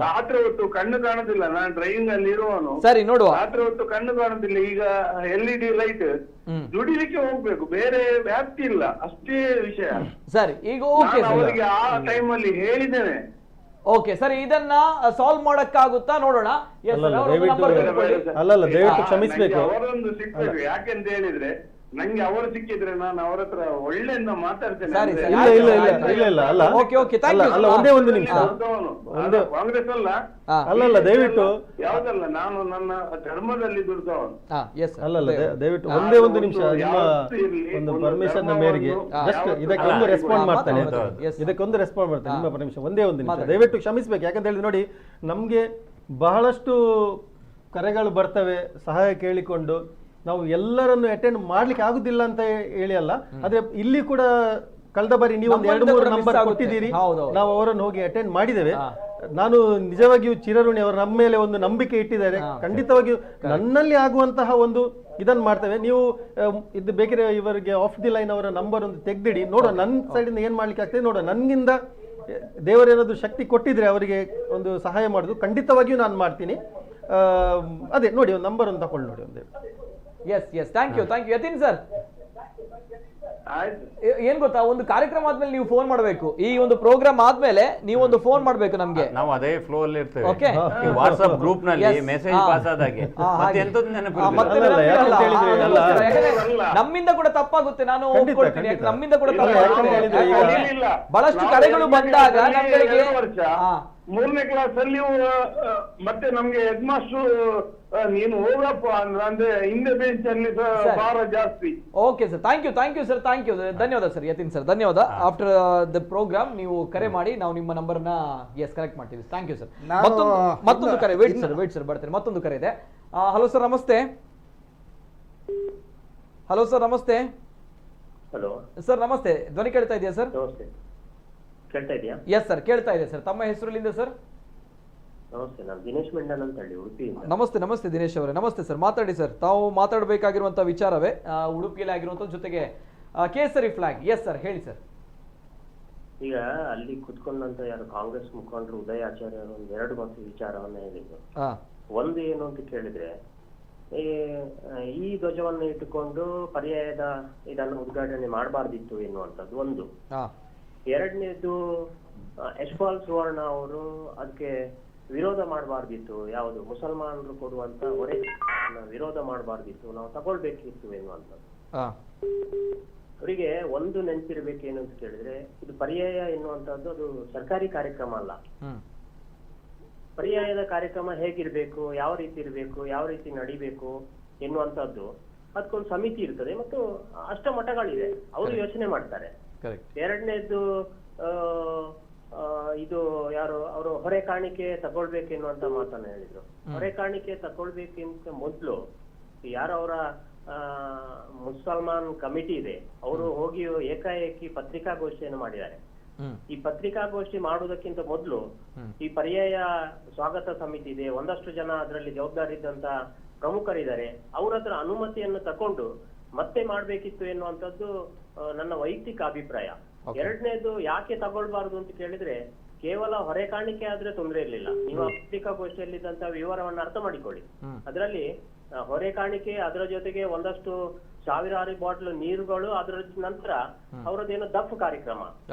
ರಾತ್ರಿ ಹೊತ್ತು ಕಣ್ಣು ಕಾಣುದಿಲ್ಲ, ನಾನು ಡ್ರೈವಿಂಗ್ ಅಲ್ಲಿ ಇರುವನು. ಸರಿ, ನೋಡುವ. ರಾತ್ರಿ ಹೊತ್ತು ಕಣ್ಣು ಕಾಣುದಿಲ್ಲ. ಈಗ LED ಲೈಟ್ ದುಡಿಲಿಕ್ಕೆ ಹೋಗ್ಬೇಕು, ಬೇರೆ ವ್ಯಾಪ್ತಿ ಇಲ್ಲ, ಅಷ್ಟೇ ವಿಷಯ. ಸರಿ, ಈಗ ಅವರಿಗೆ ಆ ಟೈಮ್ ಅಲ್ಲಿ ಹೇಳಿದ್ದೇನೆ. ಓಕೆ ಸರಿ, ಇದನ್ನ ಸಾಲ್ವ್ ಮಾಡಕ್ಕಾಗುತ್ತಾ ನೋಡೋಣ. ಅಲ್ಲಲ್ಲ, ದಯವಿಟ್ಟು ಕ್ಷಮಿಸಬೇಕು. ಅವರೊಂದು ಸಿಕ್ಬೇಕು. ಯಾಕೆಂತ ಹೇಳಿದ್ರೆ ನಂಗೆ ಅವರು ಸಿಕ್ಕಿದ್ರೆ ನಾನು ಅವರ ಹತ್ರ ಒಳ್ಳೆಯಿಂದ ಮಾತಾಡ್ತೇನೆ. ಒಂದೇ ಒಂದು ನಿಮಿಷ. ಕಾಂಗ್ರೆಸ್ ಅಲ್ಲಲ್ಲ, ದಯವಿಟ್ಟು ಯಾವ್ದಲ್ಲ, ನಾನು ನನ್ನ ಧರ್ಮದಲ್ಲಿ ದುಡ್ದವನು. ಅಲ್ಲಲ್ಲ, ದಯವಿಟ್ಟು ಒಂದೇ ಒಂದು ನಿಮಿಷ. ನಿಮ್ಮ ಒಂದು ಪರ್ಮಿಷನ್ ಮೇರೆಗೆ ಜಸ್ಟ್ ಇದಕ್ಕೊಂದು ರೆಸ್ಪಾಂಡ್ ಮಾಡ್ತಾನೆ, ನಿಮ್ಮ ಪರ್ಮಿಷನ್. ಒಂದೇ ಒಂದು ನಿಮಿಷ, ದಯವಿಟ್ಟು ಕ್ಷಮಿಸ್ಬೇಕು. ಯಾಕಂತ ಹೇಳಿದ್ರೆ ನೋಡಿ, ನಮ್ಗೆ ಬಹಳಷ್ಟು ಕರೆಗಳು ಬರ್ತವೆ ಸಹಾಯ ಕೇಳಿಕೊಂಡು. ನಾವು ಎಲ್ಲರನ್ನು ಅಟೆಂಡ್ ಮಾಡ್ಲಿಕ್ಕೆ ಆಗುದಿಲ್ಲ ಅಂತ ಹೇಳಿ ಅಲ್ಲ, ಆದ್ರೆ ಇಲ್ಲಿ ಕೂಡ ಕಳೆದ ಬಾರಿ ನೀವು ಒಂದು 2-3 ನಂಬರ್ ಕೊಟ್ಟಿದ್ದೀರಿ, ನಾವು ಅವರನ್ನು ಹೋಗಿ ಅಟೆಂಡ್ ಮಾಡಿದ್ದೇವೆ. ನಾನು ನಿಜವಾಗಿಯೂ ಚಿರಋಣಿ. ಅವರು ನಮ್ಮ ಮೇಲೆ ಒಂದು ನಂಬಿಕೆ ಇಟ್ಟಿದ್ದಾರೆ. ಖಂಡಿತವಾಗಿಯೂ ನನ್ನಲ್ಲಿ ಆಗುವಂತಹ ಒಂದು ಇದನ್ನು ಮಾಡ್ತೇವೆ. ನೀವು ಇದು ಬೇಕಿದ್ರೆ ಇವರಿಗೆ ಆಫ್ ದಿ ಲೈನ್ ಅವರ ನಂಬರ್ ಒಂದು ತೆಗ್ದಿಡಿ, ನೋಡುವ ನನ್ನ ಸೈಡಿಂದ ಏನ್ ಮಾಡ್ಲಿಕ್ಕೆ ಆಗ್ತದೆ ನೋಡುವ. ನನ್ನಿಂದ ದೇವರೇನಾದ್ರು ಶಕ್ತಿ ಕೊಟ್ಟಿದ್ರೆ ಅವರಿಗೆ ಒಂದು ಸಹಾಯ ಮಾಡೋದು ಖಂಡಿತವಾಗಿಯೂ ನಾನು ಮಾಡ್ತೀನಿ. ಅದೇ ನೋಡಿ, ಒಂದು ನಂಬರ್ ಒಂದು ತಕೊಂಡು ನೋಡಿ ಒಂದು. Yes thank you Yatin sir. ಏನ್ ಗೊತ್ತಾ, ಒಂದು ಕಾರ್ಯಕ್ರಮ ಆದ್ಮೇಲೆ ನೀವು ಫೋನ್ ಮಾಡಬೇಕು. ಈ ಒಂದು ಪ್ರೋಗ್ರಾಮ್ ಆದ್ಮೇಲೆ ನೀವು ಒಂದು ಫೋನ್ ಮಾಡಬೇಕು ನಮ್ಗೆ. ನಾವು ಅದೇ ಫ್ಲೋ ಅಲ್ಲಿ ಇರ್ತೇವೆ. ಓಕೆ, ವಾಟ್ಸ್ಆಪ್ ಗ್ರೂಪ್ ನಲ್ಲಿ ಮೆಸೇಜ್ ಪಾಸ್ ಆದಾಗೆ ಮತ್ತೆ ಎಂತದ್ದು ನೆನಪಿಲ್ಲ. ನಮ್ಮಿಂದ ಕೂಡ ತಪ್ಪಾಗುತ್ತೆ, ನಾನು ಒಪ್ಕೊಳ್ತೀನಿ. ನಮ್ಮಿಂದ ಕೂಡ ತಪ್ಪಾಗುತ್ತೆ. ಬಹಳಷ್ಟು ಕರೆಗಳು ಬಂದಾಗ ನಮಗೆ 3ನೇ ಕ್ಲಾಸ್ ಅಲ್ಲಿ ಮತ್ತೆ ನಮ್ಗೆ ಹೆಡ್ ಮಾಸ್ಟರ್ ನೀನು ಹೋಗಪ್ಪ ಅಂದ್ರೆ ಹಿಂದೆ ಬೆಂಚ್ ಅಲ್ಲಿ ಭಾರ ಜಾಸ್ತಿ. Okay sir, thank you sir, ಧನ್ಯವಾದ ಸರ್ ಯತಿನ್ ಸರ್, ಧನ್ಯವಾದ. ಆಫ್ಟರ್ ದ ಪ್ರೋಗ್ರಾಮ್ ನೀವು ಕರೆ ಮಾಡಿ, ನಾವು ನಿಮ್ಮ ನಂಬರ್ ನ ಕರೆಕ್ಟ್ ಮಾಡ್ತೀವಿ. Thank you sir. ಮತ್ತೊಂದು ಕರೆ, ವೇಟ್ ಸರ್ ಬರ್ತೀನಿ. ಮತ್ತೊಂದು ಕರೆ ಇದೆ. ಹಲೋ ಸರ್, ನಮಸ್ತೆ. ಹಲೋ ಸರ್, ನಮಸ್ತೆ. ಹಲೋ ಸರ್, ನಮಸ್ತೆ. ಧ್ವನಿ ಕೇಳ್ತಾ ಇದೆಯಾ ಸರ್? ಕೇಳ್ತಾ ಇದೆಯಾ? ಎಸ್ ಸರ್, ಕೇಳ್ತಾ ಇದೆ ಸರ್. ತಮ್ಮ ಹೆಸರುಲಿಂದ ಸರ್? ನಮಸ್ತೆ, ನಾನು ದಿನೇಶ್ ಮೆಂಡನ್ ಅಂತ ಹೇಳಿ ಉಡುಪಿಯಿಂದ. ನಮಸ್ತೆ ನಮಸ್ತೆ ದಿನೇಶ್ ಅವರೇ, ನಮಸ್ತೆ ಸರ್. ಮಾತಾಡಿ ಸರ್. ತಾವು ಮಾತಾಡಬೇಕಾಗಿರುವಂತಹ ವಿಚಾರವೇ ಉಡುಪಿಯಲ್ಲಿ ಆಗಿರುವಂತ ಜೊತೆಗೆ ಕೇಸರಿ ಫ್ಲಾಗ್. ಎಸ್ ಸರ್, ಹೇಳಿ ಸರ್. ಈಗ ಅಲ್ಲಿ ಕುತ್ಕೊಂಡಂತ ಯಾರು ಕಾಂಗ್ರೆಸ್ ಮುಖಂಡರು ಉದಯ ಆಚಾರ್ಯ ಅವರು ಒಂದು 2 ಮಾತು ವಿಚಾರವನ್ನ ಹೇಳಿದ್ರು. ಒಂದು ಏನು ಅಂತ ಕೇಳಿದ್ರೆ, ಈ ಧ್ವಜವನ್ನು ಇಟ್ಟುಕೊಂಡು ಪರ್ಯಾಯದ ಇದನ್ನು ಉದ್ಘಾಟನೆ ಮಾಡಬಾರ್ದಿತ್ತು ಎನ್ನುವಂಥದ್ದು ಒಂದು. ಎರಡನೇದು, ಯಶ್ಪಾಲ್ ಸುವರ್ಣ ಅವರು ಅದಕ್ಕೆ ವಿರೋಧ ಮಾಡಬಾರ್ದಿತ್ತು, ಯಾವುದು ಮುಸಲ್ಮಾನರು ಕೊಡುವಂತ ಹೊರೆ ವಿರೋಧ ಮಾಡಬಾರ್ದಿತ್ತು, ನಾವು ತಗೊಳ್ಬೇಕಿತ್ತು ಎನ್ನುವಂಥದ್ದು. ಅವರಿಗೆ ಒಂದು ನೆನಪಿರ್ಬೇಕೇನು ಅಂತ ಕೇಳಿದ್ರೆ, ಇದು ಪರ್ಯಾಯ ಎನ್ನುವಂಥದ್ದು ಅದು ಸರ್ಕಾರಿ ಕಾರ್ಯಕ್ರಮ ಅಲ್ಲ. ಪರ್ಯಾಯದ ಕಾರ್ಯಕ್ರಮ ಹೇಗಿರ್ಬೇಕು, ಯಾವ ರೀತಿ ಇರ್ಬೇಕು, ಯಾವ ರೀತಿ ನಡಿಬೇಕು ಎನ್ನುವಂಥದ್ದು ಅದಕ್ಕೊಂದು ಸಮಿತಿ ಇರ್ತದೆ ಮತ್ತು ಅಷ್ಟಮಠಗಳಿದೆ, ಅವರು ಯೋಚನೆ ಮಾಡ್ತಾರೆ. ಎರಡನೇದು, ಇದು ಯಾರು ಅವರು ಹೊರೆ ಕಾಣಿಕೆ ತಗೊಳ್ಬೇಕೆನ್ನುವಂತ ಮಾತನ್ನ ಹೇಳಿದ್ರು. ಹೊರೆ ಕಾಣಿಕೆ ತಗೊಳ್ಬೇಕಿಂತ ಮೊದ್ಲು ಯಾರು ಅವರ ಮುಸಲ್ಮಾನ್ ಕಮಿಟಿ ಇದೆ, ಅವರು ಹೋಗಿ ಏಕಾಏಕಿ ಪತ್ರಿಕಾಗೋಷ್ಠಿಯನ್ನು ಮಾಡಿದ್ದಾರೆ. ಈ ಪತ್ರಿಕಾಗೋಷ್ಠಿ ಮಾಡುವುದಕ್ಕಿಂತ ಮೊದಲು ಈ ಪರ್ಯಾಯ ಸ್ವಾಗತ ಸಮಿತಿ ಇದೆ, ಒಂದಷ್ಟು ಜನ ಅದರಲ್ಲಿ ಜವಾಬ್ದಾರಿ ಇದ್ದಂತ ಪ್ರಮುಖರಿದ್ದಾರೆ, ಅವ್ರ ಹತ್ರ ಅನುಮತಿಯನ್ನು ತಕೊಂಡು ಮತ್ತೆ ಮಾಡ್ಬೇಕಿತ್ತು ಎನ್ನುವಂಥದ್ದು ನನ್ನ ವೈಯಕ್ತಿಕ ಅಭಿಪ್ರಾಯ. ಎರಡನೇದು, ಯಾಕೆ ತಗೊಳ್ಬಾರ್ದು ಅಂತ ಕೇಳಿದ್ರೆ, ಕೇವಲ ಹೊರೆ ಕಾಣಿಕೆ ಆದ್ರೆ ತೊಂದರೆ ಇರ್ಲಿಲ್ಲ. ನೀವು ಪತ್ರಿಕಾಗೋಷ್ಠಿಯಲ್ಲಿದ್ದಂತ ವಿವರವನ್ನು ಅರ್ಥ ಮಾಡಿಕೊಳ್ಳಿ. ಅದರಲ್ಲಿ ಹೊರೆ ಕಾಣಿಕೆ, ಅದರ ಜೊತೆಗೆ ಒಂದಷ್ಟು ಸಾವಿರಾರು ಬಾಟ್ಲು ನೀರುಗಳು, ಅದರ ನಂತರ ಅವರದ್ದೇನೋ ದಫ್ ಕಾರ್ಯಕ್ರಮ.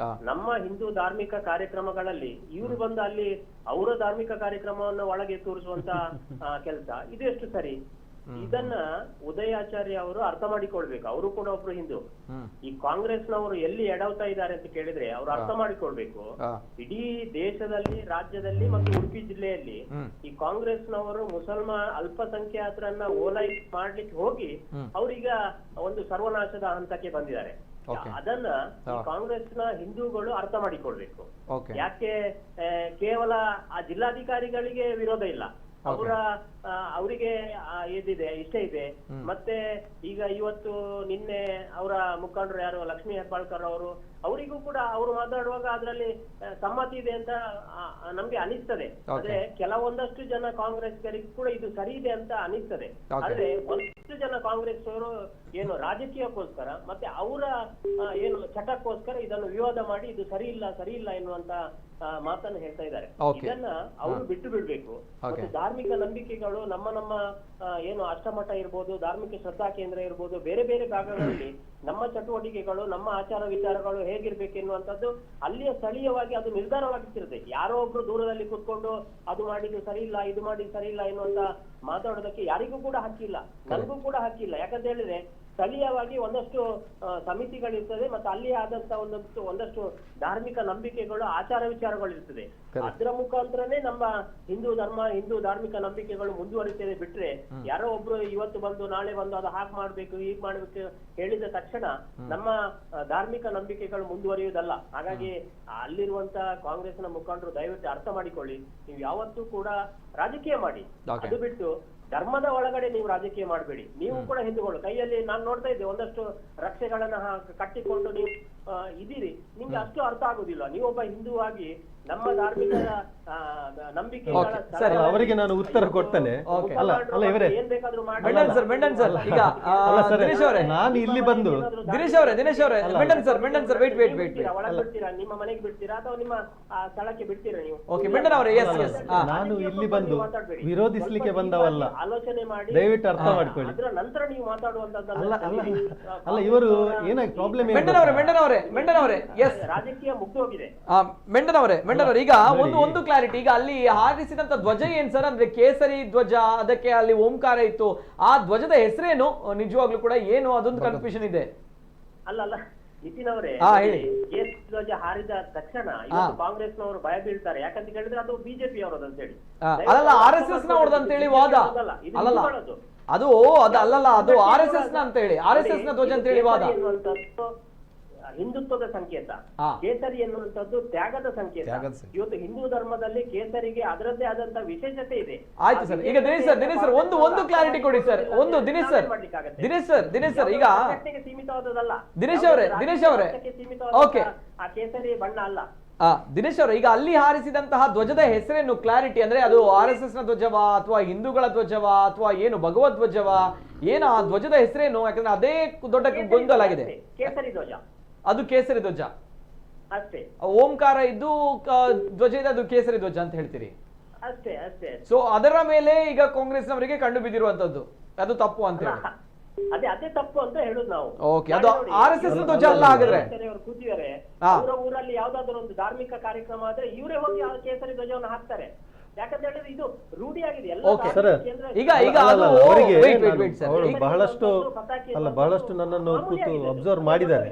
ನಮ್ಮ ಹಿಂದೂ ಧಾರ್ಮಿಕ ಕಾರ್ಯಕ್ರಮಗಳಲ್ಲಿ ಇವರು ಬಂದು ಅಲ್ಲಿ ಅವರ ಧಾರ್ಮಿಕ ಕಾರ್ಯಕ್ರಮವನ್ನು ಒಳಗೆ ತೋರಿಸುವಂತ ಕೆಲಸ, ಇದು ಎಷ್ಟು ಸರಿ? ಇದನ್ನ ಉದಯಾಚಾರ್ಯ ಅವರು ಅರ್ಥ ಮಾಡಿಕೊಳ್ಬೇಕು. ಅವರು ಕೂಡ ಒಬ್ರು ಹಿಂದೂ. ಈ ಕಾಂಗ್ರೆಸ್ನವರು ಎಲ್ಲಿ ಎಡವ್ತಾ ಇದ್ದಾರೆ ಅಂತ ಕೇಳಿದ್ರೆ, ಅವ್ರು ಅರ್ಥ ಮಾಡಿಕೊಳ್ಬೇಕು, ಇಡೀ ದೇಶದಲ್ಲಿ, ರಾಜ್ಯದಲ್ಲಿ ಮತ್ತು ಉಡುಪಿ ಜಿಲ್ಲೆಯಲ್ಲಿ ಈ ಕಾಂಗ್ರೆಸ್ನವರು ಮುಸಲ್ಮಾನ್ ಅಲ್ಪಸಂಖ್ಯಾತರನ್ನ ಓಲೈಕೆ ಮಾಡ್ಲಿಕ್ಕೆ ಹೋಗಿ ಅವ್ರೀಗ ಒಂದು ಸರ್ವನಾಶದ ಹಂತಕ್ಕೆ ಬಂದಿದ್ದಾರೆ. ಅದನ್ನ ಕಾಂಗ್ರೆಸ್ನ ಹಿಂದೂಗಳು ಅರ್ಥ ಮಾಡಿಕೊಳ್ಬೇಕು. ಯಾಕೆ ಕೇವಲ ಆ ಜಿಲ್ಲಾಧಿಕಾರಿಗಳಿಗೆ ವಿರೋಧ ಇಲ್ಲ, ಅವರಿಗೆ ಇದಿದೆ, ಇಷ್ಟ ಇದೆ. ಮತ್ತೆ ಈಗ ಇವತ್ತು ನಿನ್ನೆ ಅವರ ಮುಖಂಡರು ಯಾರು ಲಕ್ಷ್ಮೀ ಹೆಬ್ಬಾಳ್ಕರ್ ಅವರು, ಅವರಿಗೂ ಕೂಡ ಅವರು ಮಾತಾಡುವಾಗ ಅದರಲ್ಲಿ ಸಮ್ಮತಿ ಇದೆ ಅಂತ ನಮ್ಗೆ ಅನಿಸ್ತದೆ. ಆದ್ರೆ ಕೆಲವೊಂದಷ್ಟು ಜನ ಕಾಂಗ್ರೆಸ್ಗರಿಗೂ ಕೂಡ ಇದು ಸರಿ ಇದೆ ಅಂತ ಅನಿಸ್ತದೆ. ಆದ್ರೆ ಒಂದಷ್ಟು ಜನ ಕಾಂಗ್ರೆಸ್ ಅವರು ಏನು ರಾಜಕೀಯಕ್ಕೋಸ್ಕರ ಮತ್ತೆ ಅವರ ಏನು ಚಟಕ್ಕೋಸ್ಕರ ಇದನ್ನು ವಿವಾದ ಮಾಡಿ ಇದು ಸರಿ ಇಲ್ಲ ಎನ್ನುವಂತ ಮಾತನ್ನು ಹೇಳ್ತಾ ಇದ್ದಾರೆ. ಇದನ್ನ ಅವರು ಬಿಟ್ಟು ಬಿಡ್ಬೇಕು. ಮತ್ತು ಧಾರ್ಮಿಕ ನಂಬಿಕೆಗಳು ನಮ್ಮ ಏನು ಅಷ್ಟಮಠ ಇರ್ಬೋದು, ಧಾರ್ಮಿಕ ಶ್ರದ್ಧಾ ಕೇಂದ್ರ ಇರ್ಬೋದು, ಬೇರೆ ಬೇರೆ ಭಾಗಗಳಲ್ಲಿ ನಮ್ಮ ಚಟುವಟಿಕೆಗಳು, ನಮ್ಮ ಆಚಾರ ವಿಚಾರಗಳು ಹೇಗಿರ್ಬೇಕೆನ್ನುವಂಥದ್ದು ಅಲ್ಲಿಯ ಸ್ಥಳೀಯವಾಗಿ ಅದು ನಿರ್ಧಾರವಾಗಿರ್ತಿರುತ್ತೆ. ಯಾರೋ ಒಬ್ರು ದೂರದಲ್ಲಿ ಕೂತ್ಕೊಂಡು ಅದು ಮಾಡಿದ್ದು ಸರಿ ಇಲ್ಲ, ಇದು ಮಾಡಿದ್ದು ಸರಿ ಇಲ್ಲ ಎನ್ನುವಂತ ಮಾತಾಡೋದಕ್ಕೆ ಯಾರಿಗೂ ಕೂಡ ಹಕ್ಕಿಲ್ಲ, ನನಗೂ ಕೂಡ ಹಕ್ಕಿಲ್ಲ. ಯಾಕಂತ ಹೇಳಿದ್ರೆ ಸ್ಥಳೀಯವಾಗಿ ಒಂದಷ್ಟು ಸಮಿತಿಗಳಿರ್ತದೆ ಮತ್ತೆ ಅಲ್ಲಿ ಆದಂತ ಒಂದಷ್ಟು ಧಾರ್ಮಿಕ ನಂಬಿಕೆಗಳು, ಆಚಾರ ವಿಚಾರಗಳು ಇರ್ತದೆ. ಅದರ ಮುಖಾಂತರನೇ ನಮ್ಮ ಹಿಂದೂ ಧರ್ಮ, ಹಿಂದೂ ಧಾರ್ಮಿಕ ನಂಬಿಕೆಗಳು ಮುಂದುವರಿತದೆ. ಬಿಟ್ರೆ ಯಾರೋ ಒಬ್ರು ಇವತ್ತು ಬಂದು ನಾಳೆ ಬಂದು ಅದು ಹಾಗೆ ಮಾಡ್ಬೇಕು ಹೀಗೆ ಮಾಡ್ಬೇಕು ಹೇಳಿದ ತಕ್ಷಣ ನಮ್ಮ ಧಾರ್ಮಿಕ ನಂಬಿಕೆಗಳು ಮುಂದುವರಿಯುವುದಲ್ಲ. ಹಾಗಾಗಿ ಅಲ್ಲಿರುವಂತ ಕಾಂಗ್ರೆಸ್ನ ಮುಖಂಡರು ದಯವಿಟ್ಟು ಅರ್ಥ ಮಾಡಿಕೊಳ್ಳಿ, ನೀವು ಯಾವತ್ತೂ ಕೂಡ ರಾಜಕೀಯ ಮಾಡಿ, ಅದು ಬಿಟ್ಟು ಧರ್ಮದ ಒಳಗಡೆ ನೀವು ರಾಜಕೀಯ ಮಾಡಬೇಡಿ. ನೀವು ಕೂಡ ಹಿಂದೂಗಳು, ಕೈಯಲ್ಲಿ ನಾನು ನೋಡ್ತಾ ಇದ್ದೆ ಒಂದಷ್ಟು ರಕ್ಷೆಗಳನ್ನ ಕಟ್ಟಿಕೊಂಡು ನೀವು ಇದೀರಿ, ನಿಮ್ಗೆ ಅಷ್ಟು ಅರ್ಥ ಆಗುದಿಲ್ಲ. ನೀವೊಬ್ಬ ಹಿಂದೂ ಆಗಿ ನಮ್ಮ ಧಾರ್ಮಿಕ ನಂಬಿಕೆ ಅವರಿಗೆ ನಾನು ಉತ್ತರ ಕೊಡ್ತೇನೆ. ಇವರೇ ಏನ್ ಬೇಕಾದ್ರೂ ಮಾಡಿ. ನಾನು ಇಲ್ಲಿ ಬಂದು ದಿನೇಶ್ ಅವರೇ ಮೆಂಡನ್ ಸರ್ ವೇಟ್ ಒಳಗೆ ಬಿಡ್ತೀರಾ, ನಿಮ್ಮ ಮನೆಗೆ ಬಿಡ್ತೀರಾ ಅಥವಾ ನಿಮ್ಮ ಸ್ಥಳಕ್ಕೆ ಬಿಡ್ತೀರಾ ನೀವು? ನಾನು ಇಲ್ಲಿ ಬಂದು ವಿರೋಧಿಸ್ಲಿಕ್ಕೆ ಬಂದವಲ್ಲ, ಆಲೋಚನೆ ಮಾಡಿ ದಯವಿಟ್ಟು ಅರ್ಥ ಮಾಡ್ಕೊಳ್ಳಿ. ಅದರ ನಂತರ ನೀವು ಮಾತಾಡುವಂತದ್ದಲ್ಲ. ಅಲ್ಲ ಇವರು ಏನಾಗಿ ಪ್ರಾಬ್ಲಮ್ ಮೆಂಡನ್ ಅವರೇ ರಾಜಕೀಯ ಮುಗ್ದು ಹೋಗಿದೆ. ಮೆಂಡನ್ ಅವರೇ ಈಗ ಒಂದು ಕ್ಲಾರಿಟಿ. ಈಗ ಅಲ್ಲಿ ಹಾರಿಸಿದಂತ ಧ್ವಜ ಏನ್ ಸರ್ ಅಂದ್ರೆ ಕೇಸರಿ ಧ್ವಜ, ಅದಕ್ಕೆ ಅಲ್ಲಿ ಓಂಕಾರ ಇತ್ತು. ಆ ಧ್ವಜದ ಹೆಸರೇನು ನಿಜವಾಗ್ಲೂ ಕೂಡ ಏನು ಅದೊಂದು ಕನ್ಫ್ಯೂಷನ್ ಇದೆ. ಅಲ್ಲ ನಿತಿನ್ ಅವರೇ, ಕೇಸರಿ ಧ್ವಜ ಹಾರಿದ ತಕ್ಷಣ ಕಾಂಗ್ರೆಸ್ನವರು ಭಯ ಬೀಳ್ತಾರೆ. ಯಾಕಂತ ಹೇಳಿದ್ರೆ ಅದು ಬಿಜೆಪಿ ಅವರದ್ದು ಅಂತ ಹೇಳಿ, ಅಲ್ಲ RSS ನವರದ್ದು ಅಂತ ಹೇಳಿ ವಾದ. ಅಲ್ಲಲ್ಲ ಅದು ಅಲ್ಲಲ್ಲ, ಅದು RSS ನ ಅಂತ ಹೇಳಿ, RSS ನ ಧ್ವಜ ಅಂತ ಹೇಳಿ ವಾದ. ಹಿಂದುತ್ವದ ಸಂಕೇತ, ಕೇಸರಿ ಎನ್ನುವಂಥದ್ದು ತ್ಯಾಗದ ಸಂಕೇತ. ಇವತ್ತು ಹಿಂದೂ ಧರ್ಮದಲ್ಲಿ ಕೇಸರಿಗೆ ಅದರದ್ದೇ ಆದಂತ ವಿಶೇಷತೆ ಇದೆ. ಆಯ್ತು ಸರ್, ಈಗ ದಿನೇಶ್ ಸರ್ ಒಂದು ಕ್ಲಾರಿಟಿ ಕೊಡಿ ಸರ್. ಒಂದು ದಿನೇಶ್ ಸರ್ ಈಗ ಸೀಮಿತವಾದದಲ್ಲ. ದಿನೇಶ್ ಅವರೇ ಓಕೆ, ಆ ಕೇಸರಿ ಬಣ್ಣ ಅಲ್ಲ. ದಿನೇಶ್ ಅವರು, ಈಗ ಅಲ್ಲಿ ಹಾರಿಸಿದಂತಹ ಧ್ವಜದ ಹೆಸರೇನು ಕ್ಲಾರಿಟಿ ಅಂದ್ರೆ ಅದು RSS ನ ಧ್ವಜವಾ ಅಥವಾ ಹಿಂದೂಗಳ ಧ್ವಜವಾ ಅಥವಾ ಏನು ಭಗವದ್ ಧ್ವಜವಾ ಏನು ಆ ಧ್ವಜದ ಹೆಸರೇನು? ಯಾಕಂದ್ರೆ ಅದೇ ದೊಡ್ಡ ಗೊಂದಲ ಆಗಿದೆ. ಕೇಸರಿ ಧ್ವಜ, ಅದು ಕೇಸರಿ ಧ್ವಜ ಅಷ್ಟೇ. ಓಂಕಾರ ಇದ್ದು ಧ್ವಜ ಇದೆ, ಅದು ಕೇಸರಿ ಧ್ವಜ ಅಂತ ಹೇಳ್ತೀರಿ. ಅಷ್ಟೇ ಅಷ್ಟೇ. ಸೊ ಅದರ ಮೇಲೆ ಈಗ ಕಾಂಗ್ರೆಸ್ನವರಿಗೆ ಕಂಡು ಬಿದ್ದಿರುವಂತದ್ದು ಅದು ತಪ್ಪು ಅಂತ ಹೇಳಿ. ಅದೇ ತಪ್ಪು ಅಂತ ಹೇಳುದು ನಾವು. ಓಕೆ, ಅದು RSS ಧ್ವಜ ಅಲ್ಲ ಹಾಗಾದ್ರೆ. ಅವರು ಕೂತಿದ್ದಾರೆ, ಅವರ ಊರಲ್ಲಿ ಯಾವ್ದಾದ್ರು ಒಂದು ಧಾರ್ಮಿಕ ಕಾರ್ಯಕ್ರಮ ಆದ್ರೆ ಇವರೇ ಹೋಗಿ ಆ ಕೇಸರಿ ಧ್ವಜವನ್ನು ಹಾಕ್ತಾರೆ. ಯಾಕಂತ ಹೇಳಿದ್ರೆ ಇದು ರೂಢಿಯಾಗಿದೆ ಎಲ್ಲ. ಈಗ ಅದು ಅವರು ಬಹಳಷ್ಟು ನನ್ನನ್ನು ಕೂತು ಅಬ್ಸರ್ವ್ ಮಾಡಿದ್ದಾರೆ.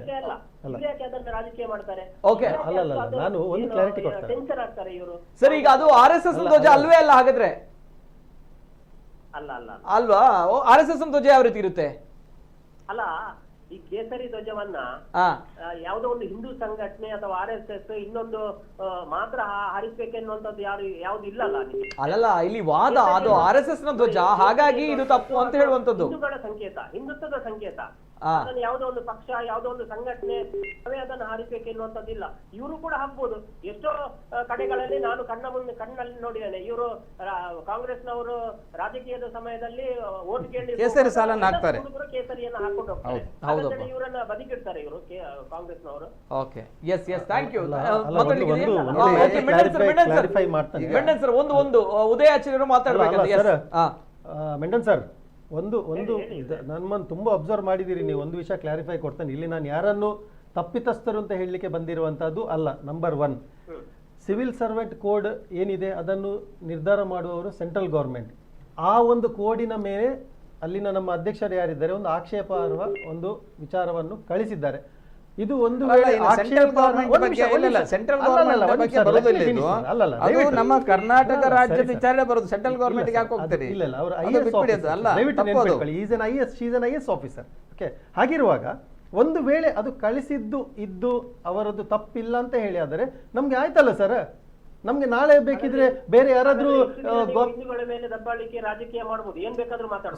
ರಾಜಕೀಯ ಮಾಡ್ತಾರೆ. ಅಲ್ಲ ನಾನು ಒಂದು ಕ್ಲಾರಿಟಿ ಕೊಡ್ತೇನೆ. ಟೆನ್ಷನ್ ಆಗ್ತಾರೆ ಇವರು. ಸರಿ, ಈಗ ಅದು RSS ಧ್ವಜ ಅಲ್ವೇ ಅಲ್ಲ ಹಾಗಾದ್ರೆ? ಅಲ್ಲ ಅಲ್ಲ ಅಲ್ವಾ? RSS ಧ್ವಜ ಯಾವ ರೀತಿ ಇರುತ್ತೆ? ಅಲ್ಲ, ಈ ಕೇಸರಿ ಧ್ವಜವನ್ನ ಯಾವುದೋ ಒಂದು ಹಿಂದೂ ಸಂಘಟನೆ ಅಥವಾ RSS ಇನ್ನೊಂದು ಮಾತ್ರ ಹಾರಿಸ್ಬೇಕೆನ್ನುವಂಥದ್ದು ಯಾವ್ದು ಇಲ್ಲಲ್ಲ. ಅಲ್ಲಲ್ಲ, ಇಲ್ಲಿ ವಾದ ಅದು RSS ನ ಧ್ವಜ, ಹಾಗಾಗಿ ಇದು ತಪ್ಪು ಅಂತ ಹೇಳುವಂತದ್ದು. ಹಿಂದೂಗಳ ಸಂಕೇತ, ಹಿಂದುತ್ವದ ಸಂಕೇತ. ಅದನ್ನು ಯಾವುದೋ ಒಂದು ಪಕ್ಷ, ಯಾವುದೋ ಒಂದು ಸಂಘಟನೆ ಅದನ್ನು ಹಾರಿಸ್ಬೇಕೆನ್ನುವಂಥದ್ದಿಲ್ಲ. ಇವರು ಕೂಡ ಹಾಕ್ಬೋದು. ಎಷ್ಟೋ ಕಡೆಗಳಲ್ಲಿ ನಾನು ಕಣ್ಣಲ್ಲಿ ನೋಡಿದ್ದೇನೆ. ಇವರು ಕಾಂಗ್ರೆಸ್ನವರು ರಾಜಕೀಯದ ಸಮಯದಲ್ಲಿ ವೋಟ್ ಕೇಳಿ ಕೇಸರಿ ಸಾಲನ್ನು ಹಾಕ್ತಾರೆ, ಕೇಸರಿಯನ್ನು ಹಾಕೊಂಡು ಹೋಗ್ತಾರೆ. ಇವರನ್ನ ಬದಿಗಿಡ್ತಾರೆ ಇವರು ಕಾಂಗ್ರೆಸ್ನವರು. Okay, yes yes, thank you. ಒಂದು ಉದಯ ಆಚಾರ್ಯರು ಮಾತಾಡ್ಬೇಕು. ಮೆಂಡನ್ ಸರ್, ಒಂದು ನಮ್ಮನ್ನು ತುಂಬಾ ಅಬ್ಸರ್ವ್ ಮಾಡಿದ್ದೀರಿ ನೀವು. ಒಂದು ವಿಷಯ ಕ್ಲಾರಿಫೈ ಕೊಡ್ತೇನೆ. ಇಲ್ಲಿ ನಾನು ಯಾರನ್ನು ತಪ್ಪಿತಸ್ಥರು ಅಂತ ಹೇಳಲಿಕ್ಕೆ ಬಂದಿರುವಂತಹದ್ದು ಅಲ್ಲ. ನಂಬರ್ 1, ಸಿವಿಲ್ ಸರ್ವೆಂಟ್ ಕೋಡ್ ಏನಿದೆ ಅದನ್ನು ನಿರ್ಧಾರ ಮಾಡುವವರು ಸೆಂಟ್ರಲ್ ಗೌರ್ಮೆಂಟ್. ಆ ಒಂದು ಕೋಡಿನ ಮೇಲೆ ಅಲ್ಲಿನ ನಮ್ಮ ಅಧ್ಯಕ್ಷರು ಯಾರಿದ್ದಾರೆ ಒಂದು ಆಕ್ಷೇಪಾರ್ಹ ಒಂದು ವಿಚಾರವನ್ನು ಕಳಿಸಿದ್ದಾರೆ. ಇದು ಒಂದು ನಮ್ಮ ಕರ್ನಾಟಕ ರಾಜ್ಯದ ವಿಚಾರಣೆ ಬರೋದು, ಸೆಂಟ್ರಲ್ ಗೌರ್ಮೆಂಟ್ ಯಾಕೆ ಹೋಗ್ತಾರೆ? ಇಲ್ಲ, ಅವರು IAS ಆಫೀಸರ್. ಓಕೆ, ಹಾಗಿರುವಾಗ ಒಂದು ವೇಳೆ ಅದು ಕಳಿಸಿದ್ದು ಇದ್ದು ಅವರದ್ದು ತಪ್ಪಿಲ್ಲ ಅಂತ ಹೇಳಿ ಆದರೆ ನಮ್ಗೆ ಆಯ್ತಲ್ಲ ಸರ್. ನಮ್ಗೆ ನಾಳೆ ಬೇಕಿದ್ರೆ ಬೇರೆ ಯಾರಾದ್ರೂ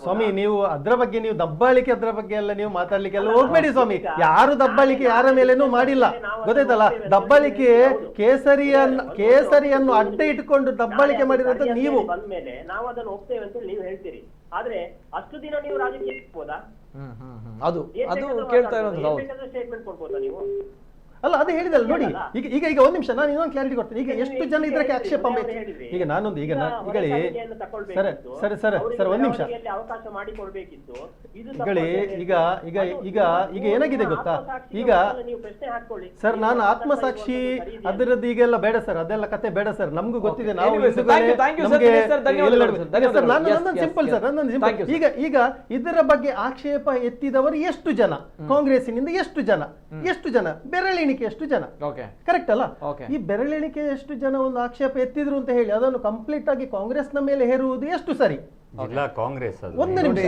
ಸ್ವಾಮಿ, ನೀವು ಅದ್ರ ಬಗ್ಗೆ ನೀವು ದಬ್ಬಾಳಿಕೆ ಅದ್ರ ಬಗ್ಗೆ ಎಲ್ಲ ನೀವು ಮಾತಾಡ್ಲಿಕ್ಕೆ ಎಲ್ಲ ಹೋಗ್ಬೇಡಿ ಸ್ವಾಮಿ. ಯಾರು ದಬ್ಬಾಳಿಕೆ ಯಾರ ಮೇಲೇನೂ ಮಾಡಿಲ್ಲ, ಗೊತ್ತಾಯ್ತಲ್ಲ? ದಬ್ಬಾಳಿಕೆ ಕೇಸರಿಯನ್ನು ಅಡ್ಡ ಇಟ್ಕೊಂಡು ದಬ್ಬಾಳಿಕೆ ಮಾಡಿರೋದು ನೀವು. ಬಂದ್ಮೇಲೆ ನಾವು ಅದನ್ನು ಹೋಗ್ತೇವೆ ಅಂತ ನೀವು ಹೇಳ್ತೀರಿ, ಆದ್ರೆ ಅಷ್ಟು ದಿನ ನೀವು ರಾಜಕೀಯ ಹೋಗ್ಬೋದಾ? ಅದು ಕೇಳ್ತಾ ಇರೋದು ಸ್ಟೇಟ್ಮೆಂಟ್ ಕೊಡ್ಬೋದಾ ನೀವು? ಅಲ್ಲ, ಅದು ಹೇಳಿದಲ್ಲ ನೋಡಿ. ಈಗ ಒಂದ್ ನಿಮಿಷ ನಾನು ಇನ್ನೊಂದು ಕ್ಲಾರಿಟಿ ಕೊಡ್ತೇನೆ. ಈಗ ಎಷ್ಟು ಜನ ಇದಕ್ಕೆ ಆಕ್ಷೇಪ ಈಗ ನಾನೊಂದು ಈಗ ಸರ್ ಒಂದ್ ನಿಮಿಷ ಈಗ ಏನಾಗಿದೆ ಗೊತ್ತಾ? ಈಗ ಸರ್ ನಾನು ಆತ್ಮಸಾಕ್ಷಿ ಅದರದ್ದು ಈಗೆಲ್ಲ ಬೇಡ ಸರ್, ಅದೆಲ್ಲ ಕತೆ ಬೇಡ ಸರ್. ನಮ್ಗೂ ಗೊತ್ತಿದೆ, ನಾವು ಸಿಂಪಲ್ ಸರ್, ಈಗ ಇದರ ಬಗ್ಗೆ ಆಕ್ಷೇಪ ಎತ್ತಿದವರು ಎಷ್ಟು ಜನ? ಕಾಂಗ್ರೆಸ್ಸಿನಿಂದ ಎಷ್ಟು ಜನ ಬೆರಳಿಣಿಕೆ ಎಷ್ಟು ಜನ? ಕರೆಕ್ಟ್ ಅಲ್ಲ? ಈ ಬೆರಳೆಣಿಕೆ ಎಷ್ಟು ಜನ ಒಂದು ಆಕ್ಷೇಪ ಎತ್ತಿದ್ರು ಅಂತ ಹೇಳಿ ಅದನ್ನು ಕಂಪ್ಲೀಟ್ ಆಗಿ ಕಾಂಗ್ರೆಸ್ನ ಮೇಲೆ ಹೇರುವುದು ಎಷ್ಟು ಸರಿ? ಕಾಂಗ್ರೆಸ್ ಒಂದು ನಿಮಿಷ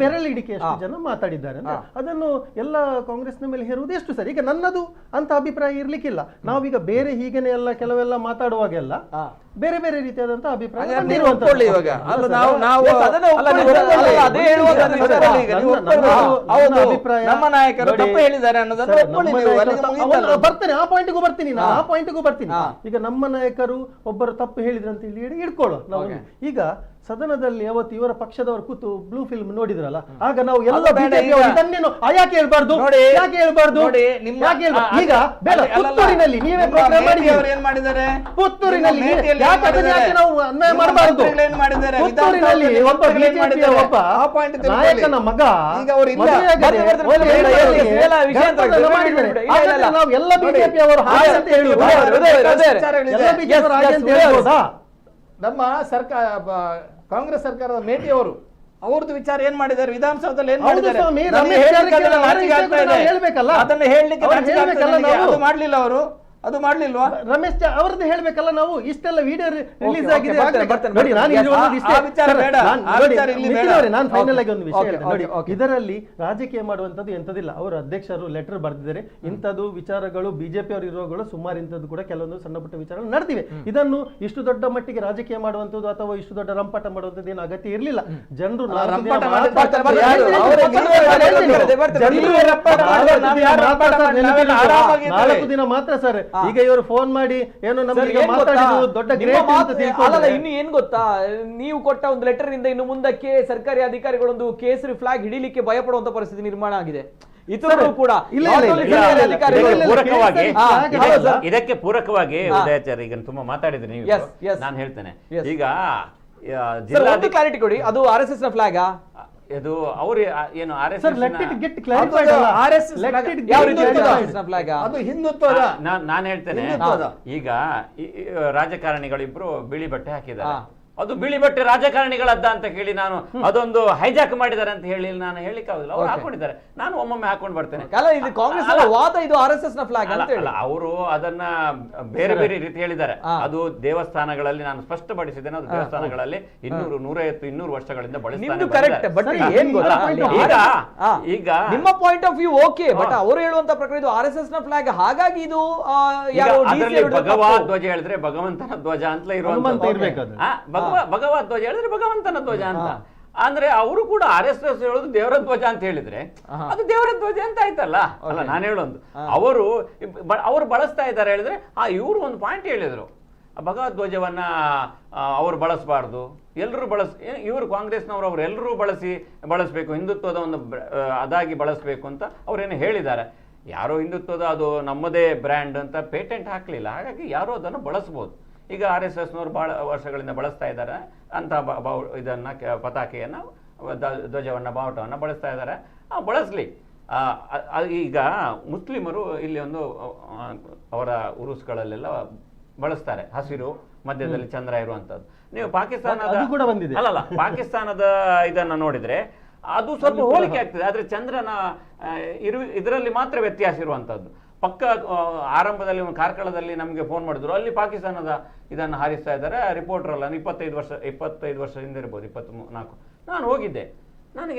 ಬೆರಳಿಡಿಕೆ ಎಷ್ಟು ಜನ ಮಾತಾಡಿದ್ದಾರೆ ಅದನ್ನು ಎಲ್ಲ ಕಾಂಗ್ರೆಸ್ನ ಮೇಲೆ ಹೇರುವುದು ಎಷ್ಟು ಸರಿ? ಈಗ ನನ್ನದು ಅಂತ ಅಭಿಪ್ರಾಯ ಇರ್ಲಿಕ್ಕಿಲ್ಲ. ನಾವೀಗ ಬೇರೆ ಹೀಗೇನೆ ಎಲ್ಲ ಕೆಲವೆಲ್ಲ ಮಾತಾಡುವಾಗೆಲ್ಲ ಬೇರೆ ಬೇರೆ ರೀತಿಯಾದಂತ ಅಭಿಪ್ರಾಯ ನಮ್ಮ ನಾಯಕರು ತಪ್ಪು ಹೇಳಿದ್ದಾರೆ ಅನ್ನೋದನ್ನು ಬರ್ತೇನೆ. ಆ ಪಾಯಿಂಟ್ಗೂ ಬರ್ತೀನಿ. ಈಗ ನಮ್ಮ ನಾಯಕರು ಒಬ್ಬರು ತಪ್ಪು ಹೇಳಿದ್ರು ಅಂತ ಹೇಳಿ ಇಡ್ಕೊಳ್ಳೋ ನಾವು. ಈಗ ಸದನದಲ್ಲಿ ಅವತ್ತು ಇವರ ಪಕ್ಷದವರು ಕೂತು ಬ್ಲೂ ಫಿಲ್ಮ್ ನೋಡಿದ್ರಲ್ಲ, ಆಗ ನಾವು ಎಲ್ಲ ಯಾಕೆ ಹೇಳ್ಬಾರ್ದು? ಈಗ ಪುತ್ತೂರಿನಲ್ಲಿ ನೀವೇ ಪ್ರೋಗ್ರಾಮ್ ಮಾಡಿದ್ದಾರೆ. ಪುತ್ತೂರಿನಲ್ಲಿ ನಾವು ಅನ್ಯಾಯ ಮಾಡಬಾರದು. ಪುತ್ತೂರಿನಲ್ಲಿ ಒಬ್ಬ ನಾಯಕನ ಮಗ ನಾವು ಎಲ್ಲ ಬಿಜೆಪಿ ಅವರು ಹಾಗೆ ಅಂತ ಹೇಳುವುದಾ? ನಮ್ಮ ಸರ್ಕಾರ ಕಾಂಗ್ರೆಸ್ ಸರ್ಕಾರದ ಮೇಟಿಯವರು ಅವ್ರದ್ದು ವಿಚಾರ ಏನ್ ಮಾಡಿದ್ದಾರೆ, ವಿಧಾನಸೌಧದಲ್ಲಿ ಏನ್ ಮಾಡಿದ್ದಾರೆ ಅದನ್ನ ಹೇಳಲಿಕ್ಕೆ ಮಾಡ್ಲಿಲ್ಲ ಅವರು. ಅದು ಮಾಡ್ಲಿಲ್ವಾ? ರಮೇಶ್ ಅವ್ರದ್ದು ಹೇಳ್ಬೇಕಲ್ಲ, ನಾವು ಇಷ್ಟೆಲ್ಲ ವಿಡಿಯೋ ರಿಲೀಸ್ okay, ಆಗಿದೆ. ಬರ್ತೇನೆ. ನೋಡಿ, ನಾನು Yes, ಇಲ್ಲಿರುವಂತದ್ದು ಇಷ್ಟೇ. ಆ ವಿಚಾರ ಬೇಡ, ಆ ವಿಚಾರ ಇಲ್ಲಿ ಬೇಡ. ನಾನು ಫೈನಲ್ ಆಗಿ ಒಂದು ವಿಷಯ Okay, ಹೇಳಿದೆ ನೋಡಿ, okay. ಇದರಲ್ಲಿ ರಾಜಕೀಯ ಮಾಡುವಂತದ್ದು ಎಂತದಿಲ್ಲ. ಅವರು ಅಧ್ಯಕ್ಷರು ಲೆಟರ್ ಬರೆದಿದ್ದಾರೆ, ಇಂಥದ್ದು ವಿಚಾರಗಳು ಬಿಜೆಪಿ ಅವರು ಇರುವಗಳು ಸುಮಾರು ಇಂಥದ್ದು ಕೂಡ ಕೆಲವೊಂದು ಸಣ್ಣ ಪುಟ್ಟ ವಿಚಾರಗಳು ನಡೆದಿವೆ. ಇದನ್ನು ಇಷ್ಟು ದೊಡ್ಡ ಮಟ್ಟಿಗೆ ರಾಜಕೀಯ ಮಾಡುವಂತದ್ದು ಅಥವಾ ಇಷ್ಟು ದೊಡ್ಡ ರಂಪಾಟ ಮಾಡುವಂತದ್ದು ಏನು ಅಗತ್ಯ ಇರಲಿಲ್ಲ. ಜನರು ರಂಪಾಟ ನಾಲ್ಕು ದಿನ ಮಾತ್ರ ಸರ್. ಈಗ ಇವರು ಫೋನ್ ಮಾಡಿ ಏನು ನಮಗೆ ಮಾತಾಡಿದ್ರು ದೊಡ್ಡ ಗ್ರೇಟ್ ಅಂತ ತಿಳ್ಕೊಂಡ್ರೆ ಇನ್ನು ಏನ್ ಗೊತ್ತಾ, ನೀವು ಕೊಟ್ಟ ಒಂದು ಲೆಟರ್ ಇಂದ ಇನ್ನು ಮುಂದಕ್ಕೆ ಸರ್ಕಾರಿ ಅಧಿಕಾರಿಗಳೊಂದು ಕೇಸರಿ ಫ್ಲಾಗ್ ಹಿಡಿಲಿಕ್ಕೆ ಭಯಪಡುವಂತ ಪರಿಸ್ಥಿತಿ ನಿರ್ಮಾಣ ಆಗಿದೆ. ಇತರರು ಕೂಡ ಇದಕ್ಕೆ ಪೂರಕವಾಗಿ ಉದಯಾಚಾರ್ಯ ಈಗ ತುಂಬಾ ಮಾತಾಡಿದ್ರಿ ನೀವು. ನಾನು ಹೇಳ್ತೇನೆ ಈಗ ಕ್ಲಾರಿಟಿ ಕೊಡಿ, ಅದು RSS ನ ಫ್ಲಾಗ್ ಇದು ಅವರು ಏನು ಅದು ಹಿಂದುತ್ವದ. ನಾನು ಹೇಳ್ತೇನೆ ಈಗ ರಾಜಕಾರಣಿಗಳಿಬ್ರು ಬಿಳಿ ಬಟ್ಟೆ ಹಾಕಿದ್ದಾರೆ, ಅದು ಬಿಳಿ ಬಟ್ಟೆ ರಾಜಕಾರಣಿಗಳದ್ದ ಅಂತ ಕೇಳಿ ನಾನು ಅದೊಂದು ಹೈಜಾಕ್ ಮಾಡಿದ್ದಾರೆ ಅಂತ ಹೇಳಿ ನಾನು ಹೇಳಿಕ್ಕೆ ಆಗುದಿಲ್ಲ. ಅವ್ರು ಹಾಕೊಂಡಿದ್ದಾರೆ, ನಾನು ಒಮ್ಮೊಮ್ಮೆ ಹಾಕೊಂಡು ಬರ್ತೇನೆ. ಇದು ಕಾಂಗ್ರೆಸ್ ವಾದ, ಇದು RSS ನ ಫ್ಲಾಗ್ ಅಂತ ಹೇಳಿ ಅವರು ಅದನ್ನ ಬೇರೆ ಬೇರೆ ರೀತಿ ಹೇಳಿದ್ದಾರೆ. ಅದು ದೇವಸ್ಥಾನಗಳಲ್ಲಿ ನಾನು ಸ್ಪಷ್ಟಪಡಿಸಿದ್ದೇನೆ, ಅದು ದೇವಸ್ಥಾನಗಳಲ್ಲಿ 200 ವರ್ಷಗಳಿಂದ ಬಳಸ್ತಾರೆ. ಈಗ ನಿಮ್ಮ point of view okay, but ಅವರು ಹೇಳುವಂತ ಪ್ರಕಾರ ಇದು RSS ನ ಫ್ಲಾಗ್, ಹಾಗಾಗಿ ಇದು ಭಗವದ್ ಧ್ವಜ ಹೇಳಿದ್ರೆ ಭಗವಂತನ ಧ್ವಜ ಅಂತ ಇರುವಂತ ಭಗವದ್ ಧ್ವಜ ಹೇಳಿದ್ರೆ ಭಗವಂತನ ಧ್ವಜ ಅಂತ ಅಂದ್ರೆ ಅವರು ಕೂಡ RSS ಹೇಳೋದು ದೇವರ ಧ್ವಜ ಅಂತ ಹೇಳಿದ್ರೆ ಅದು ದೇವರ ಧ್ವಜ ಅಂತ ಆಯ್ತಲ್ಲ. ಅಲ್ಲ ನಾನು ಹೇಳೊಂದು, ಅವರು ಬಳಸ್ತಾ ಇದ್ದಾರೆ ಹೇಳಿದ್ರೆ ಇವರು ಒಂದು ಪಾಯಿಂಟ್ ಹೇಳಿದ್ರು, ಭಗವದ್ ಧ್ವಜವನ್ನ ಅವರು ಬಳಸಬಾರ್ದು, ಎಲ್ಲರೂ ಇವರು ಕಾಂಗ್ರೆಸ್ನವರು ಅವರು ಎಲ್ಲರೂ ಬಳಸಬೇಕು, ಹಿಂದುತ್ವದ ಒಂದು ಅದಾಗಿ ಬಳಸಬೇಕು ಅಂತ ಅವ್ರೇನು ಹೇಳಿದ್ದಾರೆ. ಯಾರೋ ಹಿಂದುತ್ವದ ಅದು ನಮ್ಮದೇ ಬ್ರ್ಯಾಂಡ್ ಅಂತ ಪೇಟೆಂಟ್ ಹಾಕ್ಲಿಲ್ಲ, ಹಾಗಾಗಿ ಯಾರೋ ಅದನ್ನು ಬಳಸಬಹುದು. ಈಗ RSSನವರು ಬಹಳ ವರ್ಷಗಳಿಂದ ಬಳಸ್ತಾ ಇದ್ದಾರೆ ಅಂತ ಇದನ್ನ ಪತಾಕೆಯನ್ನ, ಧ್ವಜವನ್ನ, ಬಾವುಟವನ್ನ ಬಳಸ್ತಾ ಇದ್ದಾರೆ, ಬಳಸಲಿ. ಈಗ ಮುಸ್ಲಿಮರು ಇಲ್ಲಿ ಒಂದು ಅವರ ಉರುಸ್ಗಳಲ್ಲೆಲ್ಲ ಬಳಸ್ತಾರೆ, ಹಸಿರು ಮಧ್ಯದಲ್ಲಿ ಚಂದ್ರ ಇರುವಂತದ್ದು. ನೀವು ಪಾಕಿಸ್ತಾನದ ಅಲ್ಲಲ್ಲ ಪಾಕಿಸ್ತಾನದ ಇದನ್ನ ನೋಡಿದ್ರೆ ಅದು ಸ್ವಲ್ಪ ಹೋಲಿಕೆ ಆಗ್ತದೆ, ಆದ್ರೆ ಚಂದ್ರನ ಇದರಲ್ಲಿ ಮಾತ್ರ ವ್ಯತ್ಯಾಸ ಇರುವಂತದ್ದು. ಪಕ್ಕ ಆರಂಭದಲ್ಲಿ ಕಾರ್ಕಳದಲ್ಲಿ ನಮಗೆ ಫೋನ್ ಮಾಡಿದ್ರು, ಅಲ್ಲಿ ಪಾಕಿಸ್ತಾನದ ಇದನ್ನು ಹಾರಿಸ್ತಾ ಇದ್ದಾರೆ, ರಿಪೋರ್ಟರ್ ಅಲ್ಲ, 25 ವರ್ಷ ಹಿಂದೆ ಇರ್ಬೋದು, 24. ನಾನು ಹೋಗಿದ್ದೆ,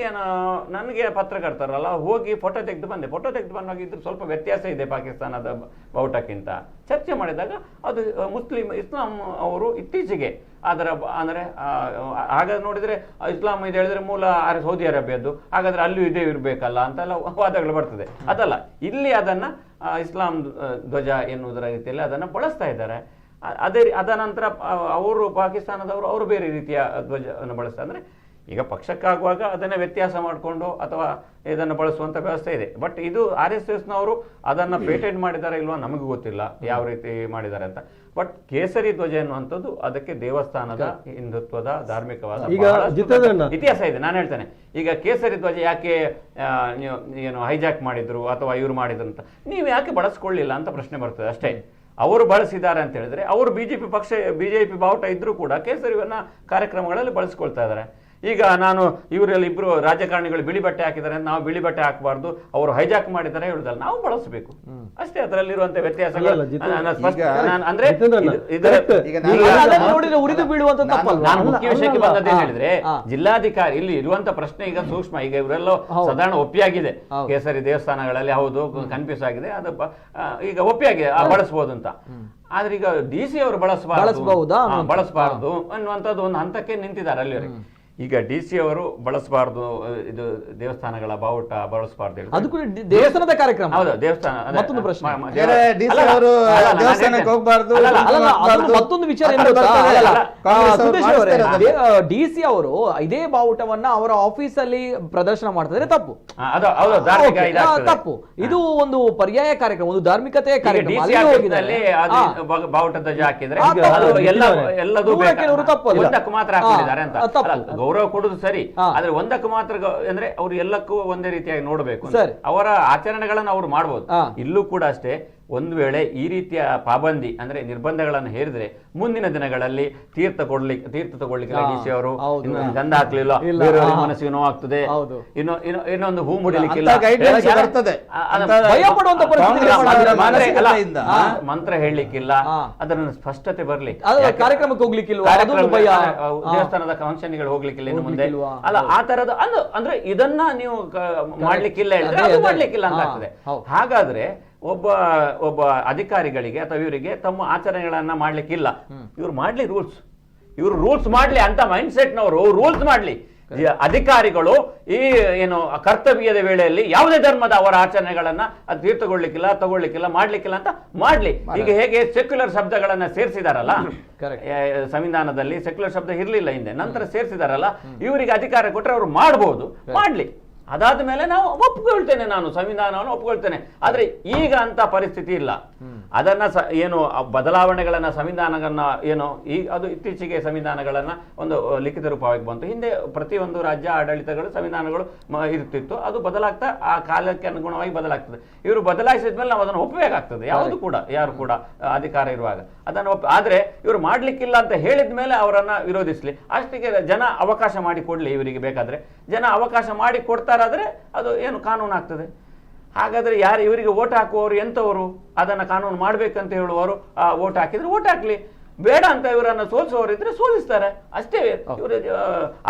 ನನಗೆ ಪತ್ರಕರ್ತರಲ್ಲ, ಹೋಗಿ ಫೋಟೋ ತೆಗೆದು ಬಂದೆ. ಫೋಟೋ ತೆಗೆದು ಬಂದಾಗಿದ್ರು ಸ್ವಲ್ಪ ವ್ಯತ್ಯಾಸ ಇದೆ ಪಾಕಿಸ್ತಾನದ ಬಾವುಟಕ್ಕಿಂತ. ಚರ್ಚೆ ಮಾಡಿದಾಗ ಅದು ಇಸ್ಲಾಂ ಅವರು ಇತ್ತೀಚೆಗೆ ಅದರ ಅಂದರೆ ಹಾಗಾದ್ರೆ ನೋಡಿದ್ರೆ ಇಸ್ಲಾಂ ಇದು ಹೇಳಿದ್ರೆ ಮೂಲ ಸೌದಿ ಅರೇಬಿಯದ್ದು, ಹಾಗಾದ್ರೆ ಅಲ್ಲೂ ಇದೇ ಇರಬೇಕಲ್ಲ ಅಂತೆಲ್ಲ ವಾದಗಳು ಬರ್ತದೆ. ಅದಲ್ಲ, ಇಲ್ಲಿ ಅದನ್ನ ಇಸ್ಲಾಂ ಧ್ವಜ ಎನ್ನುವುದರ ರೀತಿಯಲ್ಲಿ ಅದನ್ನು ಬಳಸ್ತಾ ಇದ್ದಾರೆ. ಅದ ನಂತರ ಅವರು ಪಾಕಿಸ್ತಾನದವರು ಅವರು ಬೇರೆ ರೀತಿಯ ಧ್ವಜವನ್ನು ಬಳಸ್ತಾರೆ. ಅಂದರೆ ಈಗ ಪಕ್ಷಕ್ಕಾಗುವಾಗ ಅದನ್ನು ವ್ಯತ್ಯಾಸ ಮಾಡಿಕೊಂಡು ಅಥವಾ ಇದನ್ನು ಬಳಸುವಂಥ ವ್ಯವಸ್ಥೆ ಇದೆ. ಬಟ್ ಇದು RSSನವರು ಅದನ್ನು ಪೇಟೆಂಟ್ ಮಾಡಿದ್ದಾರೆ ಇಲ್ವಾ ನಮಗೂ ಗೊತ್ತಿಲ್ಲ ಯಾವ ರೀತಿ ಮಾಡಿದ್ದಾರೆ ಅಂತ. ಬಟ್ ಕೇಸರಿ ಧ್ವಜ ಎನ್ನುವಂಥದ್ದು ಅದಕ್ಕೆ ದೇವಸ್ಥಾನದ ಹಿಂದುತ್ವದ ಧಾರ್ಮಿಕವಾದ ಇತಿಹಾಸ ಇದೆ. ನಾನು ಹೇಳ್ತೇನೆ, ಈಗ ಕೇಸರಿ ಧ್ವಜ ಯಾಕೆ ಏನು ಹೈಜಾಕ್ ಮಾಡಿದ್ರು ಅಥವಾ ಇವರು ಮಾಡಿದ್ರು ಅಂತ ನೀವು ಯಾಕೆ ಬಳಸ್ಕೊಳ್ಳಿಲ್ಲ ಅಂತ ಪ್ರಶ್ನೆ ಬರ್ತದೆ ಅಷ್ಟೇ. ಅವರು ಬಳಸಿದ್ದಾರೆ ಅಂತ ಹೇಳಿದ್ರೆ, ಅವರು ಬಿಜೆಪಿ ಬಾವುಟ ಇದ್ರೂ ಕೂಡ ಕೇಸರಿಯನ್ನ ಕಾರ್ಯಕ್ರಮಗಳಲ್ಲಿ ಬಳಸ್ಕೊಳ್ತಾ ಇದ್ದಾರೆ. ಈಗ ನಾನು ಇವರಲ್ಲಿ ಇಬ್ರು ರಾಜಕಾರಣಿಗಳು ಬಿಳಿ ಬಟ್ಟೆ ಹಾಕಿದ್ದಾರೆ, ನಾವು ಬಿಳಿ ಬಟ್ಟೆ ಹಾಕಬಾರ್ದು, ಅವರು ಹೈಜಾಕ್ ಮಾಡಿದ್ದಾರೆ ಹೇಳುದಲ್ಲ, ನಾವು ಬಳಸಬೇಕು ಅಷ್ಟೇ. ಅದರಲ್ಲಿರುವಂತ ವ್ಯತ್ಯಾಸಗಳು ಅಂದ್ರೆ ಉರಿದು ಬೀಳುವಂತ. ನಾನು ಮುಖ್ಯ ವಿಷಯಕ್ಕೆ ಬಂದದ್ದೇನು ಹೇಳಿದ್ರೆ, ಜಿಲ್ಲಾಧಿಕಾರಿ ಇಲ್ಲಿ ಇರುವಂತ ಪ್ರಶ್ನೆ ಈಗ ಸೂಕ್ಷ್ಮ. ಈಗ ಇವರೆಲ್ಲ ಸಾಧಾರಣ ಒಪ್ಪಿಯಾಗಿದೆ, ಕೇಸರಿ ದೇವಸ್ಥಾನಗಳಲ್ಲಿ ಹೌದು ಕನ್ಫ್ಯೂಸ್ ಆಗಿದೆ, ಅದು ಈಗ ಒಪ್ಪಿಯಾಗಿದೆ ಬಳಸಬಹುದು ಅಂತ. ಆದ್ರೆ ಈಗ DC ಅವರು ಬಳಸಬಾರದು ಅನ್ನುವಂಥದ್ದು ಒಂದು ಹಂತಕ್ಕೆ ನಿಂತಿದ್ದಾರೆ ಅಲ್ಲಿವರೆಗೆ. ಈಗ DC ಅವರು ಬಳಸಬಾರ್ದು, ಇದು ದೇವಸ್ಥಾನಗಳ ಬಾವುಟ ಬಳಸಬಾರ್ದು, ಅದು ಕೂಡ ದೇವಸ್ಥಾನದ ಕಾರ್ಯಕ್ರಮ. ಹೌದು, ದೇವಸ್ಥಾನ. ಮತ್ತೊಂದು ಪ್ರಶ್ನೆ, ಮತ್ತೊಂದು ವಿಚಾರ DC ಅವರು ಇದೇ ಬಾವುಟವನ್ನ ಅವರ ಆಫೀಸ್ ಅಲ್ಲಿ ಪ್ರದರ್ಶನ ಮಾಡ್ತಿದ್ರೆ ತಪ್ಪು. ಇದು ಒಂದು ಪರ್ಯಾಯ ಕಾರ್ಯಕ್ರಮ, ಒಂದು ಧಾರ್ಮಿಕತೆಯ ಕಾರ್ಯಕ್ರಮ. ಬಾವುಟ ಧ್ವಜ ಹಾಕಿದ್ರೆ ಎಲ್ಲದೂ ಮಾತ್ರ ಹಾಕಿದ್ದಾರೆ ಅಂತ ಗೌರವ ಕೊಡುದು ಸರಿ, ಆದ್ರೆ ಒಂದಕ್ಕೆ ಮಾತ್ರ ಅಂದ್ರೆ ಅವ್ರು ಎಲ್ಲಕ್ಕೂ ಒಂದೇ ರೀತಿಯಾಗಿ ನೋಡಬೇಕು. ಅವರ ಆಚರಣೆಗಳನ್ನ ಅವ್ರು ಮಾಡಬಹುದು. ಇಲ್ಲೂ ಕೂಡ ಅಷ್ಟೇ, ಒಂದು ವೇಳೆ ಈ ರೀತಿಯ ಪಾಬಂದಿ ಅಂದ್ರೆ ನಿರ್ಬಂಧಗಳನ್ನು ಹೇರಿದ್ರೆ ಮುಂದಿನ ದಿನಗಳಲ್ಲಿ ತೀರ್ಥ ತಗೊಳ್ಳಿಕ್ಕೆ ಡಿಸಿ ಅವರು ಇನ್ನೊಂದು ಗಂಧ ಹಾಕ್ಲಿಲ್ಲ, ಬೇರೆಯವರಿಗೆ ಮನಸ್ಸಿಗೆ ನೋವಾಗ್ತದೆ, ಇನ್ನೊಂದು ಹೂ ಮುಡಿಲಿಕ್ಕಿಲ್ಲ, ಮಂತ್ರ ಹೇಳಲಿಕ್ಕಿಲ್ಲ, ಅದನ್ನ ಸ್ಪಷ್ಟತೆ ಬರ್ಲಿ, ಕಾರ್ಯಕ್ರಮಕ್ಕೆ ಹೋಗ್ಲಿಕ್ಕಿಲ್ಲ, ದೇವಸ್ಥಾನದ ಫಂಕ್ಷನ್ಗಳು ಹೋಗ್ಲಿಕ್ಕಿಲ್ಲ ಇನ್ನು ಮುಂದೆ ಅಲ್ಲ, ಆ ತರದ ಅಂದ್ರೆ ಇದನ್ನ ನೀವು ಮಾಡ್ಲಿಕ್ಕಿಲ್ಲ ಹೇಳಿದ್ರೆ ಅದು ಮಾಡ್ಲಿಕ್ಕಿಲ್ಲ ಅಂತ ಆಗ್ತದೆ. ಹಾಗಾದ್ರೆ ಒಬ್ಬ ಅಧಿಕಾರಿಗಳಿಗೆ ಅಥವಾ ಇವರಿಗೆ ತಮ್ಮ ಆಚರಣೆಗಳನ್ನ ಮಾಡ್ಲಿಕ್ಕಿಲ್ಲ, ಇವ್ರು ಮಾಡ್ಲಿ ಇವ್ರು ರೂಲ್ಸ್ ಮಾಡ್ಲಿ ಅಂತ ಮೈಂಡ್ ಸೆಟ್ ನವರು ರೂಲ್ಸ್ ಮಾಡ್ಲಿ. ಅಧಿಕಾರಿಗಳು ಈ ಏನು ಕರ್ತವ್ಯದ ವೇಳೆಯಲ್ಲಿ ಯಾವುದೇ ಧರ್ಮದ ಅವರ ಆಚರಣೆಗಳನ್ನ ತೀರ್ಥಗೊಳ್ಳಿಕ್ಕಿಲ್ಲ, ತಗೊಳ್ಳಿಕ್ಕಿಲ್ಲ, ಮಾಡ್ಲಿಕ್ಕಿಲ್ಲ ಅಂತ ಮಾಡ್ಲಿ. ಈಗ ಹೇಗೆ ಸೆಕ್ಯುಲರ್ ಶಬ್ದಗಳನ್ನ ಸೇರಿಸಿದಾರಲ್ಲ ಸಂವಿಧಾನದಲ್ಲಿ, ಸೆಕ್ಯುಲರ್ ಶಬ್ದ ಇರ್ಲಿಲ್ಲ ಹಿಂದೆ, ನಂತರ ಸೇರಿಸಿದಾರಲ್ಲ, ಇವರಿಗೆ ಅಧಿಕಾರ ಕೊಟ್ಟರೆ ಅವರು ಮಾಡ್ಬೋದು, ಮಾಡ್ಲಿ. ಅದಾದ ಮೇಲೆ ನಾವು ಒಪ್ಕೊಳ್ತೇನೆ, ನಾನು ಸಂವಿಧಾನವನ್ನು ಒಪ್ಕೊಳ್ತೇನೆ. ಆದ್ರೆ ಈಗ ಅಂತ ಪರಿಸ್ಥಿತಿ ಇಲ್ಲ. ಅದನ್ನ ಏನು ಬದಲಾವಣೆಗಳನ್ನ ಸಂವಿಧಾನಗಳನ್ನ ಏನು ಅದು ಇತ್ತೀಚೆಗೆ ಸಂವಿಧಾನಗಳನ್ನ ಒಂದು ಲಿಖಿತ ರೂಪವಾಗಿ ಬಂತು. ಹಿಂದೆ ಪ್ರತಿಯೊಂದು ರಾಜ್ಯ ಆಡಳಿತಗಳು ಸಂವಿಧಾನಗಳು ಇರ್ತಿತ್ತು, ಅದು ಬದಲಾಗ್ತಾ ಆ ಕಾಲಕ್ಕೆ ಅನುಗುಣವಾಗಿ ಬದಲಾಗ್ತದೆ. ಇವರು ಬದಲಾಯಿಸಿದ ಮೇಲೆ ನಾವು ಅದನ್ನು ಒಪ್ಪಬೇಕಾಗ್ತದೆ. ಯಾರು ಕೂಡ ಅಧಿಕಾರ ಇರುವಾಗ ಅದನ್ನು ಆದ್ರೆ ಇವರು ಮಾಡ್ಲಿಕ್ಕಿಲ್ಲ ಅಂತ ಹೇಳಿದ ಮೇಲೆ ಅವರನ್ನ ವಿರೋಧಿಸ್ಲಿ. ಅಷ್ಟಿಗೆ ಜನ ಅವಕಾಶ ಮಾಡಿ ಕೊಡ್ಲಿ. ಇವರಿಗೆ ಬೇಕಾದ್ರೆ ಜನ ಅವಕಾಶ ಮಾಡಿ ಕೊಡ್ತಾರಾದ್ರೆ ಅದು ಏನು ಕಾನೂನು ಆಗ್ತದೆ. ಹಾಗಾದ್ರೆ ಯಾರು ಇವರಿಗೆ ಓಟ್ ಹಾಕುವವರು ಎಂತವರು, ಅದನ್ನ ಕಾನೂನು ಮಾಡ್ಬೇಕಂತ ಹೇಳುವವರು ಓಟ್ ಹಾಕಿದ್ರೆ ಓಟ್ ಹಾಕ್ಲಿ, ಬೇಡ ಅಂತ ಇವರನ್ನ ಸೋಲಿಸುವವರು ಇದ್ರೆ ಸೋಲಿಸ್ತಾರೆ ಅಷ್ಟೇ. ಇವರು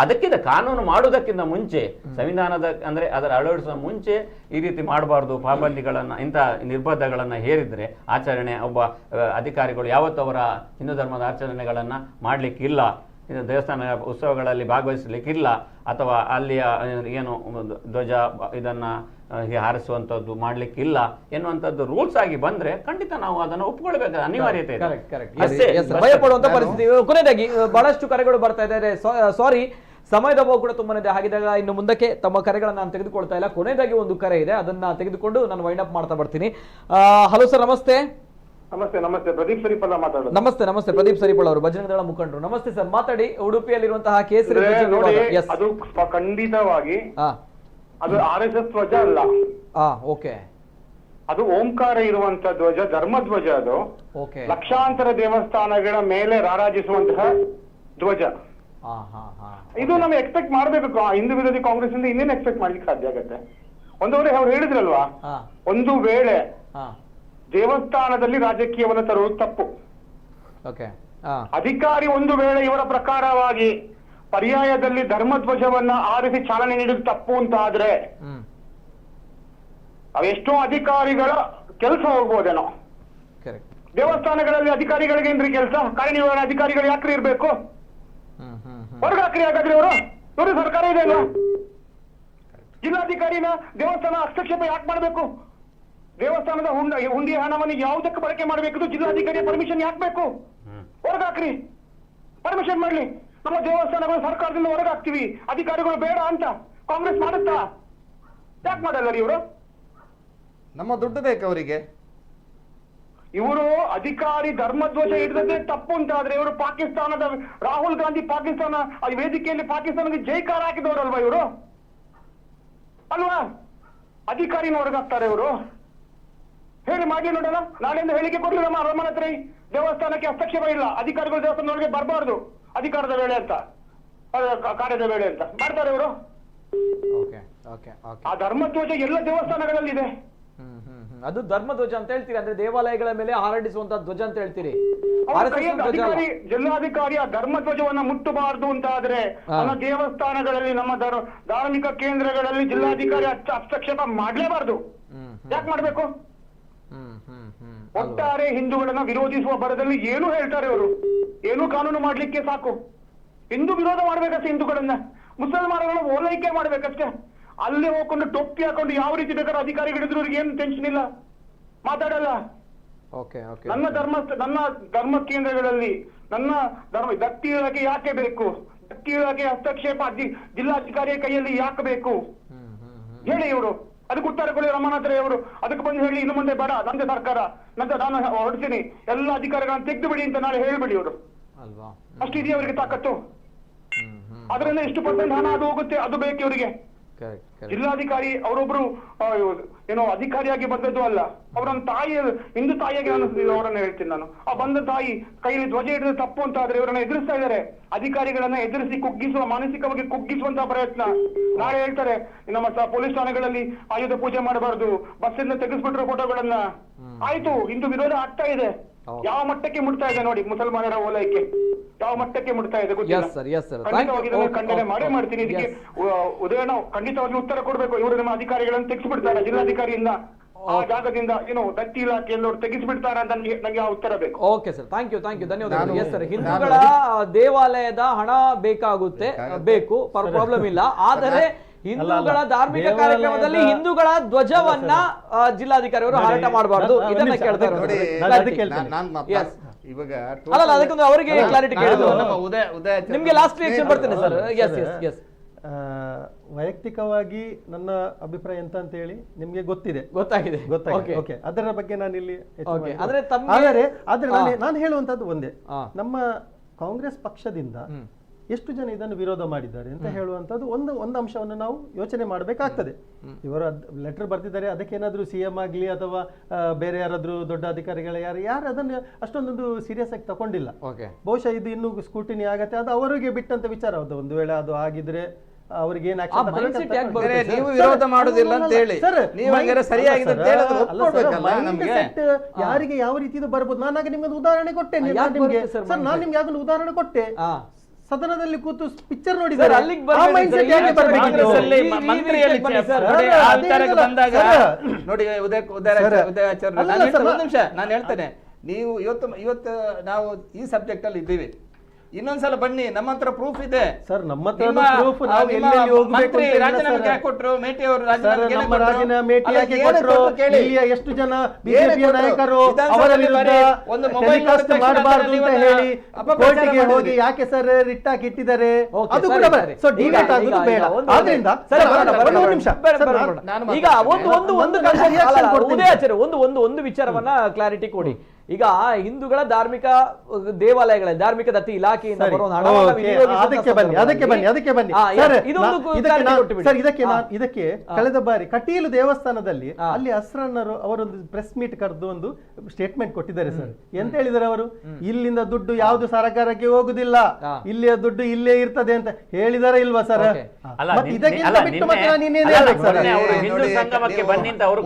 ಅದಕ್ಕಿಂತ ಕಾನೂನು ಮಾಡುವುದಕ್ಕಿಂತ ಮುಂಚೆ, ಸಂವಿಧಾನದ ಅಂದ್ರೆ ಅದರ ಅಳವಡಿಸುವ ಮುಂಚೆ ಈ ರೀತಿ ಮಾಡಬಾರ್ದು. ಪಾಬಂದಿಗಳನ್ನ ಇಂಥ ನಿರ್ಬಂಧಗಳನ್ನ ಹೇರಿದ್ರೆ ಆಚರಣೆ ಒಬ್ಬ ಅಧಿಕಾರಿಗಳು ಯಾವತ್ತೂ ಅವರ ಹಿಂದೂ ಧರ್ಮದ ಆಚರಣೆಗಳನ್ನ ಮಾಡ್ಲಿಕ್ಕಿಲ್ಲ, ದೇವಸ್ಥಾನ ಉತ್ಸವಗಳಲ್ಲಿ ಭಾಗವಹಿಸಲಿಕ್ಕಿಲ್ಲ, ಅಥವಾ ಅಲ್ಲಿಯ ಏನು ಧ್ವಜ ಇದನ್ನ ಹಾರಿಸುವಂತದ್ದು ಮಾಡ್ಲಿಕ್ಕಿಲ್ಲ ಎನ್ನುವಂಥದ್ದು ರೂಲ್ಸ್ ಆಗಿ ಬಂದ್ರೆ ಖಂಡಿತ ನಾವು ಅದನ್ನು ಒಪ್ಕೊಳ್ಬೇಕಾದ ಅನಿವಾರ್ಯತೆ ಇದೆ. ಭಯ ಪಡುವಂತ ಪರಿಸ್ಥಿತಿ. ಕೊನೆಯದಾಗಿ ಬಹಳಷ್ಟು ಕರೆಗಳು ಬರ್ತಾ ಇದ್ದಾರೆ, ಸಾರಿ ಸಮಯದ ಅಭಾವ ಕೂಡ ತುಂಬಾನೇ ಹಾಗಿದ್ದಾಗ ಇನ್ನು ಮುಂದಕ್ಕೆ ತಮ್ಮ ಕರೆಗಳನ್ನ ನಾನು ತೆಗೆದುಕೊಳ್ತಾ ಇಲ್ಲ. ಕೊನೆಯದಾಗಿ ಒಂದು ಕರೆ ಇದೆ, ಅದನ್ನ ತೆಗೆದುಕೊಂಡು ನಾನು ವೈಂಡ್ ಅಪ್ ಮಾಡ್ತಾ ಬರ್ತೀನಿ. ಹಲೋ ಸರ್, ನಮಸ್ತೆ. ನಮಸ್ತೆ ಪ್ರದೀಪ್ ಸರಿಪಲ್ಲ ಮಾತಾಡೋದು. ನಮಸ್ತೆ ಪ್ರದೀಪ್ ಸರಿಪಲ್ಲ ಅವರು, ಬಜರಂಗದಳ ಮುಖಂಡರು. ನಮಸ್ತೆ ಸರ್, ಮಾತಾಡಿ. ಉಡುಪಿಯಲ್ಲಿರುವಂತಹ ಕೇಸರಿ ಅದು ಖಂಡಿತವಾಗಿ ಅದು RSS ಧ್ವಜ ಅಲ್ಲ. ಓಕೆ, ಅದು ಓಂಕಾರ ಇರುವಂತಹ ಧ್ವಜ, ಧರ್ಮ ಧ್ವಜ. ಅದು ಲಕ್ಷಾಂತರ ದೇವಸ್ಥಾನಗಳ ಮೇಲೆ ರಾರಾಜಿಸುವಂತಹ ಧ್ವಜ. ಇದು ನಾವು ಎಕ್ಸ್ಪೆಕ್ಟ್ ಮಾಡ್ಬೇಕು. ಹಿಂದೂ ವಿರೋಧಿ ಕಾಂಗ್ರೆಸ್ ಇಂದ ಇನ್ನೇನು ಎಕ್ಸ್ಪೆಕ್ಟ್ ಮಾಡ್ಲಿಕ್ಕೆ ಸಾಧ್ಯ ಆಗತ್ತೆ? ಒಂದು ವೇಳೆ ಅವ್ರು ಹೇಳಿದ್ರಲ್ವಾ, ಒಂದು ವೇಳೆ ದೇವಸ್ಥಾನದಲ್ಲಿ ರಾಜಕೀಯವನ್ನು ತರುವುದು ತಪ್ಪು. ಅಧಿಕಾರಿ ಒಂದು ವೇಳೆ ಇವರ ಪ್ರಕಾರವಾಗಿ ಪರ್ಯಾಯದಲ್ಲಿ ಧರ್ಮಧ್ವಜವನ್ನ ಆರಿಸಿ ಚಾಲನೆ ನೀಡುವುದು ತಪ್ಪು ಅಂತ ಆದ್ರೆ ಅವೆಷ್ಟೋ ಅಧಿಕಾರಿಗಳ ಕೆಲಸ ಹೋಗ್ಬೋದೇನೋ. ದೇವಸ್ಥಾನಗಳಲ್ಲಿ ಅಧಿಕಾರಿಗಳಿಗೆ ಏನ್ರಿ ಕೆಲಸ? ಕಾರ್ಯನಿರ್ವಹಣಾ ಅಧಿಕಾರಿಗಳು ಯಾಕ್ರಿ ಇರ್ಬೇಕು? ಹೊರಗಾಕ್ರಿ ಹಾಗಾದ್ರೆ ಇವರು ಸರ್ಕಾರ ಇದೆ ಅಲ್ವಾ? ಜಿಲ್ಲಾಧಿಕಾರಿನ ದೇವಸ್ಥಾನ ಹಸ್ತಕ್ಷೇಪ ಯಾಕೆ ಮಾಡ್ಬೇಕು? ದೇವಸ್ಥಾನದ ಹುಂಡಿ ಹಣವನ್ನು ಯಾವುದಕ್ಕೆ ಬಳಕೆ ಮಾಡಬೇಕು? ಜಿಲ್ಲಾಧಿಕಾರಿಯ ಪರ್ಮಿಷನ್ ಯಾಕೆ ಬೇಕು? ಹೊರಗಾಕ್ರಿ, ಪರ್ಮಿಷನ್ ಮಾಡ್ಲಿ. ನಮ್ಮ ದೇವಸ್ಥಾನಗಳು ಸರ್ಕಾರದಿಂದ ಹೊರಗಾಕ್ತಿವಿ, ಅಧಿಕಾರಿಗಳು ಬೇಡ ಅಂತ ಕಾಂಗ್ರೆಸ್ ಮಾಡುತ್ತಾ? ಯಾಕೆ ಮಾಡಲ್ಲ ರೀ ಇವರು? ನಮ್ಮ ದುಡ್ಡು ಬೇಕು ಅವರಿಗೆ. ಇವರು ಅಧಿಕಾರಿ ಧರ್ಮಧ್ವಜ ಹಿಡಿದದ್ದೇ ತಪ್ಪು ಅಂತ ಆದ್ರೆ ಇವರು ಪಾಕಿಸ್ತಾನದ ರಾಹುಲ್ ಗಾಂಧಿ ಪಾಕಿಸ್ತಾನ ವೇದಿಕೆಯಲ್ಲಿ ಪಾಕಿಸ್ತಾನಕ್ಕೆ ಜೈಕಾರ ಹಾಕಿದವರಲ್ವಾ ಇವರು? ಅಲ್ವಾ? ಅಧಿಕಾರಿನ ಹೊರಗಾಕ್ತಾರೆ ಇವರು. ಹೇಳಿ ಮಾಡ್ಲಿ ನೋಡೋಣ. ನಾಳೆಯಿಂದ ಹೇಳಿಕೆ ಕೊಡ್ಲಿ ನಮ್ಮ ರಮಣ ಹತ್ರ, ದೇವಸ್ಥಾನಕ್ಕೆ ಹಸ್ತಕ್ಷೇಪ ಇಲ್ಲ, ಅಧಿಕಾರಿಗಳು ದೇವಸ್ಥಾನದೊಳಗೆ ಬರಬಾರ್ದು ಅಧಿಕಾರದ ವೇಳೆ ಅಂತ, ಕಾರ್ಯದ ವೇಳೆ ಅಂತ ಮಾಡ್ತಾರೆ ಇವರು. ಆ ಧರ್ಮಧ್ವಜ ಎಲ್ಲ ದೇವಸ್ಥಾನಗಳಲ್ಲಿದೆ. ಅದು ಧರ್ಮಧ್ವಜ ಅಂತ ಹೇಳ್ತೀರಿ, ಅಂದ್ರೆ ದೇವಾಲಯಗಳ ಮೇಲೆ ಹಾರಾಡಿಸುವಂತ ಧ್ವಜ ಅಂತ ಹೇಳ್ತೀರಿ. ಜಿಲ್ಲಾಧಿಕಾರಿ ಆ ಧರ್ಮಧ್ವಜವನ್ನ ಮುಟ್ಟಬಾರದು ಅಂತ ಆದ್ರೆ ನಮ್ಮ ದೇವಸ್ಥಾನಗಳಲ್ಲಿ, ನಮ್ಮ ಧಾರ್ಮಿಕ ಕೇಂದ್ರಗಳಲ್ಲಿ ಜಿಲ್ಲಾಧಿಕಾರಿ ಹಸ್ತಕ್ಷೇಪ ಮಾಡ್ಲೇಬಾರ್ದು. ಯಾಕೆ ಮಾಡ್ಬೇಕು? ಒಟ್ಟಾರೆ ಹಿಂದೂಗಳನ್ನ ವಿರೋಧಿಸುವ ಬರದಲ್ಲಿ ಏನು ಹೇಳ್ತಾರೆ ಅವರು? ಏನು ಕಾನೂನು ಮಾಡ್ಲಿಕ್ಕೆ ಸಾಕು. ಹಿಂದೂ ವಿರೋಧ ಮಾಡ್ಬೇಕಷ್ಟೇ ಹಿಂದೂಗಳನ್ನ, ಮುಸಲ್ಮಾನಗಳನ್ನ ಓಲೈಕೆ ಮಾಡ್ಬೇಕಷ್ಟೇ. ಅಲ್ಲೇ ಹೋಗ್ಕೊಂಡು ಟೊಪ್ಪಿ ಹಾಕೊಂಡು ಯಾವ ರೀತಿ ಬೇಕಾದ್ರೆ ಅಧಿಕಾರಿಗಳಿದ್ರು ಅವ್ರಿಗೆ ಏನು ಟೆನ್ಷನ್ ಇಲ್ಲ, ಮಾತಾಡಲ್ಲ. ನನ್ನ ಧರ್ಮ ಕೇಂದ್ರಗಳಲ್ಲಿ ನನ್ನ ದತ್ತಿ ಇಲಾಖೆ ಯಾಕೆ ಬೇಕು? ದತ್ತಿ ಇಲಾಖೆ ಹಸ್ತಕ್ಷೇಪ ಜಿಲ್ಲಾಧಿಕಾರಿಯ ಕೈಯಲ್ಲಿ ಯಾಕೆ ಬೇಕು ಹೇಳಿ ಇವರು? ಅದಕ್ಕೆ ಉತ್ತರ ಕೊಡಿ ರಮಣ ಹತ್ರ ಇವರು. ಅದಕ್ಕೆ ಬಂದು ಹೇಳಿ, ಇನ್ನು ಮುಂದೆ ಬೇಡ, ನಂದೇ ಸರ್ಕಾರ, ನಾನು ಹೊರಡ್ತೀನಿ, ಎಲ್ಲ ಅಧಿಕಾರಿಗಳನ್ನ ತೆಗೆದು ಬಿಡಿ ಅಂತ ನಾಳೆ ಹೇಳ್ಬಿಡಿ ಇವರು. ಅಷ್ಟಿದೆಯಾ ಅವರಿಗೆ ತಾಕತ್ತು? ಅದರಿಂದ ಎಷ್ಟು % ಹಣ ಅದು ಹೋಗುತ್ತೆ, ಅದು ಬೇಕು ಇವರಿಗೆ. ಜಿಲ್ಲಾಧಿಕಾರಿ ಅವರೊಬ್ರು ಏನೋ ಅಧಿಕಾರಿಯಾಗಿ ಬಂದದ್ದು ಅಲ್ಲ, ಅವರನ್ನ ತಾಯಿ, ಹಿಂದೂ ತಾಯಿಯಾಗಿ ಅವರನ್ನ ಹೇಳ್ತೀನಿ ನಾನು. ಆ ಬಂದ ತಾಯಿ ಕೈಯಲ್ಲಿ ಧ್ವಜ ಹಿಡಿದು ತಪ್ಪು ಅಂತ ಆದ್ರೆ ಇವರನ್ನ ಎದುರಿಸ್ತಾ ಇದ್ದಾರೆ. ಅಧಿಕಾರಿಗಳನ್ನ ಎದುರಿಸಿ ಕುಗ್ಗಿಸುವ, ಮಾನಸಿಕವಾಗಿ ಕುಗ್ಗಿಸುವಂತ ಪ್ರಯತ್ನ. ನಾಳೆ ಹೇಳ್ತಾರೆ ನಮ್ಮ ಪೊಲೀಸ್ ಠಾಣೆಗಳಲ್ಲಿ ಆಯುಧ ಪೂಜೆ ಮಾಡಬಾರದು, ಬಸ್ಸಿಂದ ತೆಗೆಸ್ಬಿಟ್ರು ಫೋಟೋಗಳನ್ನ. ಆಯ್ತು, ಹಿಂದೂ ವಿರೋಧ ಆಗ್ತಾ ಇದೆ. ಯಾವ ಮಟ್ಟಕ್ಕೆ ಮುಟ್ತಾ ಇದೆ ನೋಡಿ ಮುಸಲ್ಮಾನರ ಓಲೈಕೆ, ಯಾವ ಮಟ್ಟಕ್ಕೆ ಮುಟ್ತಾ ಇದೆ ಗೊತ್ತಿಲ್ಲ. ಖಂಡಿತವಾಗಿ ಖಂಡನೆ ಮಾಡೇ ಮಾಡ್ತೀನಿ. ಇದಕ್ಕೆ ಉದಯನ ಖಂಡಿತವಾಗಿ ಉತ್ತರ ಕೊಡ್ಬೇಕು. ಇವರು ನಮ್ಮ ಅಧಿಕಾರಿಗಳನ್ನು ತೆಗೆಸಿಬಿಡ್ತಾರೆ ಜಿಲ್ಲಾಧಿಕಾರಿಯಿಂದ, ಆ ಜಾಗದಿಂದ ಏನೋ ದತ್ತಿ ಇಲಾಖೆಯಿಂದ ತೆಗೆಸಿಬಿಡ್ತಾರ ಅಂತ ನನಗೆ ಆ ಉತ್ತರ ಬೇಕು. ಓಕೆ ಸರ್, ಥ್ಯಾಂಕ್ ಯು ಧನ್ಯವಾದಗಳು. ಎಸ್ ಸರ್, ಹಿಂದೂಗಳ ದೇವಾಲಯದ ಹಣ ಬೇಕಾಗುತ್ತೆ, ಬೇಕು, ಪ್ರಾಬ್ಲಮ್ ಇಲ್ಲ. ಆದರೆ ಹಿಂದೂಗಳ ಧಾರ್ಮಿಕ ಕಾರ್ಯಕ್ರಮದಲ್ಲಿ ಹಿಂದೂಗಳ ಧ್ವಜವನ್ನ ಜಿಲ್ಲಾಧಿಕಾರಿ ಅವರು ಹಾರಾಟ ಮಾಡಬಾರ್ದು, ಇದನ್ನ ಕೇಳ್ತಾ ಇರೋದು. ಇವಾಗ ಅಲ್ಲ, ಅದಕ್ಕೊಂದು ಅವರಿಗೆ ಕ್ಲಾರಿಟಿ ಕೇಳಿದ್ರು. ನಿಮ್ಗೆ ಲಾಸ್ಟ್ ರಿಯಾಕ್ಷನ್ ಬರ್ತೇನೆ ಸರ್. ಎಸ್ ಎಸ್ ಎಸ್ ವೈಯಕ್ತಿಕವಾಗಿ ನನ್ನ ಅಭಿಪ್ರಾಯ ಎಂತ ಅಂತ ಹೇಳಿ ನಿಮ್ಗೆ ಗೊತ್ತಾಗಿದೆ. ಓಕೆ, ಅದರ ಬಗ್ಗೆ ನಾನು ಇಲ್ಲಿ ಆದರೆ ನಾನು ಹೇಳುವಂತದ್ದು ಒಂದೇ, ನಮ್ಮ ಕಾಂಗ್ರೆಸ್ ಪಕ್ಷದಿಂದ ಎಷ್ಟು ಜನ ಇದನ್ನು ವಿರೋಧ ಮಾಡಿದ್ದಾರೆ ಅಂತ ಹೇಳುವಂತದ್ದು ಒಂದು ಅಂಶವನ್ನು ನಾವು ಯೋಚನೆ ಮಾಡಬೇಕಾಗ್ತದೆ. ಇವರು ಲೆಟರ್ ಬರ್ತಿದ್ದಾರೆ, ಅದಕ್ಕೇನಾದ್ರೂ CM ಆಗ್ಲಿ ಅಥವಾ ಬೇರೆ ಯಾರಾದ್ರೂ ದೊಡ್ಡ ಅಧಿಕಾರಿಗಳು ಯಾರು ಅದನ್ನು ಅಷ್ಟೊಂದೊಂದು ಸೀರಿಯಸ್ ಆಗಿ ತಗೊಂಡಿಲ್ಲ. ಬಹುಶಃ ಇದು ಇನ್ನೂ ಸ್ಕೂಟಿನಿ ಆಗತ್ತೆ, ಅದು ಅವರಿಗೆ ಬಿಟ್ಟಂತ ವಿಚಾರ. ಹೌದು, ಒಂದು ವೇಳೆ ಅದು ಆಗಿದ್ರೆ ಅವ್ರಿಗೆ ಏನ್ ನೀವು ವಿರೋಧ ಮಾಡುದಿಲ್ಲ ಅಂತ ಹೇಳಿ ಯಾರಿಗೆ ಯಾವ ರೀತಿ ಬರ್ಬೋದು. ನಾನಾಗ ನಿಮ್ಗೆ ಉದಾಹರಣೆ ಕೊಟ್ಟೆ, ನಾನು ನಿಮ್ಗೆ ಯಾವ್ದೊಂದು ಉದಾಹರಣೆ ಕೊಟ್ಟೆ. ಸದನದಲ್ಲಿ ಕೂತು ಪಿಕ್ಚರ್ ನೋಡಿದ್ದಾರೆ, ನೋಡಿ ನಿಮಿಷ ನಾನು ಹೇಳ್ತೇನೆ. ನೀವು ಇವತ್ತು ನಾವು ಈ ಸಬ್ಜೆಕ್ಟ್ ಅಲ್ಲಿ ಇದ್ದೀವಿ, ಇನ್ನೊಂದ್ಸಲ ಬನ್ನಿ, ನಮ್ಮ ಹತ್ರ ಪ್ರೂಫ್ ಇದೆ ಸರ್. ನಮ್ಮ ಹತ್ರ ಪ್ರೂಫ್ ನಾವು ಎಲ್ಲೆಲ್ಲಿ ಹೋಗಬೇಕು ಅಂತ ರಾಜೀನಾಮೆ ಯಾಕೆ ಕೊಟ್ರು, ಮೇಟಿ ಅವರು ರಾಜೀನಾಮೆ ಕೊಟ್ರು, ಇಲ್ಲಿಯ ಎಷ್ಟು ಜನ ಬಿಜೆಪಿಯ ನಾಯಕರು ಅವರ ವಿರುದ್ಧ ಟೆಲಿಕಾಸ್ಟ್ ಮಾಡಬಾರದು ಅಂತ ಹೇಳಿ ಕೋರ್ಟಿಗೆ ಹೋಗಿ ಯಾಕೆ ಸರ್ ರಿಟ್ ಹಾಕಿ ಇಟ್ಟಿದ್ದಾರೆ, ಅದು ಕೂಡ ಸೊ ಡಿಬೇಟ್ ಆಗೋದು ಬೇಡ. ಆದ್ರಿಂದ ಒಂದು ನಿಮಿಷ ಈಗ ಒಂದು ವಿಚಾರವನ್ನ ಕ್ಲಾರಿಟಿ ಕೊಡಿ. ಈಗ ಹಿಂದೂಗಳ ಧಾರ್ಮಿಕ ದೇವಾಲಯಗಳ ಧಾರ್ಮಿಕ ದತ್ತಿ ಇಲಾಖೆಯಿಂದ ಬರುವ ಇದಕ್ಕೆ ಕಳೆದ ಬಾರಿ ಕಟೀಲು ದೇವಸ್ಥಾನದಲ್ಲಿ ಅಲ್ಲಿ ಅಸ್ರಣ್ಣರು ಅವರೊಂದು ಪ್ರೆಸ್ ಮೀಟ್ ಕರೆದು ಒಂದು ಸ್ಟೇಟ್ಮೆಂಟ್ ಕೊಟ್ಟಿದ್ದಾರೆ ಸರ್. ಎಂತ ಹೇಳಿದ್ದಾರೆ ಅವರು, ಇಲ್ಲಿಂದ ದುಡ್ಡು ಯಾವ್ದು ಸರ್ಕಾರಕ್ಕೆ ಹೋಗುದಿಲ್ಲ, ಇಲ್ಲಿಯ ದುಡ್ಡು ಇಲ್ಲೇ ಇರ್ತದೆ ಅಂತ ಹೇಳಿದಾರೆ ಇಲ್ವಾ ಸರ್? ಇದಕ್ಕಿಂತ ಬಿಟ್ಟು ಮತ್ತೆ ನಾನು ಇನ್ನೇನು ಹೇಳ್ಬೇಕು ಸರ್? ಹಿಂದೂ ಸಂಗಮಕ್ಕೆ ಬನ್ನಿ ಅಂತ ಅವರು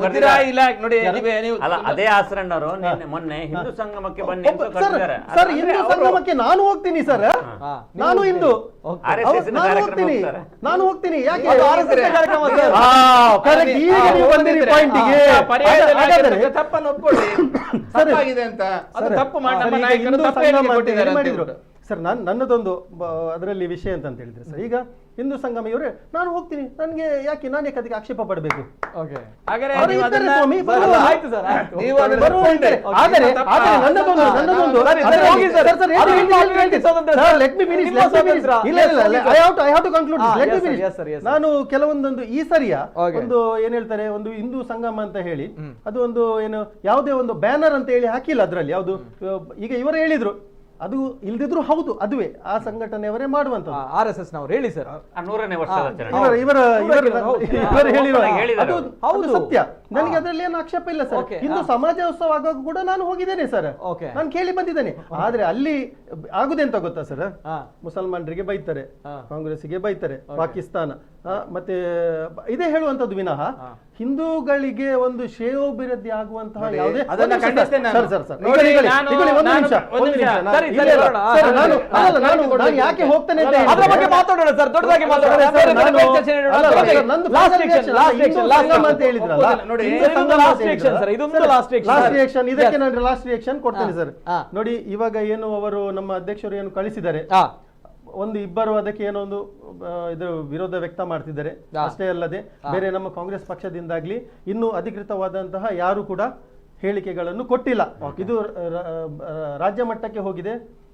ಅದೇ ಆಸರಣ್ಣವರು ಮೊನ್ನೆ ಹಿಂದೂ ಸಂಗಮಕ್ಕೆ ಬನ್ನಿ ಅಂತ ಕರೆದಿದ್ದಾರೆ. ಸರ್ ಹಿಂದೂ ಸಂಗಮಕ್ಕೆ ನಾನು ಹೋಗ್ತೀನಿ ಸರ್, ನಾನು ಹಿಂದೂ, ನಾನು ಹೋಗ್ತೀನಿ. ಯಾಕೆ ತಪ್ಪನ್ನು ಒಪ್ಕೊಳ್ಳಿ, ತಪ್ಪಾಗಿದೆ ಅಂತ, ಅದು ತಪ್ಪು ನಮ್ಮ ನಾಯಕರು ಮಾಡಿದ್ರು ಸರ್. ನನ್ನದೊಂದು ಅದರಲ್ಲಿ ವಿಷಯ ಅಂತ ಹೇಳಿದ್ರೆ ಸರ್, ಈಗ ಹಿಂದೂ ಸಂಗಮ ಇವರೇ ನಾನು ಹೋಗ್ತೀನಿ, ನನ್ಗೆ ಯಾಕೆ ನಾನು ಅದಕ್ಕೆ ಆಕ್ಷೇಪ ಪಡಬೇಕು? ನಾನು ಕೆಲವೊಂದೊಂದು ಈ ಸರಿಯ ಒಂದು ಏನ್ ಹೇಳ್ತಾರೆ, ಒಂದು ಹಿಂದೂ ಸಂಗಮ ಅಂತ ಹೇಳಿ ಅದು ಒಂದು ಏನು ಯಾವುದೇ ಒಂದು ಬ್ಯಾನರ್ ಅಂತ ಹೇಳಿ ಹಾಕಿಲ್ಲ ಅದ್ರಲ್ಲಿ ಯಾವುದು. ಈಗ ಇವರು ಹೇಳಿದ್ರು ಅದು ಇಲ್ದಿದ್ರು ಹೌದು, ಅದುವೇ ಆ ಸಂಘಟನೆಯವರೇ ಮಾಡುವಂತ RSS ನವರು ಹೇಳಿ ಸರ್, 100ನೇ ವರ್ಷದ ಹೌದು ಸತ್ಯ. ನನಗೆ ಅದರಲ್ಲಿ ಏನು ಆಕ್ಷೇಪ ಇಲ್ಲ ಸರ್. ಹಿಂದೂ ಸಮಾಜೋತ್ಸವ ಆಗಾಗ ಕೂಡ ನಾನು ಹೋಗಿದ್ದೇನೆ ಸರ್, ನಾನು ಕೇಳಿ ಬಂದಿದ್ದೇನೆ. ಆದ್ರೆ ಅಲ್ಲಿ ಆಗುದೆಂತ ಗೊತ್ತಾ ಸರ್, ಮುಸಲ್ಮಾನರಿಗೆ ಬೈತಾರೆ, ಕಾಂಗ್ರೆಸ್ಗೆ ಬೈತಾರೆ, ಪಾಕಿಸ್ತಾನ ಮತ್ತೆ ಇದೇ ಹೇಳುವಂತದ್ದು ವಿನಃ ಹಿಂದೂಗಳಿಗೆ ಒಂದು ಶ್ರೇಯೋಭಿವೃದ್ಧಿ ಆಗುವಂತಹ ಯಾವುದೇ ಯಾಕೆ ಹೋಗ್ತೇನೆ ಇದಕ್ಕೆ ನಾನು ಲಾಸ್ಟ್ ರಿಯಾಕ್ಷನ್ ಕೊಡ್ತೇನೆ ಸರ್. ನೋಡಿ, ಇವಾಗ ಏನು ಅವರು ನಮ್ಮ ಅಧ್ಯಕ್ಷರು ಏನು ಕಳಿಸಿದ್ದಾರೆ, ಒಂದು ಇಬ್ಬರು ಅದಕ್ಕೆ ಏನೋ ಒಂದು ಇದು ವಿರೋಧ ವ್ಯಕ್ತ ಮಾಡ್ತಿದ್ದಾರೆ ಅಷ್ಟೇ ಅಲ್ಲದೆ ಬೇರೆ ನಮ್ಮ ಕಾಂಗ್ರೆಸ್ ಪಕ್ಷದಿಂದಾಗ್ಲಿ ಇನ್ನೂ ಅಧಿಕೃತವಾದಂತಹ ಯಾರು ಕೂಡ ಹೇಳಿಕೆಗಳನ್ನು ಕೊಟ್ಟಿಲ್ಲ. ಇದು ರಾಜ್ಯ ಮಟ್ಟಕ್ಕೆ ಹೋಗಿದೆ,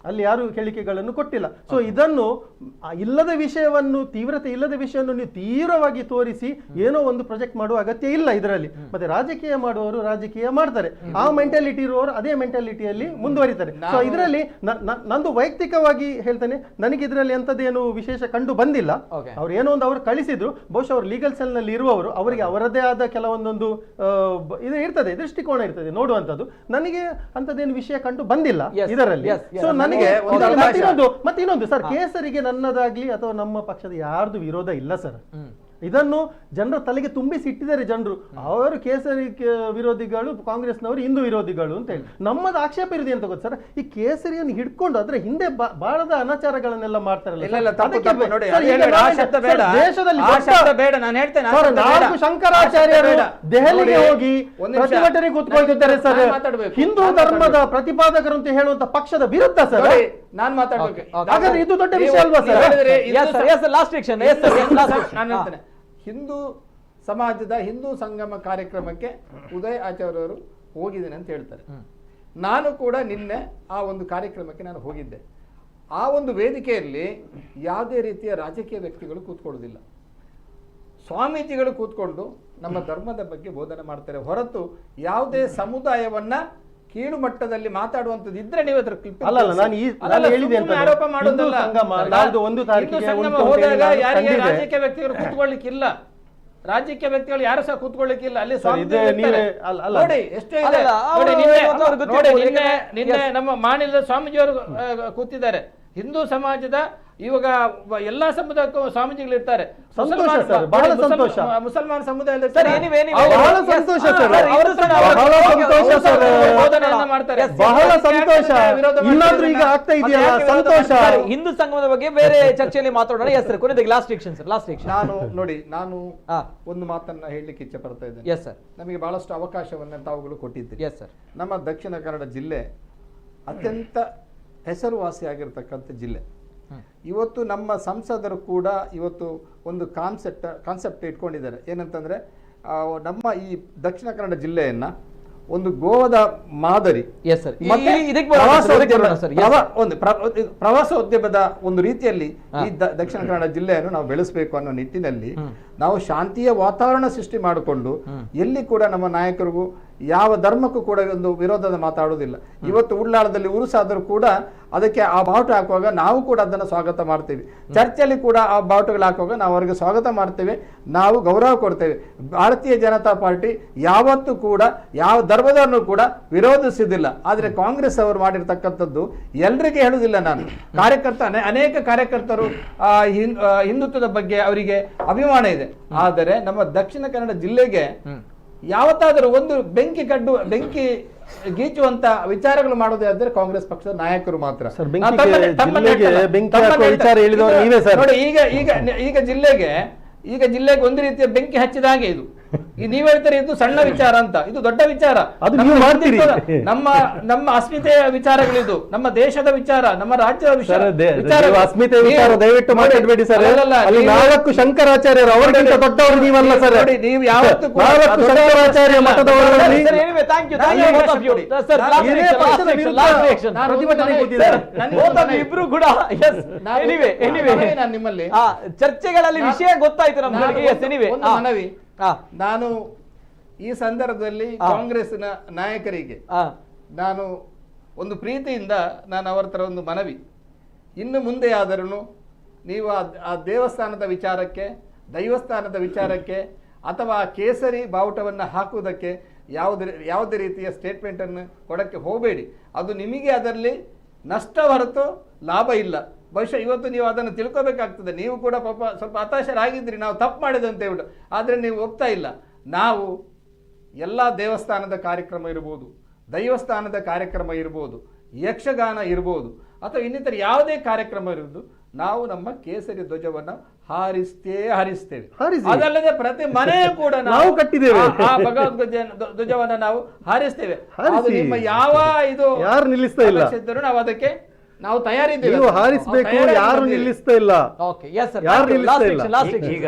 ಅಲ್ಲಿ ಯಾರು ಹೇಳಿಕೆಗಳನ್ನು ಕೊಟ್ಟಿಲ್ಲ. ಸೊ ಇದನ್ನು ಇಲ್ಲದ ವಿಷಯವನ್ನು, ತೀವ್ರತೆ ಇಲ್ಲದ ವಿಷಯವನ್ನು ನೀವು ತೀವ್ರವಾಗಿ ತೋರಿಸಿ ಏನೋ ಒಂದು ಪ್ರೊಜೆಕ್ಟ್ ಮಾಡುವ ಅಗತ್ಯ ಇಲ್ಲ ಇದರಲ್ಲಿ. ಮತ್ತೆ ರಾಜಕೀಯ ಮಾಡುವವರು ರಾಜಕೀಯ ಮಾಡ್ತಾರೆ, ಆ ಮೆಂಟಾಲಿಟಿ ಇರುವವರು ಅದೇ ಮೆಂಟಾಲಿಟಿಯಲ್ಲಿ ಮುಂದುವರಿತಾರೆ. ಸೊ ಇದರಲ್ಲಿ ನಂದು ವೈಯಕ್ತಿಕವಾಗಿ ಹೇಳ್ತೇನೆ, ನನಗೆ ಇದರಲ್ಲಿ ಎಂತದೇನು ವಿಶೇಷ ಕಂಡು ಬಂದಿಲ್ಲ. ಅವ್ರು ಏನೋ ಒಂದು ಅವರು ಕಳಿಸಿದ್ರು, ಬಹುಶಃ ಅವರು ಲೀಗಲ್ ಸೆಲ್ ನಲ್ಲಿ ಇರುವವರು, ಅವರಿಗೆ ಅವರದೇ ಆದ ಕೆಲವೊಂದೊಂದು ಇದು ಇರ್ತದೆ, ದೃಷ್ಟಿಕೋನ ಇರ್ತದೆ ನೋಡುವಂತದ್ದು. ನನಗೆ ಅಂತದೇನು ವಿಷಯ ಕಂಡು ಬಂದಿಲ್ಲ ಇದರಲ್ಲಿ. ಸೊ ನನಗೆ ಮತ್ತಿನ್ನೊಂದು ಸರ್, ಕೇಸರಿಗೆ ನನ್ನದಾಗ್ಲಿ ಅಥವಾ ನಮ್ಮ ಪಕ್ಷದ ಯಾರ್ದು ವಿರೋಧ ಇಲ್ಲ ಸರ್. ಇದನ್ನು ಜನರ ತಲೆಗೆ ತುಂಬಿಸಿ ಇಟ್ಟಿದ್ದಾರೆ ಜನರು. ಅವರು ಕೇಸರಿ ವಿರೋಧಿಗಳು, ಕಾಂಗ್ರೆಸ್ನವರು ಹಿಂದೂ ವಿರೋಧಿಗಳು ಅಂತ ಹೇಳಿ. ನಮ್ಮದು ಆಕ್ಷೇಪ ಇರುವುದು ಅಂತ ಗೊತ್ತು ಸರ್, ಈ ಕೇಸರಿಯನ್ನು ಹಿಡ್ಕೊಂಡು ಅದ್ರ ಹಿಂದೆ ಬಾಳದ ಅನಾಚಾರಗಳನ್ನೆಲ್ಲ ಮಾಡ್ತಾರಲ್ಲ. ನಾಲ್ಕು ಶಂಕರಾಚಾರ್ಯರು ದೆಹಲಿಗೆ ಹೋಗಿ ಪ್ರತಿಭಟನೆ ಕೂತ್ಕೊಳ್ತಿದ್ದಾರೆ ಸರ್, ಹಿಂದೂ ಧರ್ಮದ ಪ್ರತಿಪಾದಕರು ಅಂತ ಹೇಳುವಂತ ಪಕ್ಷದ ವಿರುದ್ಧ ಸರ್. ನಾನು ಮಾತಾಡ್ಬೇಕು. ಹಾಗಾದ್ರೆ ಇದು ದೊಡ್ಡ ವಿಷಯ ಅಲ್ವಾ ಸರ್? ಹಿಂದೂ ಸಮಾಜದ ಹಿಂದೂ ಸಂಗಮ ಕಾರ್ಯಕ್ರಮಕ್ಕೆ ಉದಯ್ ಆಚಾರ್ಯ ಅವರು ಹೋಗಿದ್ದೇನೆ ಅಂತ ಹೇಳ್ತಾರೆ. ನಾನು ಕೂಡ ನಿನ್ನೆ ಆ ಒಂದು ಕಾರ್ಯಕ್ರಮಕ್ಕೆ ನಾನು ಹೋಗಿದ್ದೆ. ಆ ಒಂದು ವೇದಿಕೆಯಲ್ಲಿ ಯಾವುದೇ ರೀತಿಯ ರಾಜಕೀಯ ವ್ಯಕ್ತಿಗಳು ಕೂತ್ಕೊಳ್ಳೋದಿಲ್ಲ. ಸ್ವಾಮೀಜಿಗಳು ಕೂತ್ಕೊಂಡು ನಮ್ಮ ಧರ್ಮದ ಬಗ್ಗೆ ಬೋಧನೆ ಮಾಡ್ತಾರೆ ಹೊರತು ಯಾವುದೇ ಸಮುದಾಯವನ್ನ ಕೀಳು ಮಟ್ಟದಲ್ಲಿ ಮಾತಾಡುವಂತದ್ದು ಇದ್ರೆ ನೀವು ಅದ್ರ ಕ್ಲಿಪ್ ಆರೋಪ ಮಾಡೋದಲ್ಲ. ರಾಜಕೀಯ ವ್ಯಕ್ತಿಗಳು ಕೂತ್ಕೊಳ್ಳಿಕ್ಕಿಲ್ಲ, ರಾಜಕೀಯ ವ್ಯಕ್ತಿಗಳು ಯಾರು ಸಹ ಕೂತ್ಕೊಳ್ಳಿಕ್ಕಿಲ್ಲ. ಅಲ್ಲಿ ನೋಡಿ ಎಷ್ಟೇ ಇದೆ. ನಿನ್ನೆ ನಮ್ಮ ಮಾநில ಸ್ವಾಮೀಜಿಯವರು ಕೂತಿದ್ದಾರೆ. ಹಿಂದೂ ಸಮಾಜದ ಇವಾಗ ಎಲ್ಲಾ ಸಮುದಾಯಕ್ಕೂ ಸ್ವಾಮೀಜಿಗಳು ಇರ್ತಾರೆ. ಮುಸಲ್ಮಾನ ಸಮುದಾಯದ ಹಿಂದೂ ಸಂಗಮದ ಬಗ್ಗೆ ಬೇರೆ ಚರ್ಚೆಯಲ್ಲಿ ಮಾತಾಡೋಣ. ನಾನು ಒಂದು ಮಾತನ್ನ ಹೇಳಲಿಕ್ಕೆ ಇಚ್ಛೆ ಪಡ್ತಾ ಇದ್ದೇನೆ. ಎಸ್ ಸರ್, ನಮಗೆ ಬಹಳಷ್ಟು ಅವಕಾಶವನ್ನ ತಾವುಗಳು ಕೊಟ್ಟಿದ್ದೀರಿ. ಎಸ್ ಸರ್, ನಮ್ಮ ದಕ್ಷಿಣ ಕನ್ನಡ ಜಿಲ್ಲೆ ಅತ್ಯಂತ ಹೆಸರುವಾಸಿಯಾಗಿರ್ತಕ್ಕಂಥ ಜಿಲ್ಲೆ. ಇವತ್ತು ನಮ್ಮ ಸಂಸದರು ಕೂಡ ಇವತ್ತು ಒಂದು ಕಾನ್ಸೆಪ್ಟ್ ಇಟ್ಕೊಂಡಿದ್ದಾರೆ. ಏನಂತಂದ್ರೆ ನಮ್ಮ ಈ ದಕ್ಷಿಣ ಕನ್ನಡ ಜಿಲ್ಲೆಯನ್ನ ಒಂದು ಗೋವಾದ ಮಾದರಿ ಪ್ರವಾಸೋದ್ಯಮದ ಒಂದು ರೀತಿಯಲ್ಲಿ ಈ ದಕ್ಷಿಣ ಕನ್ನಡ ಜಿಲ್ಲೆಯನ್ನು ನಾವು ಬೆಳೆಸಬೇಕು ಅನ್ನೋ ನಿಟ್ಟಿನಲ್ಲಿ ನಾವು ಶಾಂತಿಯ ವಾತಾವರಣ ಸೃಷ್ಟಿ ಮಾಡಿಕೊಂಡು ಎಲ್ಲಿ ಕೂಡ ನಮ್ಮ ನಾಯಕರಿಗೂ ಯಾವ ಧರ್ಮಕ್ಕೂ ಕೂಡ ಒಂದು ವಿರೋಧದ ಮಾತಾಡುವುದಿಲ್ಲ. ಇವತ್ತು ಉಳ್ಳಾಳದಲ್ಲಿ ಉರುಸಾದರೂ ಕೂಡ ಅದಕ್ಕೆ ಆ ಬಾವುಟ ಹಾಕುವಾಗ ನಾವು ಕೂಡ ಅದನ್ನು ಸ್ವಾಗತ ಮಾಡ್ತೇವೆ. ಚರ್ಚಲ್ಲಿ ಕೂಡ ಆ ಬಾವುಟಗಳು ಹಾಕುವಾಗ ನಾವು ಅವರಿಗೆ ಸ್ವಾಗತ ಮಾಡ್ತೇವೆ, ನಾವು ಗೌರವ ಕೊಡ್ತೇವೆ. ಭಾರತೀಯ ಜನತಾ ಪಾರ್ಟಿ ಯಾವತ್ತೂ ಕೂಡ ಯಾವ ಧರ್ಮದವರನ್ನು ಕೂಡ ವಿರೋಧಿಸುವುದಿಲ್ಲ. ಆದರೆ ಕಾಂಗ್ರೆಸ್ ಅವರು ಮಾಡಿರ್ತಕ್ಕಂಥದ್ದು ಎಲ್ರಿಗೆ ಹೇಳುವುದಿಲ್ಲ. ನಾನು ಅನೇಕ ಕಾರ್ಯಕರ್ತರು ಹಿಂದುತ್ವದ ಬಗ್ಗೆ ಅವರಿಗೆ ಅಭಿಮಾನ ಇದೆ. ಆದರೆ ನಮ್ಮ ದಕ್ಷಿಣ ಕನ್ನಡ ಜಿಲ್ಲೆಗೆ ಯಾವತ್ತಾದರೂ ಒಂದು ಬೆಂಕಿ ಗೀಚುವಂತ ವಿಚಾರಗಳು ಮಾಡೋದೇ ಆದ್ರೆ ಕಾಂಗ್ರೆಸ್ ಪಕ್ಷದ ನಾಯಕರು ಮಾತ್ರ. ನೋಡಿ ಈಗ ಜಿಲ್ಲೆಗೆ ಒಂದು ರೀತಿಯ ಬೆಂಕಿ ಹಚ್ಚಿದ ಹಾಗೆ ಇದು. ನೀವ್ ಹೇಳ್ತಾರೆ ಇದು ಸಣ್ಣ ವಿಚಾರ ಅಂತ, ಇದು ದೊಡ್ಡ ವಿಚಾರ. ನಮ್ಮ ಅಸ್ಮಿತೆಯ ವಿಚಾರಗಳಿದು, ನಮ್ಮ ದೇಶದ ವಿಚಾರ, ನಮ್ಮ ರಾಜ್ಯದ ಅಸ್ಮಿತೆ ವಿಚಾರ ದಯವಿಟ್ಟು ಮಾತಾಡಬೇಡಿ ಸರ್. ನಾಲ್ಕು ಶಂಕರಾಚಾರ್ಯರು ಅವರಿಗಿಂತ ದೊಡ್ಡವರು ನೀವಲ್ಲ ಸರ್. ನೀವು ಯಾವತ್ತು ಶಂಕರಾಚಾರ್ಯ ಮಠದವರಲ್ಲಿ ಇಬ್ರು ಕೂಡ ನಿಮ್ಮಲ್ಲಿ ಚರ್ಚೆಗಳಲ್ಲಿ ವಿಷಯ ಗೊತ್ತಾಯ್ತು ನಮ್ಗೆ. ಮನವಿ, ನಾನು ಈ ಸಂದರ್ಭದಲ್ಲಿ ಕಾಂಗ್ರೆಸ್ನ ನಾಯಕರಿಗೆ ನಾನು ಒಂದು ಪ್ರೀತಿಯಿಂದ ನಾನು ಅವರ ತರ ಒಂದು ಮನವಿ, ಇನ್ನು ಮುಂದೆ ಆದರೂ ನೀವು ಆ ದೇವಸ್ಥಾನದ ವಿಚಾರಕ್ಕೆ, ದೈವಸ್ಥಾನದ ವಿಚಾರಕ್ಕೆ ಅಥವಾ ಕೇಸರಿ ಬಾವುಟವನ್ನು ಹಾಕುವುದಕ್ಕೆ ಯಾವುದೇ ರೀತಿಯ ಸ್ಟೇಟ್ಮೆಂಟನ್ನು ಕೊಡಕ್ಕೆ ಹೋಗಬೇಡಿ. ಅದು ನಿಮಗೆ ಅದರಲ್ಲಿ ನಷ್ಟ ಹೊರತು ಲಾಭ ಇಲ್ಲ. ಬಹುಶಃ ಇವತ್ತು ನೀವು ಅದನ್ನು ತಿಳ್ಕೋಬೇಕಾಗ್ತದೆ. ನೀವು ಕೂಡ ಪಾಪ ಸ್ವಲ್ಪ ಹತಾಶರಾಗಿದ್ರಿ, ನಾವು ತಪ್ಪು ಮಾಡಿದೆ ಅಂತ ಹೇಳ್ಬಿಟ್ಟು. ಆದರೆ ನೀವು ಒಪ್ತಾ ಇಲ್ಲ. ನಾವು ಎಲ್ಲ ದೇವಸ್ಥಾನದ ಕಾರ್ಯಕ್ರಮ ಇರ್ಬೋದು, ದೈವಸ್ಥಾನದ ಕಾರ್ಯಕ್ರಮ ಇರ್ಬೋದು, ಯಕ್ಷಗಾನ ಇರ್ಬೋದು ಅಥವಾ ಇನ್ನಿತರ ಯಾವುದೇ ಕಾರ್ಯಕ್ರಮ ಇರ್ಬೋದು, ನಾವು ನಮ್ಮ ಕೇಸರಿ ಧ್ವಜವನ್ನು ಹಾರಿಸ್ತೇವೆ. ಅದಲ್ಲದೆ ಪ್ರತಿ ಮನೆಯೂ ಕೂಡ ನಾವು ಕಟ್ಟಿದ್ದೇವೆ ಆ ಭಗವದ್ ಧ್ವಜವನ್ನು ನಾವು ಹಾರಿಸ್ತೇವೆ. ಅದು ನಿಮ್ಮ ಯಾವ ಇದು ಯಾರು ನಿಲ್ಲಿಸ್ತಾ ಇಲ್ಲ, ನಾವು ಅದಕ್ಕೆ ನಾವು ತಯಾರಿದ್ದೇವೆ. ನೀವು ಹಾರಿಸಬೇಕು, ಯಾರು ನಿಲ್ಲಿಸ್ತಾ ಇಲ್ಲ. ಈಗ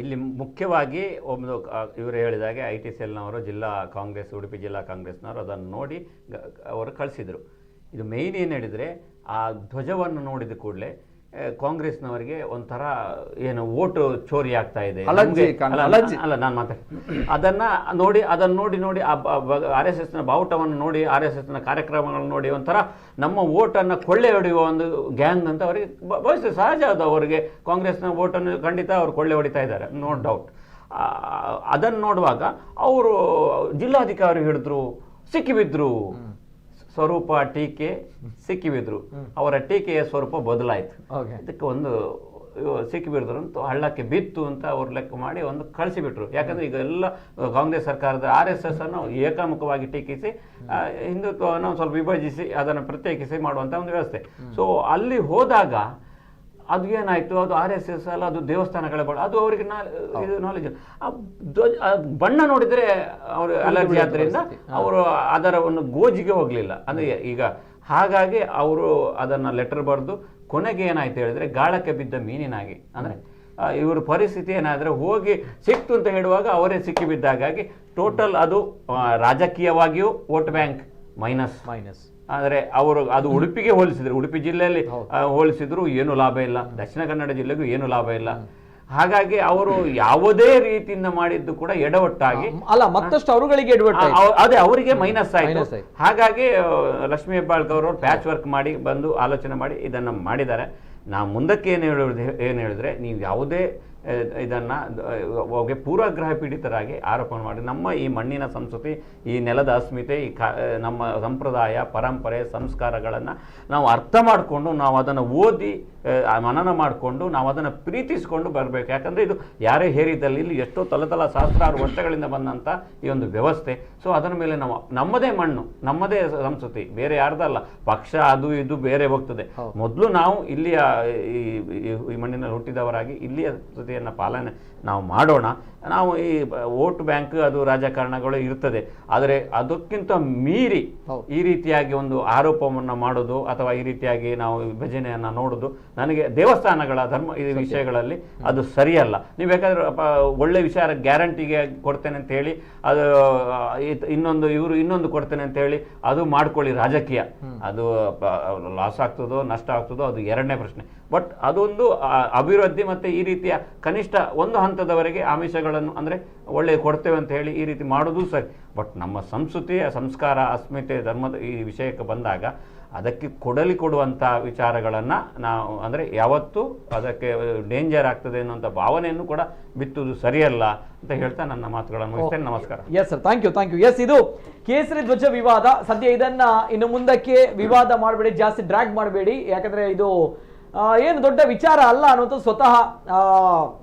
ಇಲ್ಲಿ ಮುಖ್ಯವಾಗಿ ಒಂದು ಇವರು ಹೇಳಿದಾಗೆ ITCLನವರು ಜಿಲ್ಲಾ ಕಾಂಗ್ರೆಸ್, ಉಡುಪಿ ಜಿಲ್ಲಾ ಕಾಂಗ್ರೆಸ್ನವರು ಅದನ್ನು ನೋಡಿ ಅವರು ಕಳಿಸಿದರು. ಇದು ಮೇಯ್ನ್ ಏನು ಹೇಳಿದರೆ ಆ ಧ್ವಜವನ್ನು ನೋಡಿದ ಕೂಡಲೇ ಕಾಂಗ್ರೆಸ್ನವರಿಗೆ ಒಂಥರ ಏನು ಓಟು ಚೋರಿ ಆಗ್ತಾ ಇದೆ. ಅಲ್ಲ ನಾನು ಅದನ್ನು ನೋಡಿ RSSನ ಬಾವುಟವನ್ನು ನೋಡಿ RSSನ ಕಾರ್ಯಕ್ರಮಗಳನ್ನು ನೋಡಿ ಒಂಥರ ನಮ್ಮ ಓಟನ್ನು ಕೊಳ್ಳೆ ಹೊಡೆಯುವ ಒಂದು ಗ್ಯಾಂಗ್ ಅಂತ ಅವರಿಗೆ ಭಾವಿಸ್ತದೆ. ಸಹಜ ಅದು ಅವರಿಗೆ ಕಾಂಗ್ರೆಸ್ನ ಓಟನ್ನು ಖಂಡಿತ ಅವರು ಕೊಳ್ಳೆ ಹೊಡಿತಾ ಇದ್ದಾರೆ, ನೋ ಡೌಟ್. ಅದನ್ನು ನೋಡುವಾಗ ಅವರು ಜಿಲ್ಲಾಧಿಕಾರಿ ಹಿಡಿದ್ರು, ಸಿಕ್ಕಿಬಿದ್ರು, ಸ್ವರೂಪ ಟೀಕೆ ಸಿಕ್ಕಿಬಿದ್ರು. ಅವರ ಟೀಕೆಯ ಸ್ವರೂಪ ಬದಲಾಯಿತು. ಇದಕ್ಕೆ ಒಂದು ಸಿಕ್ಕಿಬಿದ್ರು ಅಂತ ಹಳ್ಳಕ್ಕೆ ಬಿತ್ತು ಅಂತ ಅವ್ರು ಲೆಕ್ಕ ಮಾಡಿ ಒಂದು ಕಳಿಸಿಬಿಟ್ರು. ಯಾಕಂದ್ರೆ ಈಗ ಎಲ್ಲ ಕಾಂಗ್ರೆಸ್ ಸರ್ಕಾರದ RSS ಅನ್ನು ಏಕಮುಖವಾಗಿ ಟೀಕಿಸಿ ಹಿಂದುತ್ವವನ್ನು ಸ್ವಲ್ಪ ವಿಭಜಿಸಿ ಅದನ್ನು ಪ್ರತ್ಯೇಕಿಸಿ ಮಾಡುವಂಥ ಒಂದು ವ್ಯವಸ್ಥೆ. ಸೊ ಅಲ್ಲಿ ಹೋದಾಗ ಅದು ಏನಾಯ್ತು, ಅದು RSS ಅಲ್ಲ, ಅದು ದೇವಸ್ಥಾನಗಳ ಅದು ಅವರಿಗೆ ನಾಲೆಜ್. ಬಣ್ಣ ನೋಡಿದ್ರೆ ಅವರು ಅಲರ್ಜಿ ಆದ್ರಿಂದ ಅವರು ಅದರ ಒಂದು ಗೋಜಿಗೆ ಹೋಗ್ಲಿಲ್ಲ ಅಂದ್ರೆ ಈಗ. ಹಾಗಾಗಿ ಅವರು ಅದನ್ನ ಲೆಟರ್ ಬರೆದು ಕೊನೆಗೆ ಏನಾಯ್ತು ಹೇಳಿದ್ರೆ ಗಾಳಕ್ಕೆ ಬಿದ್ದ ಮೀನಿನಾಗಿ, ಅಂದ್ರೆ ಇವ್ರ ಪರಿಸ್ಥಿತಿ ಏನಾದ್ರೆ ಹೋಗಿ ಸಿಕ್ತು ಅಂತ ಹೇಳುವಾಗ ಅವರೇ ಸಿಕ್ಕಿ ಬಿದ್ದಾಗಾಗಿ ಟೋಟಲ್ ಅದು ರಾಜಕೀಯವಾಗಿಯೂ ವೋಟ್ ಬ್ಯಾಂಕ್ ಮೈನಸ್. ಆದರೆ ಅವರು ಅದು ಉಡುಪಿಗೆ ಹೋಲಿಸಿದ್ರು, ಉಡುಪಿ ಜಿಲ್ಲೆಯಲ್ಲಿ ಹೋಲಿಸಿದ್ರು ಏನೂ ಲಾಭ ಇಲ್ಲ, ದಕ್ಷಿಣ ಕನ್ನಡ ಜಿಲ್ಲೆಗೂ ಏನೂ ಲಾಭ ಇಲ್ಲ. ಹಾಗಾಗಿ ಅವರು ಯಾವುದೇ ರೀತಿಯಿಂದ ಮಾಡಿದ್ದು ಕೂಡ ಎಡವಟ್ಟಾಗಿ ಅಲ್ಲ, ಮತ್ತಷ್ಟು ಅವರುಗಳಿಗೆ ಅದೇ ಅವರಿಗೆ ಮೈನಸ್ ಆಯ್ತು. ಹಾಗಾಗಿ ಲಕ್ಷ್ಮೀ ಹೆಬ್ಬಾಳ್ಕರ್ ಅವರು ಪ್ಯಾಚ್ ವರ್ಕ್ ಮಾಡಿ ಬಂದು ಆಲೋಚನೆ ಮಾಡಿ ಇದನ್ನು ಮಾಡಿದ್ದಾರೆ. ನಾವು ಮುಂದಕ್ಕೆ ಏನು ಹೇಳಿದ್ರೆ ನೀವು ಯಾವುದೇ ಇದನ್ನು ಪೂರ್ವಗ್ರಹ ಪೀಡಿತರಾಗಿ ಆರೋಪ ಮಾಡಿ ನಮ್ಮ ಈ ಮಣ್ಣಿನ ಸಂಸ್ಕೃತಿ, ಈ ನೆಲದ ಅಸ್ಮಿತೆ, ಈ ನಮ್ಮ ಸಂಪ್ರದಾಯ ಪರಂಪರೆ ಸಂಸ್ಕಾರಗಳನ್ನು ನಾವು ಅರ್ಥ ಮಾಡಿಕೊಂಡು ನಾವು ಅದನ್ನು ಓದಿ ಮನನ ಮಾಡಿಕೊಂಡು ನಾವು ಅದನ್ನು ಪ್ರೀತಿಸಿಕೊಂಡು ಬರಬೇಕು. ಯಾಕಂದರೆ ಇದು ಯಾರೇ ಹೇರಿದಲ್ಲಿ ಇಲ್ಲಿ ಎಷ್ಟೋ ಸಹಸ್ರಾರು ವರ್ಷಗಳಿಂದ ಬಂದಂಥ ಈ ಒಂದು ವ್ಯವಸ್ಥೆ. ಸೊ ಅದರ ಮೇಲೆ ನಾವು ನಮ್ಮದೇ ಮಣ್ಣು, ನಮ್ಮದೇ ಸಂಸ್ಕೃತಿ, ಬೇರೆ ಯಾರ್ದಲ್ಲ. ಪಕ್ಷ ಅದು ಇದು ಬೇರೆ ಹೋಗ್ತದೆ. ಮೊದಲು ನಾವು ಇಲ್ಲಿಯ ಈ ಮಣ್ಣಿನಲ್ಲಿ ಹುಟ್ಟಿದವರಾಗಿ ಇಲ್ಲಿಯ ಸಂಸ್ಕೃತಿಯನ್ನು ಪಾಲನೆ ನಾವು ಮಾಡೋಣ. ನಾವು ಈ ವೋಟ್ ಬ್ಯಾಂಕ್ ಅದು ರಾಜಕಾರಣಗಳು ಇರ್ತದೆ, ಆದರೆ ಅದಕ್ಕಿಂತ ಮೀರಿ ಈ ರೀತಿಯಾಗಿ ಒಂದು ಆರೋಪವನ್ನು ಮಾಡೋದು ಅಥವಾ ಈ ರೀತಿಯಾಗಿ ನಾವು ವಿಭಜನೆಯನ್ನು ನೋಡೋದು ನನಗೆ ದೇವಸ್ಥಾನಗಳ ಧರ್ಮ ಈ ವಿಷಯಗಳಲ್ಲಿ ಅದು ಸರಿಯಲ್ಲ. ನೀವು ಬೇಕಾದ್ರೆ ಒಳ್ಳೆ ವಿಚಾರ ಗ್ಯಾರಂಟಿಗೆ ಕೊಡ್ತೇನೆ ಅಂತ ಹೇಳಿ ಅದು ಇನ್ನೊಂದು ಕೊಡ್ತೇನೆ ಅಂತ ಹೇಳಿ ಅದು ಮಾಡ್ಕೊಳ್ಳಿ ರಾಜಕೀಯ. ಅದು ಲಾಸ್ ಆಗ್ತದೋ ನಷ್ಟ ಆಗ್ತದೋ ಅದು ಎರಡನೇ ಪ್ರಶ್ನೆ. ಬಟ್ ಅದೊಂದು ಅಭಿವೃದ್ಧಿ ಮತ್ತು ಈ ರೀತಿಯ ಕನಿಷ್ಠ ಒಂದು ಹಂತದವರೆಗೆ ಆಮಿಷಗಳನ್ನು ಅಂದರೆ ಒಳ್ಳೆ ಕೊಡ್ತೇವೆ ಅಂತ ಹೇಳಿ ಈ ರೀತಿ ಮಾಡೋದು ಸರಿ. ಬಟ್ ನಮ್ಮ ಸಂಸ್ಕೃತಿ, ಸಂಸ್ಕಾರ, ಅಸ್ಮಿತೆ, ಧರ್ಮದ ಈ ವಿಷಯಕ್ಕೆ ಬಂದಾಗ ಅದಕ್ಕೆ ಕೊಡುವಂಥ ವಿಚಾರಗಳನ್ನು ನಾವು ಅಂದರೆ ಯಾವತ್ತೂ ಅದಕ್ಕೆ ಡೇಂಜರ್ ಆಗ್ತದೆ ಅನ್ನೋಂಥ ಭಾವನೆಯನ್ನು ಕೂಡ ಬಿತ್ತುವುದು ಸರಿಯಲ್ಲ ಅಂತ ಹೇಳ್ತಾ ನನ್ನ ಮಾತುಗಳನ್ನು ಮುಗಿಸ್ತೇನೆ. ನಮಸ್ಕಾರ. Yes sir, thank you. Yes, ಇದು ಕೇಸರಿ ಧ್ವಜ ವಿವಾದ. ಸದ್ಯ ಇದನ್ನ ಇನ್ನು ಮುಂದಕ್ಕೆ ವಿವಾದ ಮಾಡಬೇಡಿ, ಜಾಸ್ತಿ ಡ್ರ್ಯಾಗ್ ಮಾಡಬೇಡಿ. ಯಾಕಂದ್ರೆ ಇದು ಏನು ದೊಡ್ಡ ವಿಚಾರ ಅಲ್ಲ ಅನ್ನೋದು ಸ್ವತಃ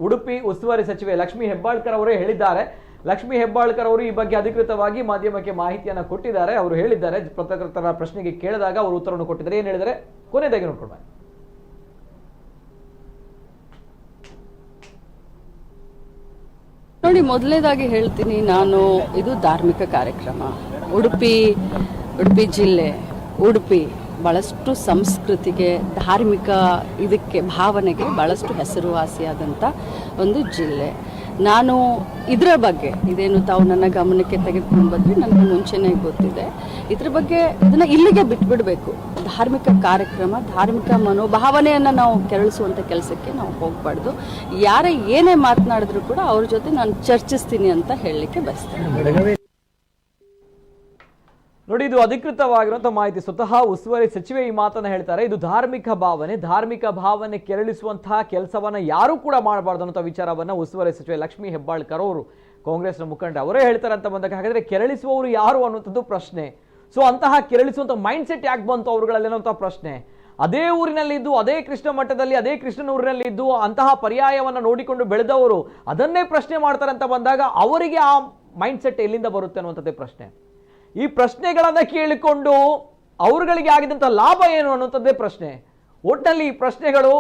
ಉಡುಪಿ ಉಸ್ತುವಾರಿ ಸಚಿವೆ ಲಕ್ಷ್ಮೀ ಹೆಬ್ಬಾಳ್ಕರ್ ಅವರೇ ಹೇಳಿದ್ದಾರೆ. ಲಕ್ಷ್ಮೀ ಹೆಬ್ಬಾಳ್ಕರ್ ಅವರು ಈ ಬಗ್ಗೆ ಅಧಿಕೃತವಾಗಿ ಮಾಧ್ಯಮಕ್ಕೆ ಮಾಹಿತಿಯನ್ನು ಕೊಟ್ಟಿದ್ದಾರೆ. ಅವರು ಹೇಳಿದ್ದಾರೆ, ಪತ್ರಕರ್ತರ ಪ್ರಶ್ನೆಗೆ ಕೇಳಿದಾಗ ಅವರು ಉತ್ತರವನ್ನು ಕೊಟ್ಟಿದ್ದಾರೆ. ಏನು ಹೇಳಿದರೆ ಕೊನೆಯದಾಗಿ ನೋಡ್ಕೊಳ್ಬ. ನೋಡಿ, ಮೊದಲನೇದಾಗಿ ಹೇಳ್ತೀನಿ ನಾನು, ಇದು ಧಾರ್ಮಿಕ ಕಾರ್ಯಕ್ರಮ. ಉಡುಪಿ ಜಿಲ್ಲೆ, ಉಡುಪಿ ಭಾಳಷ್ಟು ಸಂಸ್ಕೃತಿಗೆ, ಧಾರ್ಮಿಕ ಇದಕ್ಕೆ ಭಾವನೆಗೆ ಭಾಳಷ್ಟು ಹೆಸರುವಾಸಿಯಾದಂಥ ಒಂದು ಜಿಲ್ಲೆ. ನಾನು ಇದರ ಬಗ್ಗೆ ಇದೇನು ತಾವು ನನ್ನ ಗಮನಕ್ಕೆ ತೆಗೆದುಕೊಂಡು ಬಂದರೆ ನನಗೆ ಮುಂಚೆನೇ ಗೊತ್ತಿದೆ. ಇದ್ರ ಬಗ್ಗೆ ಇದನ್ನು ಇಲ್ಲಿಗೆ ಬಿಟ್ಬಿಡಬೇಕು. ಧಾರ್ಮಿಕ ಕಾರ್ಯಕ್ರಮ, ಧಾರ್ಮಿಕ ಮನೋಭಾವನೆಯನ್ನು ನಾವು ಕೆರಳಿಸುವಂಥ ಕೆಲಸಕ್ಕೆ ನಾವು ಹೋಗಬಾರ್ದು. ಯಾರೇ ಏನೇ ಮಾತನಾಡಿದ್ರು ಕೂಡ ಅವ್ರ ಜೊತೆ ನಾನು ಚರ್ಚಿಸ್ತೀನಿ ಅಂತ ಹೇಳಲಿಕ್ಕೆ ಬಯಸ್ತೇನೆ. ನೋಡಿ, ಇದು ಅಧಿಕೃತವಾಗಿರುವಂತಹ ಮಾಹಿತಿ. ಸ್ವತಃ ಉಸ್ತುವಾರಿ ಸಚಿವೆ ಈ ಮಾತನ್ನ ಹೇಳ್ತಾರೆ. ಇದು ಧಾರ್ಮಿಕ ಭಾವನೆ ಕೆರಳಿಸುವಂತಹ ಕೆಲಸವನ್ನ ಯಾರು ಕೂಡ ಮಾಡಬಾರ್ದು ಅನ್ನೋ ವಿಚಾರವನ್ನ ಉಸ್ತುವಾರಿ ಸಚಿವೆ ಲಕ್ಷ್ಮೀ ಹೆಬ್ಬಾಳ್ಕರ್ ಅವರು, ಕಾಂಗ್ರೆಸ್ನ ಮುಖಂಡ, ಅವರೇ ಹೇಳ್ತಾರೆ ಅಂತ ಬಂದಾಗ ಹಾಗಾದ್ರೆ ಕೆರಳಿಸುವವರು ಯಾರು ಅನ್ನುವಂಥದ್ದು ಪ್ರಶ್ನೆ. ಸೊ ಅಂತಹ ಕೆರಳಿಸುವಂಥ ಮೈಂಡ್ ಸೆಟ್ ಯಾಕೆ ಬಂತು ಅವರುಗಳಲ್ಲಿ ಅನ್ನೋಂಥ ಪ್ರಶ್ನೆ. ಅದೇ ಊರಿನಲ್ಲಿದ್ದು, ಅದೇ ಕೃಷ್ಣ ಮಠದಲ್ಲಿ, ಅದೇ ಕೃಷ್ಣನೂರಿನಲ್ಲಿ ಇದ್ದು ಅಂತಹ ಪರ್ಯಾಯವನ್ನು ನೋಡಿಕೊಂಡು ಬೆಳೆದವರು ಅದನ್ನೇ ಪ್ರಶ್ನೆ ಮಾಡ್ತಾರೆ ಅಂತ ಬಂದಾಗ ಅವರಿಗೆ ಆ ಮೈಂಡ್ ಸೆಟ್ ಎಲ್ಲಿಂದ ಬರುತ್ತೆ ಅನ್ನುವಂಥದ್ದೇ ಪ್ರಶ್ನೆ. ಈ ಪ್ರಶ್ನೆಗಳನ್ನು ಕೇಳಿಕೊಂಡು ಅವರುಗಳಿಗೆ ಆಗಿದಂಥ ಲಾಭ ಏನು ಅನ್ನುವಂಥದ್ದೇ ಪ್ರಶ್ನೆ. ಒಟ್ಟಿನಲ್ಲಿ ಈ ಪ್ರಶ್ನೆಗಳು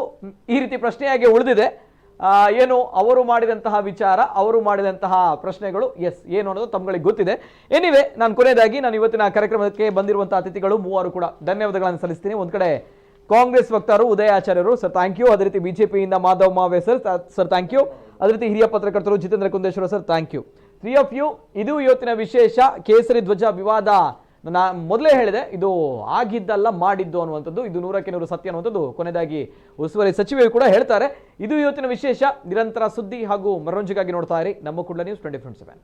ಈ ರೀತಿ ಪ್ರಶ್ನೆಯಾಗಿ ಉಳಿದಿದೆ. ಏನು ಅವರು ಮಾಡಿದಂತಹ ವಿಚಾರ, ಅವರು ಮಾಡಿದಂತಹ ಪ್ರಶ್ನೆಗಳು ಏನು ಅನ್ನೋದು ತಮ್ಗಳಿಗೆ ಗೊತ್ತಿದೆ. ಎನಿವೆ, ನಾನು ಕೊನೆಯದಾಗಿ ಇವತ್ತಿನ ಕಾರ್ಯಕ್ರಮಕ್ಕೆ ಬಂದಿರುವಂತಹ ಅತಿಥಿಗಳು ಮೂವರು ಕೂಡ ಧನ್ಯವಾದಗಳನ್ನು ಸಲ್ಲಿಸ್ತೀನಿ. ಒಂದು ಕಡೆ ಕಾಂಗ್ರೆಸ್ ವಕ್ತಾರರು ಉದಯ ಆಚಾರ್ಯರು, ಸರ್ ಥ್ಯಾಂಕ್ ಯು. ಅದೇ ರೀತಿ ಬಿಜೆಪಿಯಿಂದ Madhav Mave sir thank you. ಅದೇ ರೀತಿ ಹಿರಿಯ ಪತ್ರಕರ್ತರು Jitendra Kundeshwara sir thank you. 3 of you. ಇದು ಇವತ್ತಿನ ವಿಶೇಷ ಕೇಸರಿ ಧ್ವಜ ವಿವಾದ ನಾನು ಮೊದಲೇ ಹೇಳಿದೆ, ಇದು ಆಗಿದ್ದಲ್ಲ ಮಾಡಿದ್ದು ಅನ್ನುವಂಥದ್ದು, ಇದು 100ಕ್ಕೆ 100 ಸತ್ಯ ಅನ್ನುವಂಥದ್ದು ಕೊನೆಯದಾಗಿ ಉಸ್ತುವಾರಿ ಸಚಿವರು ಕೂಡ ಹೇಳ್ತಾರೆ. ಇದು ಇವತ್ತಿನ ವಿಶೇಷ. ನಿರಂತರ ಸುದ್ದಿ ಹಾಗೂ ಮನೋರಂಜನೆಗಾಗಿ ನೋಡ್ತಾ ಇರಿ ನಮ್ಮ ಕುಡ್ಲ ನ್ಯೂಸ್ 24/7.